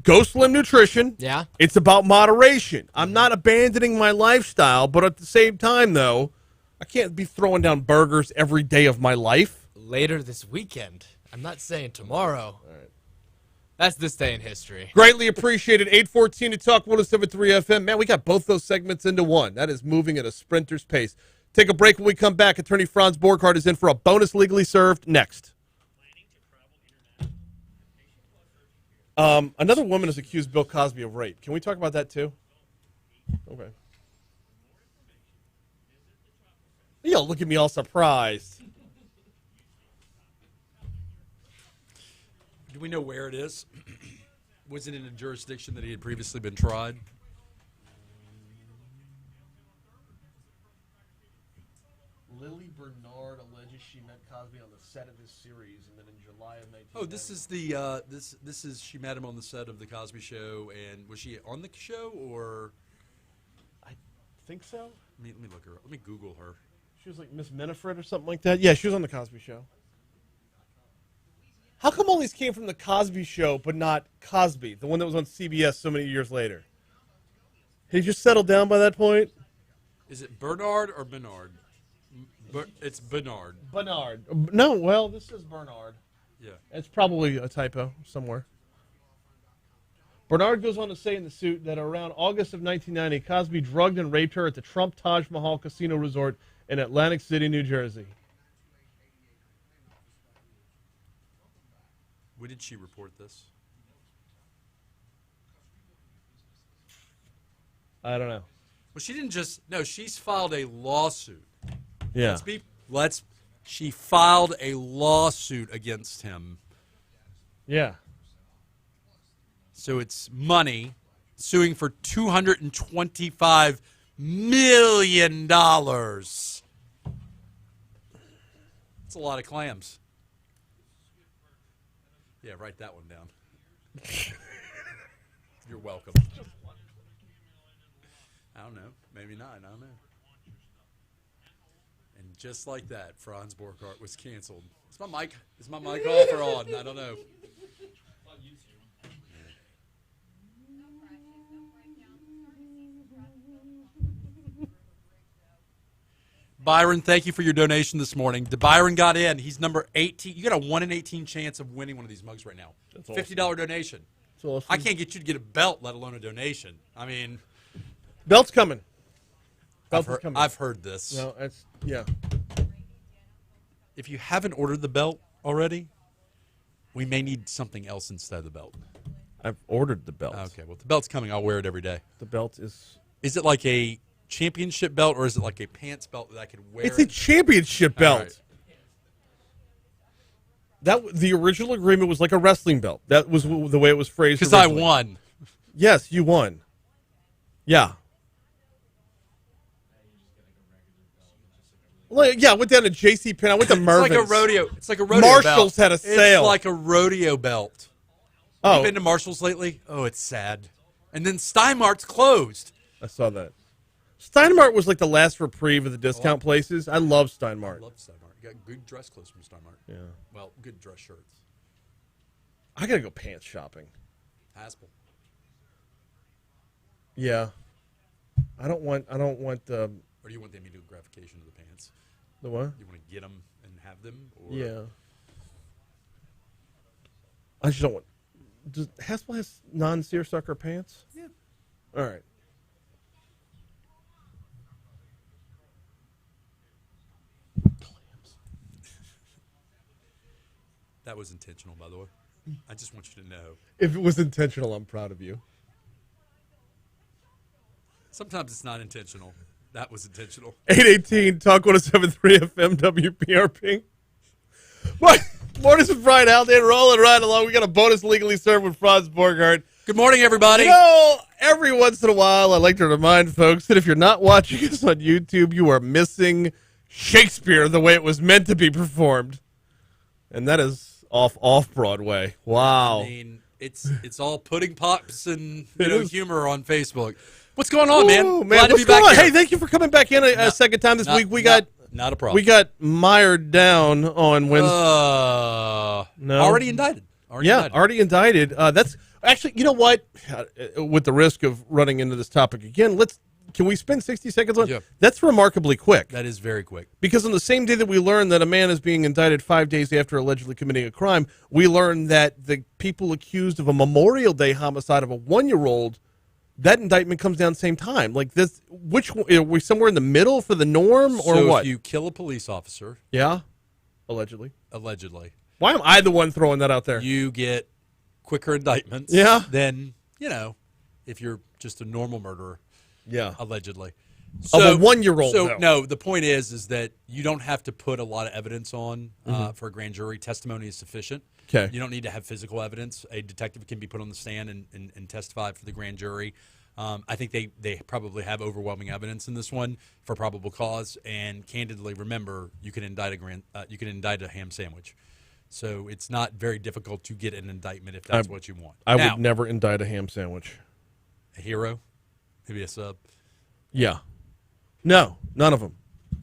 Go Slim Nutrition, Yeah. it's about moderation. I'm not abandoning my lifestyle, but at the same time, though, I can't be throwing down burgers every day of my life. Later this weekend. I'm not saying tomorrow. All right. That's this day in history. Greatly appreciated. 814 to Talk 107.3 FM. Man, we got both those segments into one. That is moving at a sprinter's pace. Take a break. When we come back, attorney Franz Borghardt is in for a bonus legally served next. Another woman has accused Bill Cosby of rape. Can we talk about that too? Okay. Y'all look at me all surprised. Do we know where it is? Was it in a jurisdiction that he had previously been tried? Lily Bernard alleges she met Cosby on the set of this series, and then in July of 1990. Oh, this is the this is she met him on the set of the Cosby Show, and was she on the show or? I think so. Let me look her up. Let me Google her. She was like Miss Minifred or something like that. Yeah, she was on the Cosby Show. How come all these came from the Cosby Show, but not Cosby, the one that was on CBS so many years later? Had he just settled down by that point? Is it Bernard or Bernard? It's Bernard. Bernard. No, well, this is Bernard. Yeah. It's probably a typo somewhere. Bernard goes on to say in the suit that around August of 1990, Cosby drugged and raped her at the Trump Taj Mahal Casino Resort in Atlantic City, New Jersey. When did she report this? I don't know. Well, she didn't just. No, she's filed a lawsuit. Yeah. She filed a lawsuit against him. Yeah. So it's money, suing for $225 million. That's a lot of clams. Yeah, write that one down. You're welcome. I don't know. Maybe not. I don't know. And just like that, Franz Borghardt was canceled. Is my mic off or on? I don't know. Byron, thank you for your donation this morning. Byron got in. He's number 18. You got a 1 in 18 chance of winning one of these mugs right now. That's $50 awesome. donation. That's awesome. I can't get you to get a belt, let alone a donation. I mean, Belt's coming. Belt is coming. I've heard this. No, that's yeah. If you haven't ordered the belt already, we may need something else instead of the belt. I've ordered the belt. Okay, well, if the belt's coming, I'll wear it every day. The belt is... Is it like a championship belt, or is it like a pants belt that I could wear? It's a championship belt. Right. The original agreement was like a wrestling belt. That was the way it was phrased. Because I originally. won. Yes, you won. Yeah. Like, yeah, I went down to J.C. Penney. I went to Mervin's. It's like a rodeo. It's like a rodeo Marshall's belt. had a sale. It's like a rodeo belt. Oh. You been to Marshall's lately? Oh, it's sad. And then Steinmart's closed. I saw that. Steinmart was like the last reprieve of the discount places. I love Steinmart. I love Steinmart. You got good dress clothes from Steinmart. Yeah. Well, good dress shirts. I gotta go pants shopping. Haspel. Yeah. I don't want the. Or do you want them to do gratification of the pants? The what? You want to get them and have them? Or? Yeah. I just don't want. Does Haspel has non-seersucker pants? Yeah. All right. That was intentional, by the way. I just want you to know. If it was intentional, I'm proud of you. Sometimes it's not intentional. That was intentional. 818 Talk 107.3 FM WPRP. Mornings with Brian Haldane, rolling right along. We got a bonus legally served with Franz Borghardt. Good morning, everybody. You know, every once in a while, I like to remind folks that if you're not watching us on YouTube, you are missing Shakespeare the way it was meant to be performed. And that is off Broadway. Wow. I mean, it's all pudding pops and humor on Facebook. What's going on, man? Ooh, Glad to what's be back going on? here. Hey, thank you for coming back in a second time this week. Not a problem. We got mired down on Wednesday. No, already indicted. Already indicted. That's actually, you know what? With the risk of running into this topic again, can we spend 60 seconds on? Yeah. That's remarkably quick. That is very quick. Because on the same day that we learned that a man is being indicted 5 days after allegedly committing a crime, we learned that the people accused of a Memorial Day homicide of a 1-year-old, that indictment comes down same time. Like this, which are we somewhere in the middle for the norm or so what? If you kill a police officer, allegedly, why am I the one throwing that out there? You get quicker indictments. Than if you're just a normal murderer. Allegedly. So, of a 1-year-old. So no, the point is that you don't have to put a lot of evidence on for a grand jury. Testimony is sufficient. Okay. You don't need to have physical evidence. A detective can be put on the stand and testify for the grand jury. I think they probably have overwhelming evidence in this one for probable cause. And candidly, remember, you can indict a ham sandwich. So it's not very difficult to get an indictment if that's what you want. I would never indict a ham sandwich. A hero? Maybe a sub? Yeah. No, none of them.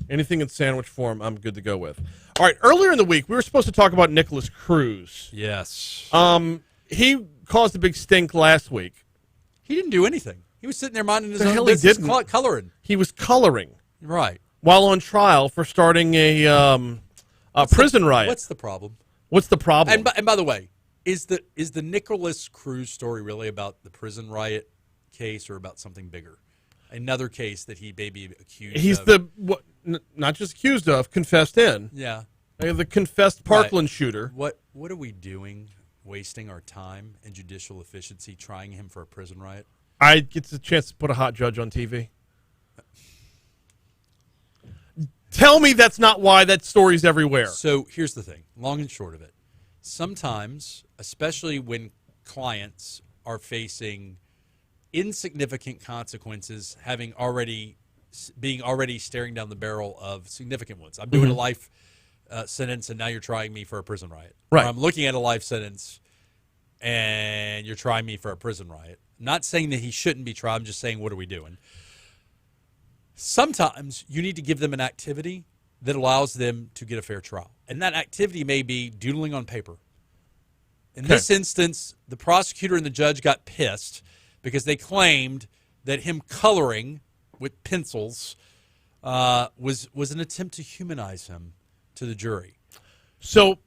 Anything in sandwich form, I'm good to go with. All right, earlier in the week, we were supposed to talk about Nicholas Cruz. Yes. He caused a big stink last week. He didn't do anything. He was sitting there minding his The own hell he business, didn't. coloring. He was coloring. Right. While on trial for starting a prison riot. What's the problem? What's the problem? And by the way, is the Nicholas Cruz story really about the prison riot case or about something bigger? Another case that he may be accused He's of. not just accused of, confessed in. Yeah. The confessed Parkland shooter. What are we doing, wasting our time and judicial efficiency trying him for a prison riot? I get the chance to put a hot judge on TV. Tell me that's not why that story's everywhere. So here's the thing, long and short of it. Sometimes, especially when clients are facing insignificant consequences, being already staring down the barrel of significant ones. I'm doing a life sentence, and now you're trying me for a prison riot. Right. Or I'm looking at a life sentence, and you're trying me for a prison riot. Not saying that he shouldn't be tried. I'm just saying, what are we doing? Sometimes you need to give them an activity that allows them to get a fair trial. And that activity may be doodling on paper. In this instance, the prosecutor and the judge got pissed because they claimed that him coloring with pencils was an attempt to humanize him to the jury. So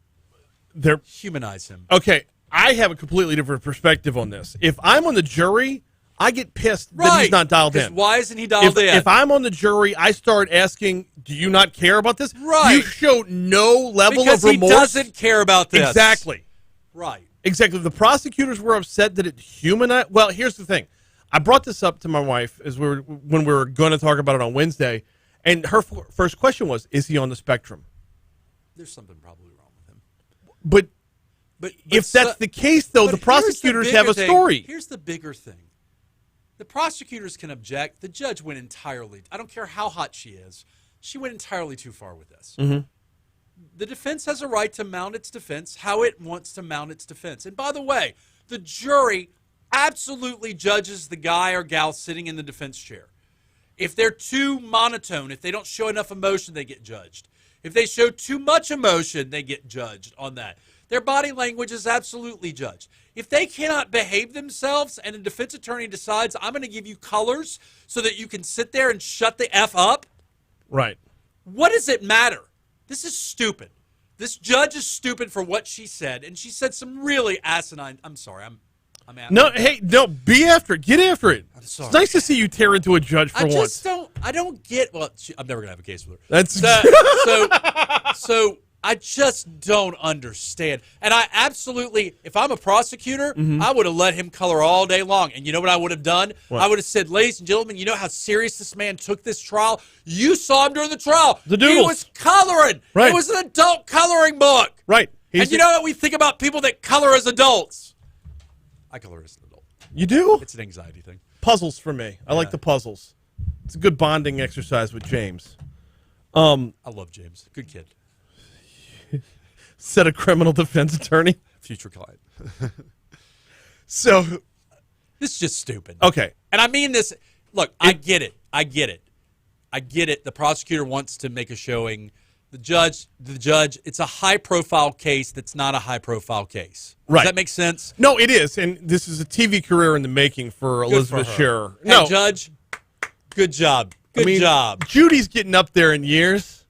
they're humanize him. Okay, I have a completely different perspective on this. If I'm on the jury, I get pissed that he's not dialed in. Why isn't he dialed in? If I'm on the jury, I start asking, do you not care about this? Right. You show no level because of remorse. He doesn't care about this. Exactly. Right. Exactly. The prosecutors were upset that it humanized. Well, here's the thing. I brought this up to my wife when we were going to talk about it on Wednesday, and her first question was, is he on the spectrum? There's something probably wrong with him. But if that's the case, though, the prosecutors have a story. Here's the bigger thing. The prosecutors can object. The judge went entirely, I don't care how hot she is, she went entirely too far with this. Mm-hmm. The defense has a right to mount its defense how it wants to mount its defense. And by the way, the jury absolutely judges the guy or gal sitting in the defense chair. If they're too monotone, if they don't show enough emotion, they get judged. If they show too much emotion, they get judged on that. Their body language is absolutely judged. If they cannot behave themselves and a defense attorney decides, I'm going to give you colors so that you can sit there and shut the F up, right? What does it matter? This is stupid. This judge is stupid for what she said, and she said some really asinine. I'm sorry. I'm No, hey, no, be after it. Get after it. I'm sorry. It's nice to see you tear into a judge for once. I don't get. Well, I'm never gonna have a case with her. That's so I just don't understand. And I absolutely, if I'm a prosecutor, I would have let him color all day long. And you know what I would have done? What? I would have said, ladies and gentlemen, you know how serious this man took this trial? You saw him during the trial. The He doodles. was coloring. Right. It was an adult coloring book. Right. And you know what we think about people that color as adults? I color as an adult. You do? It's an anxiety thing. Puzzles for me. I like the puzzles. It's a good bonding exercise with James. I love James. Good kid. Said a criminal defense attorney. Future client. So this is just stupid. Okay. And I mean this. Look, I get it. I get it. The prosecutor wants to make a showing. The judge, it's a high-profile case that's not a high-profile case. Right. Does that make sense? No, it is. And this is a TV career in the making for Elizabeth Scherer. Hey, No. Judge, good job. Good job. Judy's getting up there in years.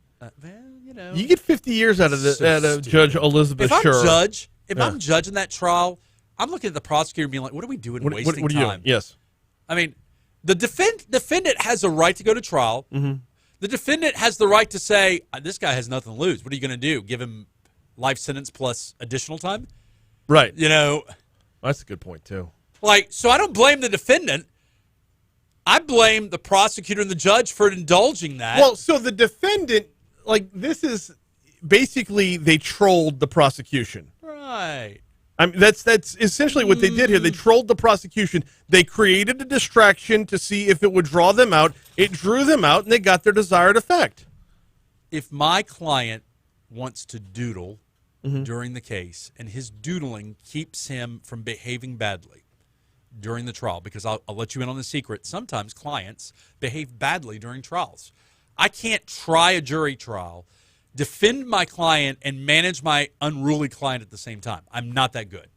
You get 50 years out of Judge Elizabeth Scherer. If I'm judging that trial, I'm looking at the prosecutor being like, what are we doing wasting what are you time? doing? Yes. I mean, the defendant has a right to go to trial. The defendant has the right to say, this guy has nothing to lose. What are you going to do? Give him life sentence plus additional time? Right. You know. That's a good point, too. So I don't blame the defendant. I blame the prosecutor and the judge for indulging that. Well, so the defendant, this is basically they trolled the prosecution. Right. I mean, that's essentially what they did here. They trolled the prosecution. They created a distraction to see if it would draw them out. It drew them out, and they got their desired effect. If my client wants to doodle during the case, and his doodling keeps him from behaving badly during the trial, because I'll let you in on the secret, sometimes clients behave badly during trials. I can't try a jury trial, defend my client, and manage my unruly client at the same time. I'm not that good.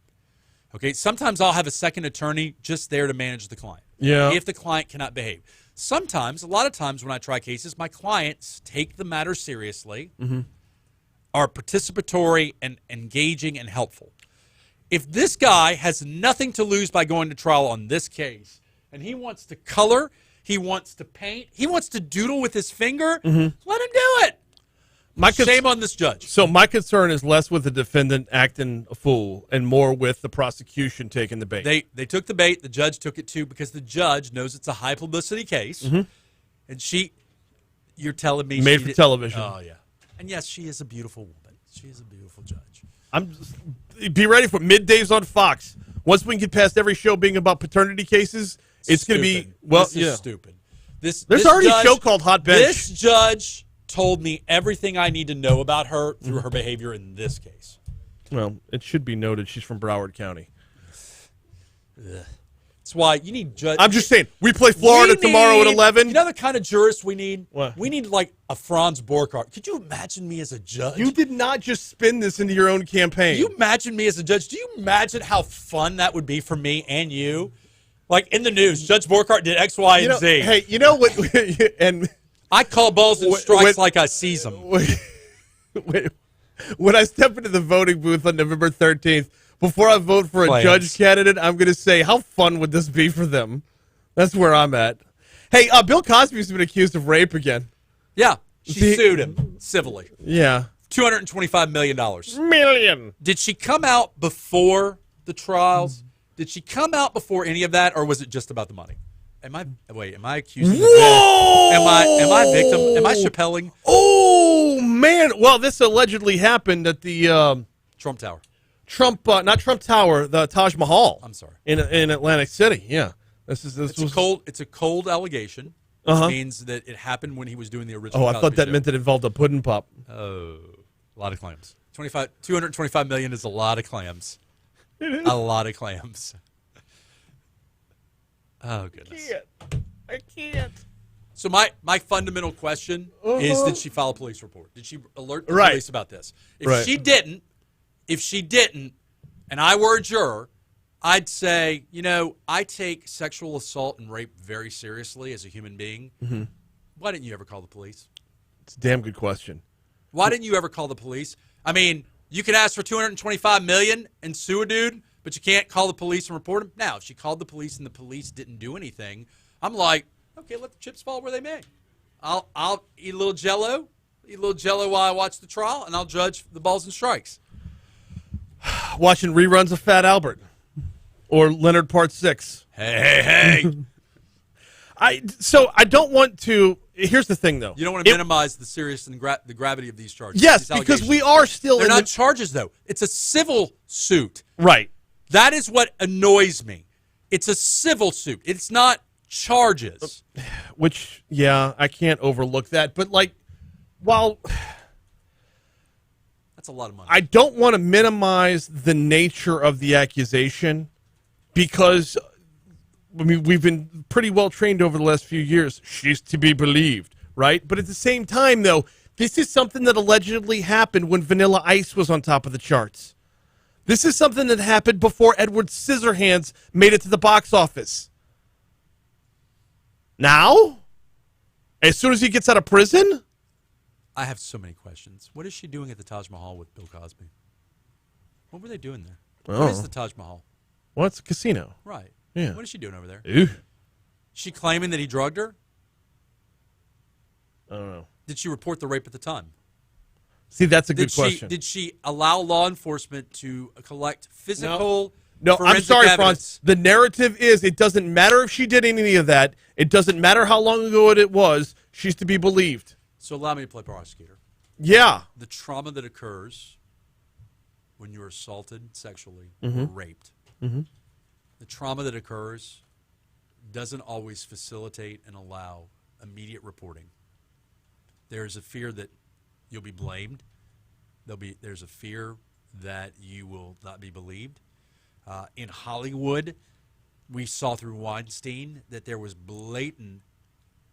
Okay, sometimes I'll have a second attorney just there to manage the client. Yeah. If the client cannot behave. Sometimes, a lot of times when I try cases, my clients take the matter seriously, are participatory and engaging and helpful. If this guy has nothing to lose by going to trial on this case, and he wants to color, he wants to paint, he wants to doodle with his finger, let him do it. Shame on this judge. So my concern is less with the defendant acting a fool and more with the prosecution taking the bait. They took the bait. The judge took it too because the judge knows it's a high publicity case. And you're telling me made for television. Oh yeah. And yes, she is a beautiful woman. She is a beautiful judge. Be ready for middays on Fox. Once we can get past every show being about paternity cases, it's going to be this is stupid. There's already a show called Hot Bench. This judge told me everything I need to know about her through her behavior in this case. Well, it should be noted she's from Broward County. That's why you need judge. I'm just saying, we play Florida tomorrow at 11. You know the kind of jurist we need? What? We need like a Franz Borghardt. Could you imagine me as a judge? You did not just spin this into your own campaign. Do you imagine me as a judge? Do you imagine how fun that would be for me and you? Like in the news, Judge Borghardt did X, Y, and Z. Hey, you know what? And I call balls and strikes like I seize them. When I step into the voting booth on November 13th, before I vote for a judge candidate, I'm going to say, how fun would this be for them? That's where I'm at. Hey, Bill Cosby's been accused of rape again. Yeah, she sued him civilly. Yeah. $225 million. Million. Did she come out before the trials? Did she come out before any of that, or was it just about the money? Am I accusing her? Am I victim? Am I Chappelling? Oh man! Well, this allegedly happened at the Trump Tower. Not Trump Tower, the Taj Mahal. I'm sorry. In Atlantic City. Yeah. It's a cold allegation. Which means that it happened when he was doing the original. Oh, I thought that meant it involved a pudding pop. Oh, a lot of clams. $225 million is a lot of clams. It is. A lot of clams. Oh, goodness. I can't. So my fundamental question is, did she file a police report? Did she alert the police about this? If she didn't, and I were a juror, I'd say, I take sexual assault and rape very seriously as a human being. Why didn't you ever call the police? It's a damn good question. Why didn't you ever call the police? I mean, you could ask for $225 million and sue a dude, but you can't call the police and report him. Now, if she called the police and the police didn't do anything, I'm like, okay, let the chips fall where they may. I'll eat a little Jell-O, Eat a little Jello while I watch the trial, and I'll judge the balls and strikes. Watching reruns of Fat Albert or Leonard Part 6. Hey. So I don't want to. Here's the thing, though. You don't want to minimize the seriousness and the gravity of these charges. Yes, these because we are still. They're not charges, though. It's a civil suit. Right. That is what annoys me. It's a civil suit. It's not charges. Which, yeah, I can't overlook that. But while that's a lot of money. I don't want to minimize the nature of the accusation because. I mean, we've been pretty well trained over the last few years. She's to be believed, right? But at the same time, though, this is something that allegedly happened when Vanilla Ice was on top of the charts. This is something that happened before Edward Scissorhands made it to the box office. Now? As soon as he gets out of prison? I have so many questions. What is she doing at the Taj Mahal with Bill Cosby? What were they doing there? Oh. What is the Taj Mahal? Well, it's a casino. Right. Yeah. What is she doing over there? Ew. She claiming that he drugged her? I don't know. Did she report the rape at the time? See, that's a good question. Did she allow law enforcement to collect physical No, I'm sorry, evidence? Franz. The narrative is it doesn't matter if she did any of that. It doesn't matter how long ago it was. She's to be believed. So allow me to play prosecutor. Yeah. The trauma that occurs when you're assaulted sexually or Mhm. raped. Mhm. The trauma that occurs doesn't always facilitate and allow immediate reporting. There's a fear that you'll be blamed. There's a fear that you will not be believed. In Hollywood, we saw through Weinstein that there was blatant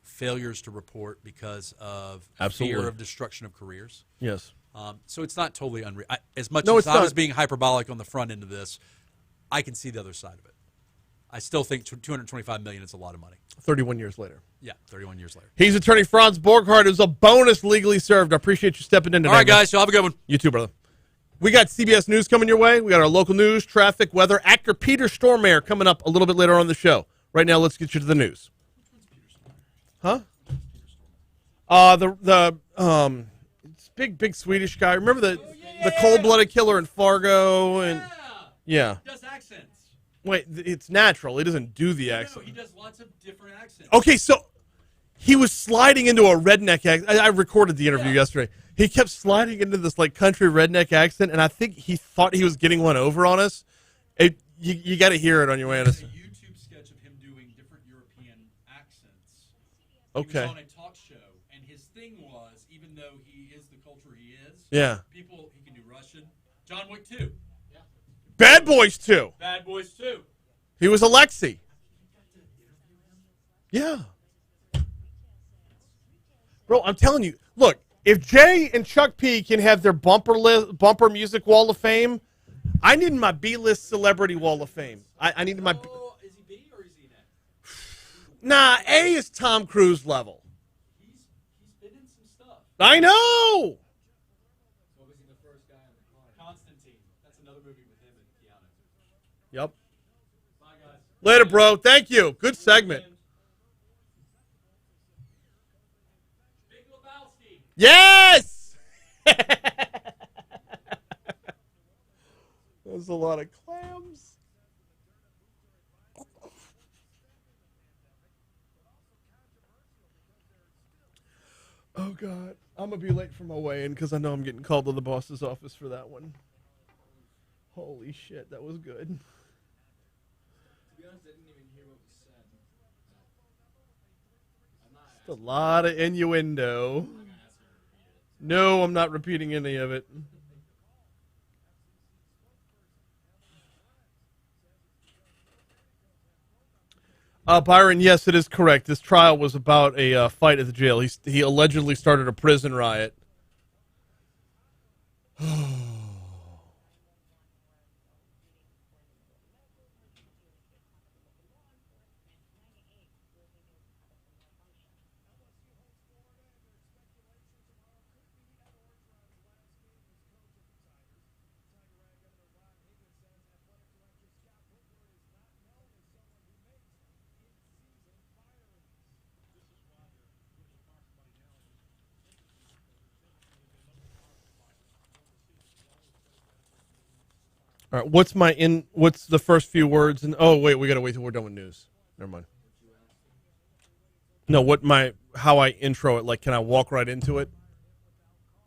failures to report because of fear of destruction of careers. Yes. So it's not totally unreal. As much No, as it's I was not. being hyperbolic on the front end of this, I can see the other side of it. I still think $225 million is a lot of money. 31 years later. Yeah, 31 years later. He's attorney Franz Borghardt. It was a bonus legally served. I appreciate you stepping in today. All right, man. guys. Y'all have a good one. You too, brother. We got CBS News coming your way. We got our local news, traffic, weather. Actor Peter Stormare coming up a little bit later on the show. Right now, let's get you to the news. Huh? It's big Swedish guy. Remember the cold-blooded killer in Fargo and yeah. He does accents. Wait, it's natural. He doesn't do the accent. He does lots of different accents. Okay, so he was sliding into a redneck accent. I recorded the interview yesterday. He kept sliding into this country redneck accent, and I think he thought he was getting one over on us. You got to hear it on your way. There's a YouTube sketch of him doing different European accents. Okay. He was on a talk show, and his thing was, even though he is the culture he is, Yeah. he can do Russian. John Wick 2. Bad Boys 2. Bad Boys 2. He was Alexi. Yeah. Bro, I'm telling you, look, if Jay and Chuck P can have their bumper music wall of fame, I need my B-list celebrity wall of fame. I need my... Is he B or is he an A? Nah, A is Tom Cruise level. He's been in some stuff. I know! What was he the first guy in the car? Constantine. That's another movie with him and Keanu. Yep. Bye, guys. Later, bro. Thank you. Good segment. Big Lebowski. Yes! There's a lot of clams. Oh, God. I'm going to be late for my weigh-in because I know I'm getting called to the boss's office for that one. Holy shit, that was good. To be honest, I didn't even hear what was said. Just a lot of innuendo. No, I'm not repeating any of it. Byron, yes, it is correct. This trial was about a fight at the jail. He allegedly started a prison riot. All right, what's the first few words? And oh wait, we gotta wait till we're done with news. Never mind. No, how I intro it? Like, can I walk right into it?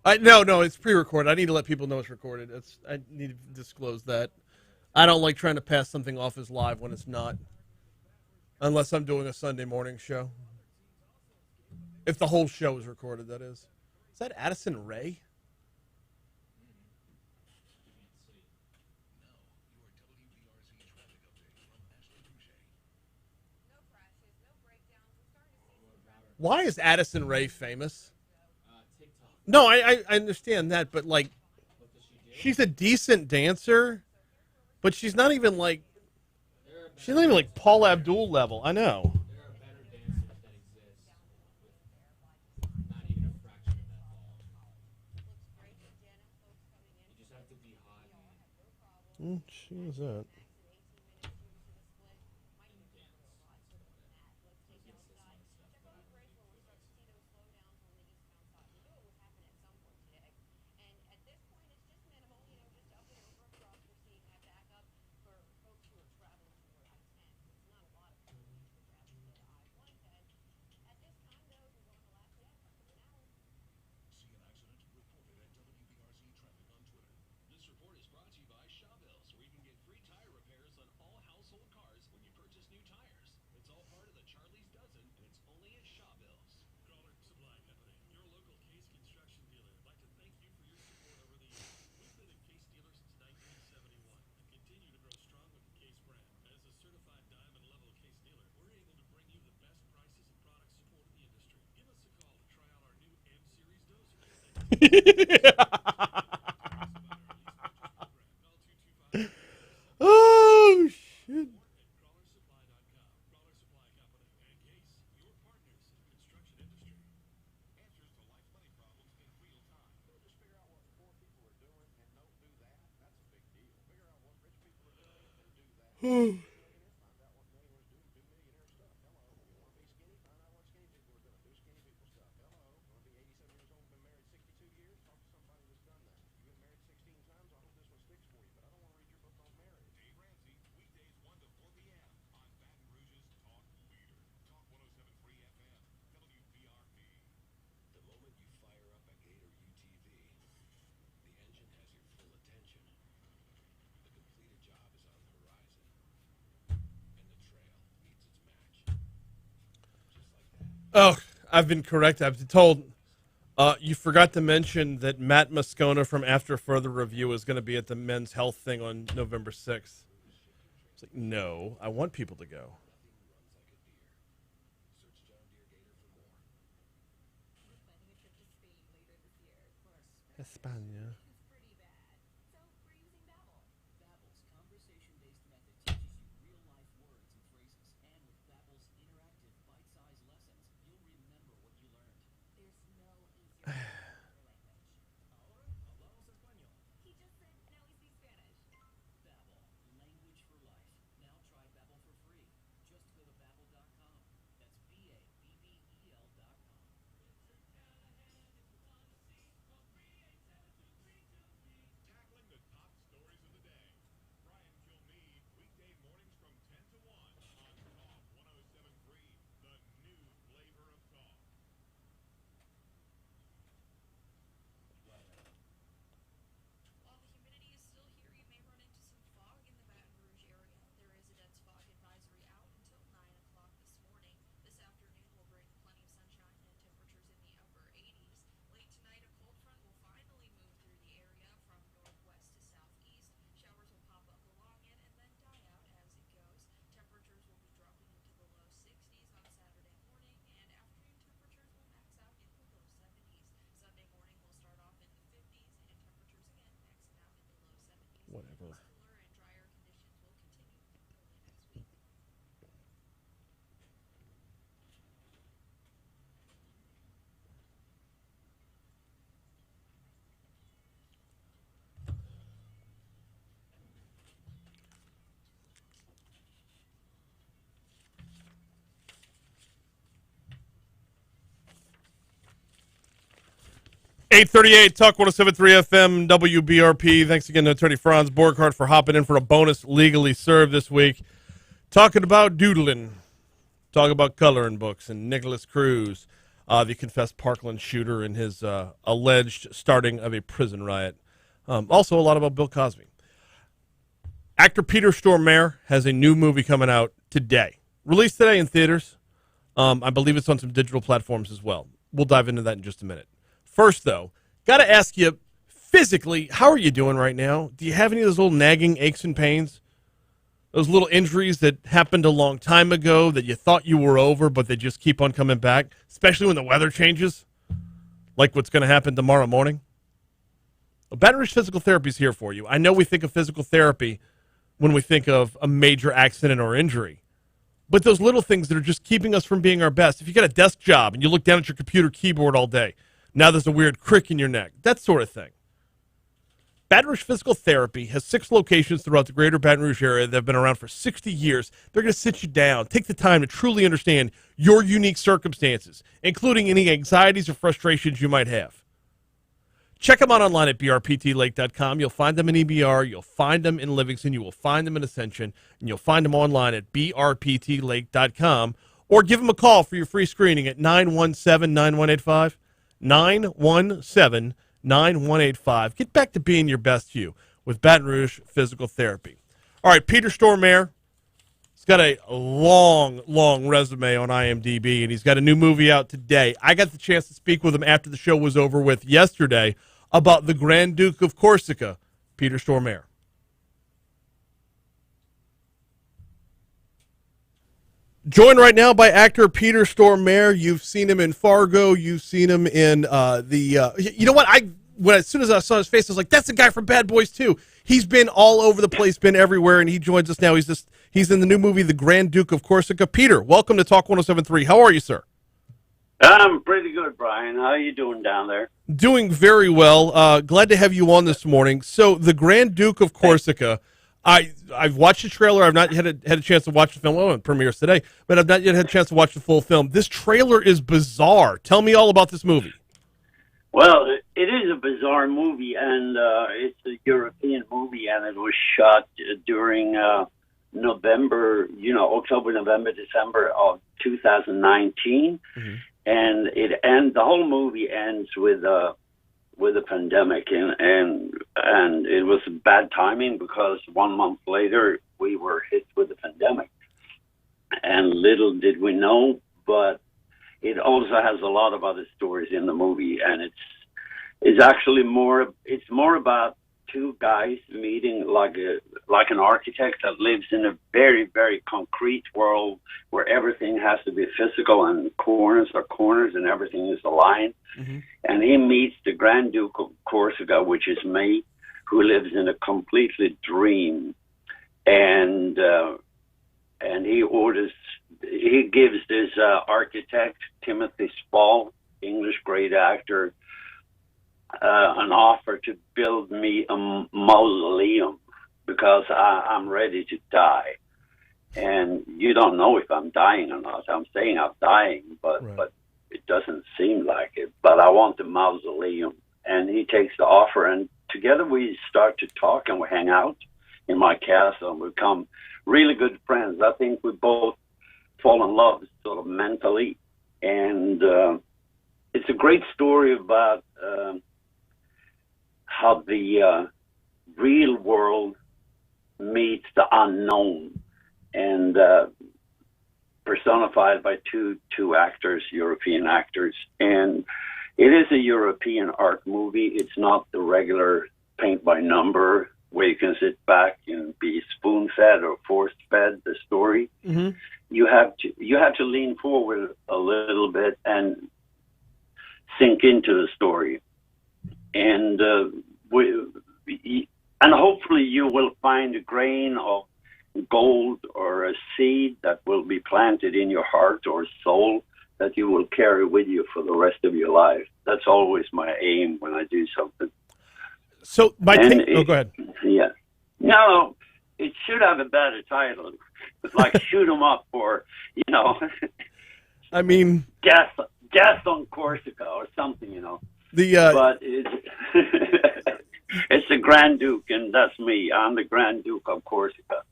No, it's pre-recorded. I need to let people know it's recorded. I need to disclose that. I don't like trying to pass something off as live when it's not, unless I'm doing a Sunday morning show. If the whole show is recorded, that is. Is that Addison Rae? Why is Addison Rae famous? No, I understand that, but like, she's a decent dancer, but she's not even like Paul Abdul level. I know. She is that. Oh shit. Oh, I've been correct. I've been told you forgot to mention that Matt Moscona from After Further Review is going to be at the Men's Health thing on November 6th. It's like, no, I want people to go. España. Whatever. 838 Talk 107.3 FM WBRP. Thanks again to Attorney Franz Borghardt for hopping in for a bonus Legally Served this week. Talking about doodling. Talking about coloring books and Nicholas Cruz, the confessed Parkland shooter and his alleged starting of a prison riot. Also a lot about Bill Cosby. Actor Peter Stormare has a new movie coming out today. Released today in theaters. I believe it's on some digital platforms as well. We'll dive into that in just a minute. First, though, got to ask you, physically, how are you doing right now? Do you have any of those little nagging aches and pains? Those little injuries that happened a long time ago that you thought you were over, but they just keep on coming back, especially when the weather changes, like what's going to happen tomorrow morning? Well, Baton Rouge Physical Therapy is here for you. I know we think of physical therapy when we think of a major accident or injury, but those little things that are just keeping us from being our best. If you got a desk job and you look down at your computer keyboard all day, now there's a weird crick in your neck, that sort of thing. Baton Rouge Physical Therapy has 6 locations throughout the greater Baton Rouge area that have been around for 60 years. They're going to sit you down, take the time to truly understand your unique circumstances, including any anxieties or frustrations you might have. Check them out online at brptlake.com. You'll find them in EBR. You'll find them in Livingston. You will find them in Ascension. And you'll find them online at brptlake.com. Or give them a call for your free screening at 917-9185. 917-9185. Get back to being your best you with Baton Rouge Physical Therapy. All right, Peter Stormare. He's got a long, long resume on IMDb, and he's got a new movie out today. I got the chance to speak with him after the show was over with yesterday about the Grand Duke of Corsica, Peter Stormare. Joined right now by actor Peter Stormare. You've seen him in Fargo. You've seen him in you know what? As soon as I saw his face, I was like, that's the guy from Bad Boys 2. He's been all over the place, been everywhere, and he joins us now. He's in the new movie, The Grand Duke of Corsica. Peter, welcome to Talk 107.3. How are you, sir? I'm pretty good, Brian. How are you doing down there? Doing very well. Glad to have you on this morning. So, The Grand Duke of Corsica, I've watched the trailer. I've not had a chance to watch the film. Well, it premieres today, but I've not yet had a chance to watch the full film. This trailer is bizarre. Tell me all about this movie. Well, it is a bizarre movie, and it's a European movie, and it was shot during November, October, November, December of 2019, and the whole movie ends with a pandemic, and it was bad timing because 1 month later we were hit with the pandemic, and little did we know, but it also has a lot of other stories in the movie, and it's actually more about two guys meeting like an architect that lives in a very, very concrete world where everything has to be physical and corners are corners and everything is aligned. And he meets the Grand Duke of Corsica, which is me, who lives in a completely dream. And he gives this architect, Timothy Spall, English great actor, an offer to build me a mausoleum because I'm ready to die. And you don't know if I'm dying or not. I'm saying I'm dying, but it doesn't seem like it. But I want the mausoleum. And he takes the offer, and together we start to talk and we hang out in my castle and we become really good friends. I think we both fall in love sort of mentally. And it's a great story about how the real world meets the unknown, and personified by two actors, European actors. And it is a European art movie. It's not the regular paint by number where you can sit back and be spoon-fed or force-fed the story. You have to lean forward a little bit and sink into the story. And hopefully you will find a grain of gold or a seed that will be planted in your heart or soul that you will carry with you for the rest of your life. That's always my aim when I do something. So go ahead. Yeah. No, it should have a better title, like Shoot 'em Up, or I mean, Death on Corsica or something, But it's the Grand Duke, and that's me. I'm the Grand Duke of Corsica.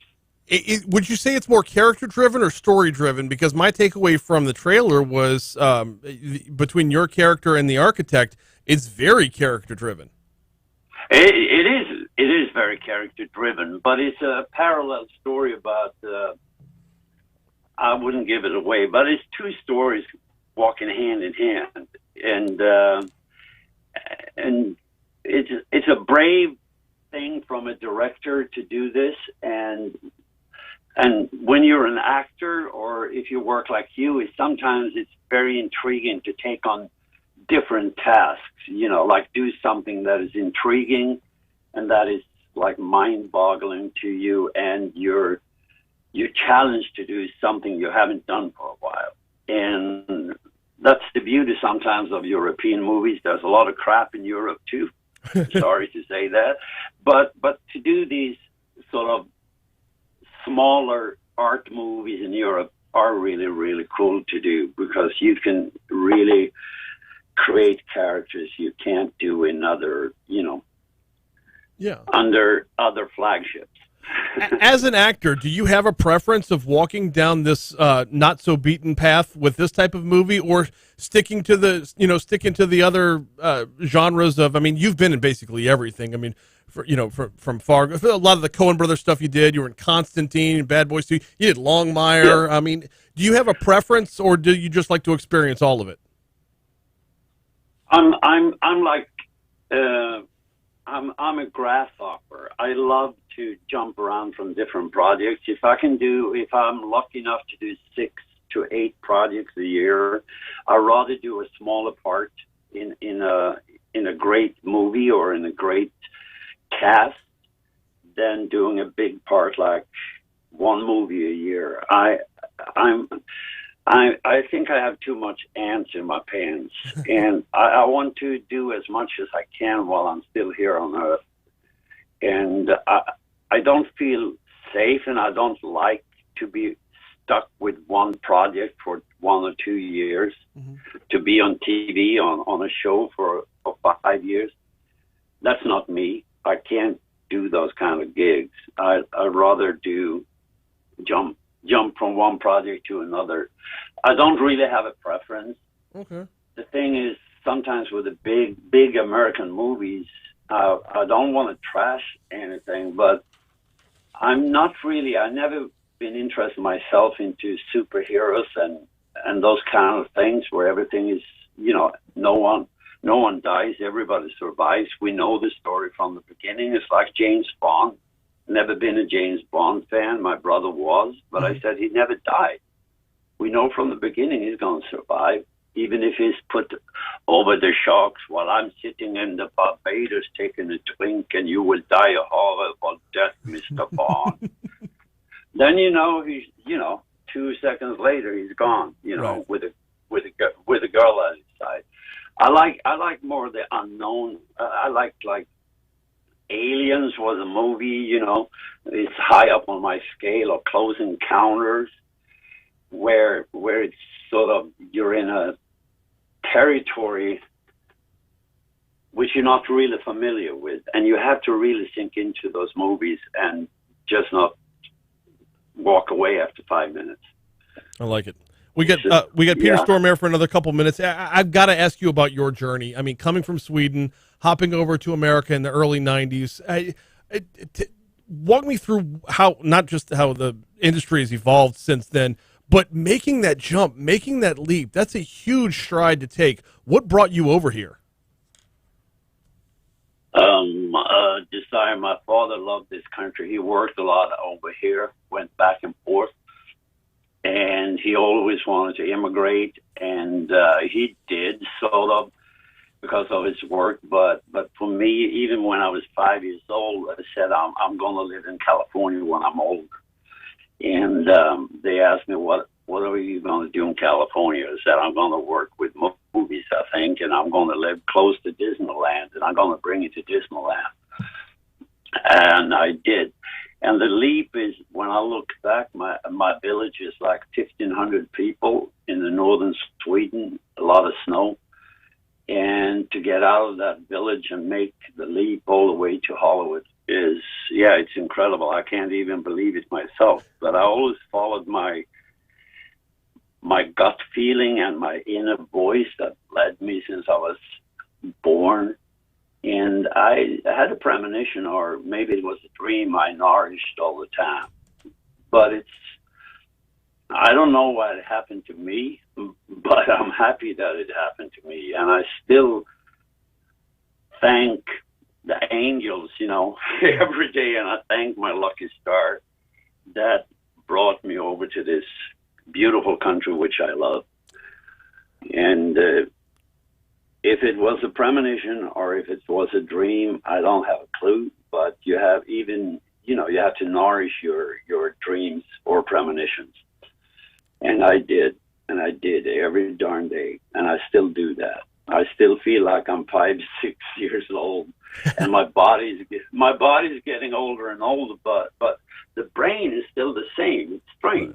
Would you say it's more character-driven or story-driven? Because my takeaway from the trailer was between your character and the architect, it's very character-driven. It is very character-driven, but it's a parallel story about. I wouldn't give it away, but it's two stories walking hand in hand, and it's a brave thing from a director to do this, and when you're an actor or if you work like you, sometimes it's very intriguing to take on different tasks, like do something that is intriguing and that is like mind-boggling to you, and you're challenged to do something you haven't done for a while. And that's the beauty sometimes of European movies. There's a lot of crap in Europe too. Sorry to say that. But to do these sort of smaller art movies in Europe are really, really cool to do, because you can really create characters you can't do in other, under other flagships. As an actor, do you have a preference of walking down this not so beaten path with this type of movie, or sticking to the other genres of? I mean, you've been in basically everything. I mean, from Fargo, a lot of the Coen Brothers stuff you did. You were in Constantine, Bad Boys 2. You did Longmire. Yeah. I mean, do you have a preference, or do you just like to experience all of it? I'm a grasshopper. I love to jump around from different projects. If I'm lucky enough to do 6 to 8 projects a year, I'd rather do a smaller part in a great movie or in a great cast than doing a big part like one movie a year. I think I have too much ants in my pants, and I want to do as much as I can while I'm still here on Earth. And I don't feel safe, and I don't like to be stuck with one project for 1 or 2 years, to be on TV, on a show for 5 years. That's not me. I can't do those kind of gigs. I'd rather do jump from one project to another. I don't really have a preference. Okay. The thing is, sometimes with the big American movies, I don't want to trash anything, but I've never been interested myself into superheroes and those kind of things where everything is, no one dies, everybody survives. We know the story from the beginning. It's like James Bond. Never been a James Bond fan. My brother was, but I said he never died. We know from the beginning he's going to survive, even if he's put over the sharks while I'm sitting in the Barbados taking a drink, and you will die a horrible death, Mr. Bond. Then he's 2 seconds later he's gone. Right. with a girl at his side. I like more the unknown. I like Aliens was a movie, it's high up on my scale, or Close Encounters, where it's sort of, you're in a territory which you're not really familiar with, and you have to really sink into those movies and just not walk away after 5 minutes. I like it. We got Peter Stormare for another couple minutes. I've got to ask you about your journey. I mean, coming from Sweden, hopping over to America in the early 90s. Walk me through not just how the industry has evolved since then, but making that jump, making that leap. That's a huge stride to take. What brought you over here? Desire. My father loved this country. He worked a lot over here, went back and forth. And he always wanted to immigrate, and he did, sort of, because of his work. But for me, even when I was 5 years old, I said, I'm going to live in California when I'm older. And they asked me, what are you going to do in California? I said, I'm going to work with movies, I think, and I'm going to live close to Disneyland, and I'm going to bring it to Disneyland. And I did. And the leap is, when I look back, my village is like 1,500 people in the northern Sweden, a lot of snow. And to get out college and make the leap all the way to Hollywood is, yeah, it's incredible. I can't even believe it myself. But I always followed my gut feeling and my inner voice that led me since I was born. And I had a premonition, or maybe it was a dream I nourished all the time. But I don't know what happened to me, but I'm happy that it happened to me. And I still thank the angels, every day. And I thank my lucky star that brought me over to this beautiful country, which I love. And if it was a premonition or if it was a dream, I don't have a clue. But you have you have to nourish your dreams or premonitions. And I did every darn day. And I still do that. I still feel like I'm 5, 6 years old, and my body's getting older and older, but the brain is still the same. It's strange.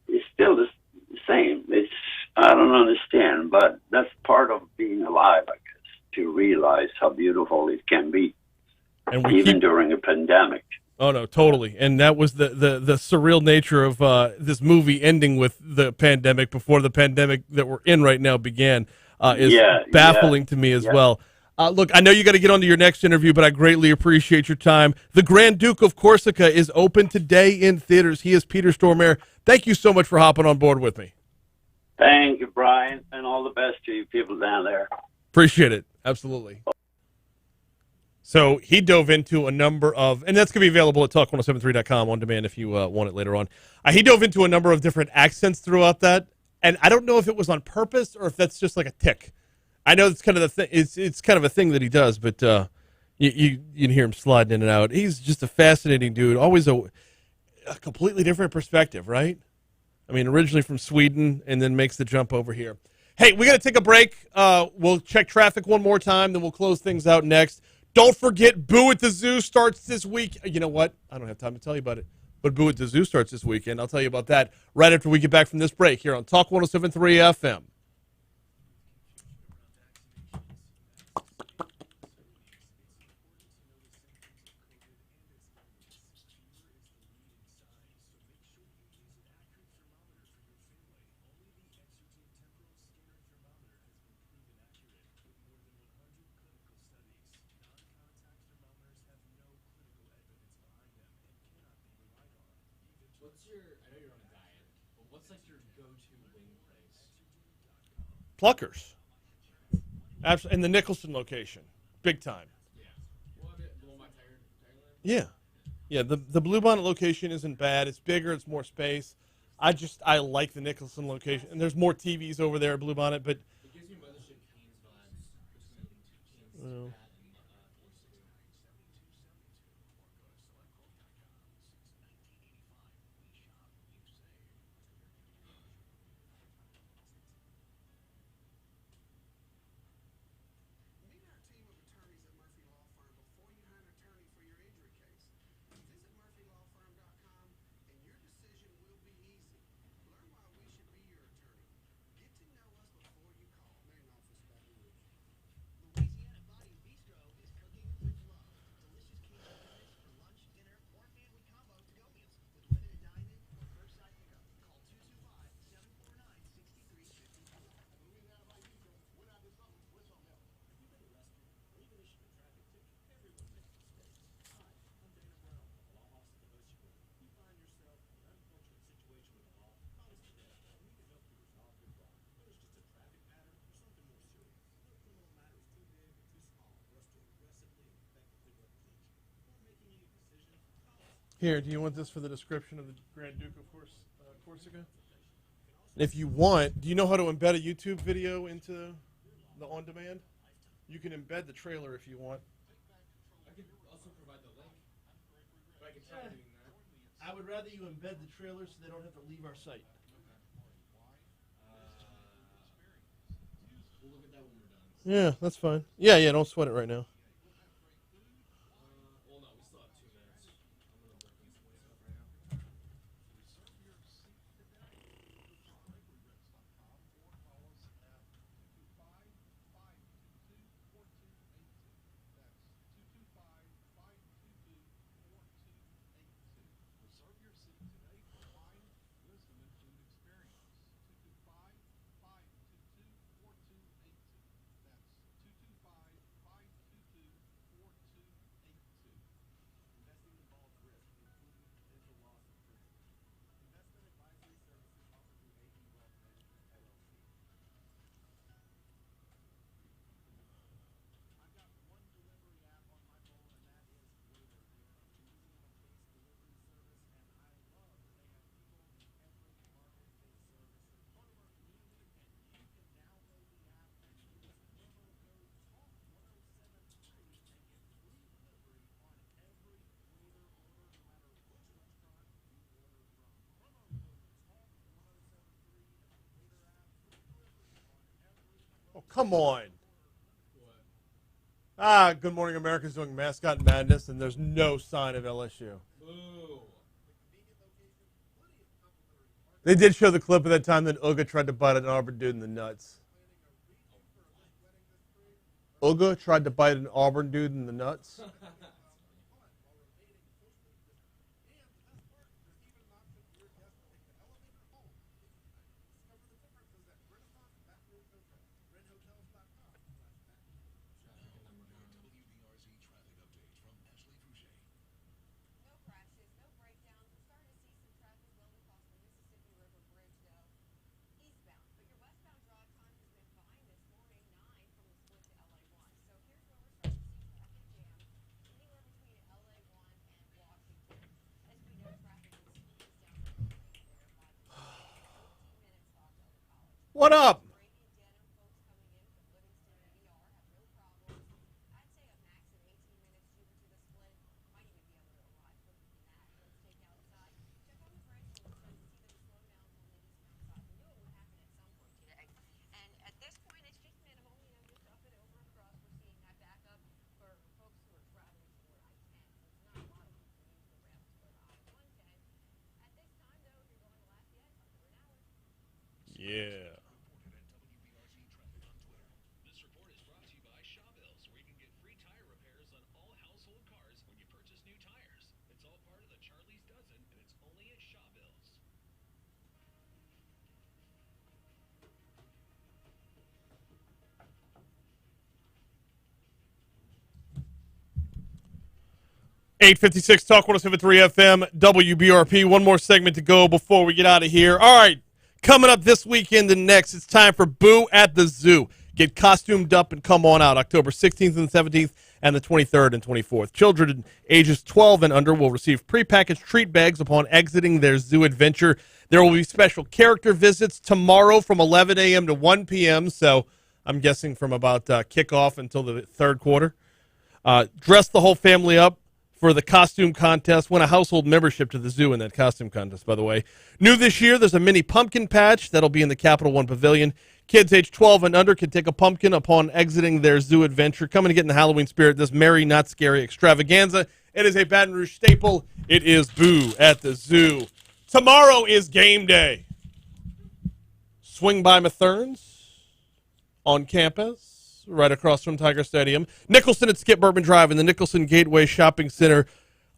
It's still the same. I don't understand, but that's part of being alive, I guess, to realize how beautiful it can be, and even during a pandemic. Oh no, totally. And that was the surreal nature of this movie ending with the pandemic before the pandemic that we're in right now began. Is baffling to me as well. Look, I know you got to get on to your next interview, but I greatly appreciate your time. The Grand Duke of Corsica is open today in theaters. He is Peter Stormare. Thank you so much for hopping on board with me. Thank you, Brian, and all the best to you people down there. Appreciate it. Absolutely. So he dove into a number of, and that's going to be available at talk1073.com on demand if you want it later on. He dove into a number of different accents throughout that. And I don't know if it was on purpose or if that's just like a tick. I know it's kind of the thing. It's kind of a thing that he does, but you can hear him sliding in and out. He's just a fascinating dude. Always a completely different perspective, right? I mean, originally from Sweden and then makes the jump over here. Hey, we got to take a break. We'll check traffic one more time, then we'll close things out next. Don't forget, Boo at the Zoo starts this week. You know what? I don't have time to tell you about it. But Boo at the Zoo starts this weekend. I'll tell you about that right after we get back from this break here on Talk 107.3 FM. Pluckers. In the Nicholson location. Big time. Yeah. Yeah, the Blue Bonnet location isn't bad. It's bigger. It's more space. I like the Nicholson location. And there's more TVs over there at Blue Bonnet, but... It gives me Mothership Keynes vibes between two Here, do you want this for the description of the Grand Duke of Corsica? And if you want, do you know how to embed a YouTube video into the on-demand? You can embed the trailer if you want. I could also provide the link. But I could try doing that. I would rather you embed the trailer so they don't have to leave our site. We'll look at that when we're done. Yeah, that's fine. Yeah, don't sweat it right now. Well, no, we still have 2 minutes. Oh, come on. Ah, Good Morning America's doing Mascot Madness, and there's no sign of LSU. They did show the clip of that time that Uga tried to bite an Auburn dude in the nuts. Uga tried to bite an Auburn dude in the nuts. What up? Yeah. .856 Talk 107.3 FM, WBRP. One more segment to go before we get out of here. All right, coming up this weekend and next, it's time for Boo at the Zoo. Get costumed up and come on out October 16th and 17th and the 23rd and 24th. Children ages 12 and under will receive prepackaged treat bags upon exiting their zoo adventure. There will be special character visits tomorrow from 11 a.m. to 1 p.m., so I'm guessing from about kickoff until the third quarter. Dress the whole family up for the costume contest. Win a household membership to the zoo in that costume contest, by the way. New this year, there's a mini pumpkin patch that'll be in the Capital One Pavilion. Kids age 12 and under can take a pumpkin upon exiting their zoo adventure. Coming to get in the Halloween spirit, this Merry Not Scary extravaganza. It is a Baton Rouge staple. It is Boo at the Zoo. Tomorrow is game day. Swing by Mathern's on campus, right across from Tiger Stadium. Nicholson at Skip Bourbon Drive in the Nicholson Gateway Shopping Center.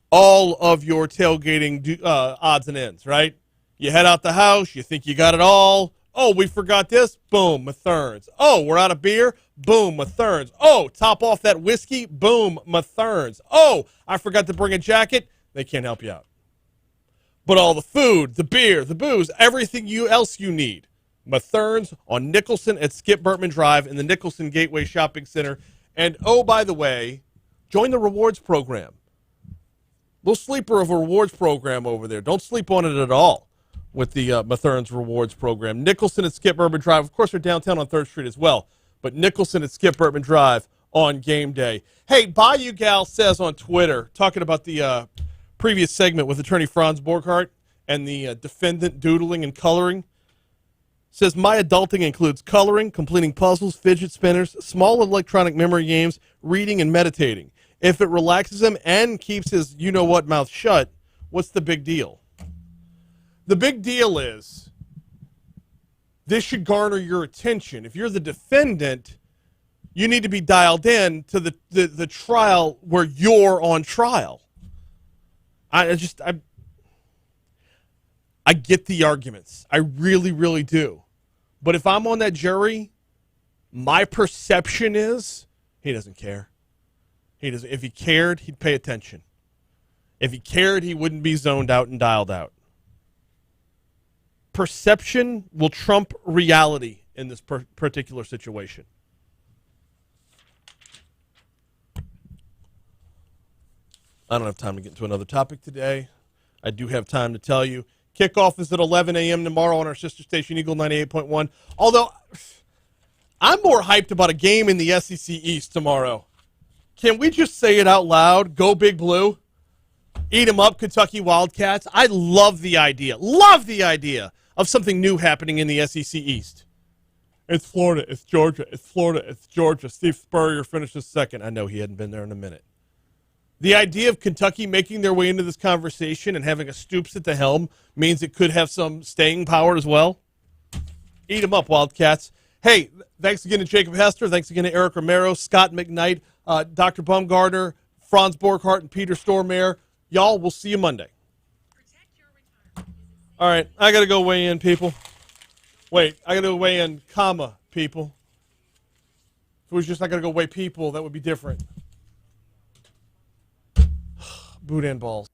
All of your tailgating odds and ends, right? You head out the house, you think you got it all. Oh, we forgot this. Boom, Mathern's. Oh, we're out of beer. Boom, Mathern's. Oh, top off that whiskey. Boom, Mathern's. Oh, I forgot to bring a jacket. They can't help you out. But all the food, the beer, the booze, everything else you need. Mathern's on Nicholson at Skip Burtman Drive in the Nicholson Gateway Shopping Center. And, oh, by the way, join the rewards program. Little sleeper of a rewards program over there. Don't sleep on it at all with the Mathern's rewards program. Nicholson at Skip Burtman Drive. Of course, they're downtown on 3rd Street as well. But Nicholson at Skip Burtman Drive on game day. Hey, Bayou Gal says on Twitter, talking about the previous segment with attorney Franz Borghardt and the defendant doodling and coloring, says, my adulting includes coloring, completing puzzles, fidget spinners, small electronic memory games, reading, and meditating. If it relaxes him and keeps his you-know-what mouth shut, what's the big deal? The big deal is this should garner your attention. If you're the defendant, you need to be dialed in to the trial where you're on trial. I get the arguments. I really, really do. But if I'm on that jury, my perception is he doesn't care. He doesn't. If he cared, he'd pay attention. If he cared, he wouldn't be zoned out and dialed out. Perception will trump reality in this particular situation. I don't have time to get into another topic today. I do have time to tell you. Kickoff is at 11 a.m. tomorrow on our sister station, Eagle 98.1. Although, I'm more hyped about a game in the SEC East tomorrow. Can we just say it out loud? Go Big Blue. Eat 'em up, Kentucky Wildcats. I love the idea of something new happening in the SEC East. It's Florida. It's Georgia. It's Florida. It's Georgia. Steve Spurrier finishes second. I know he hadn't been there in a minute. The idea of Kentucky making their way into this conversation and having a Stoops at the helm means it could have some staying power as well. Eat them up, Wildcats. Hey, thanks again to Jacob Hester. Thanks again to Eric Romero, Scott McKnight, Dr. Bumgarner, Franz Borghardt, and Peter Stormare. Y'all, we'll see you Monday. All right, I got to go weigh in, people. Wait, I got to go weigh in, comma, people. If it was just I got to go weigh people, that would be different. Boot and balls.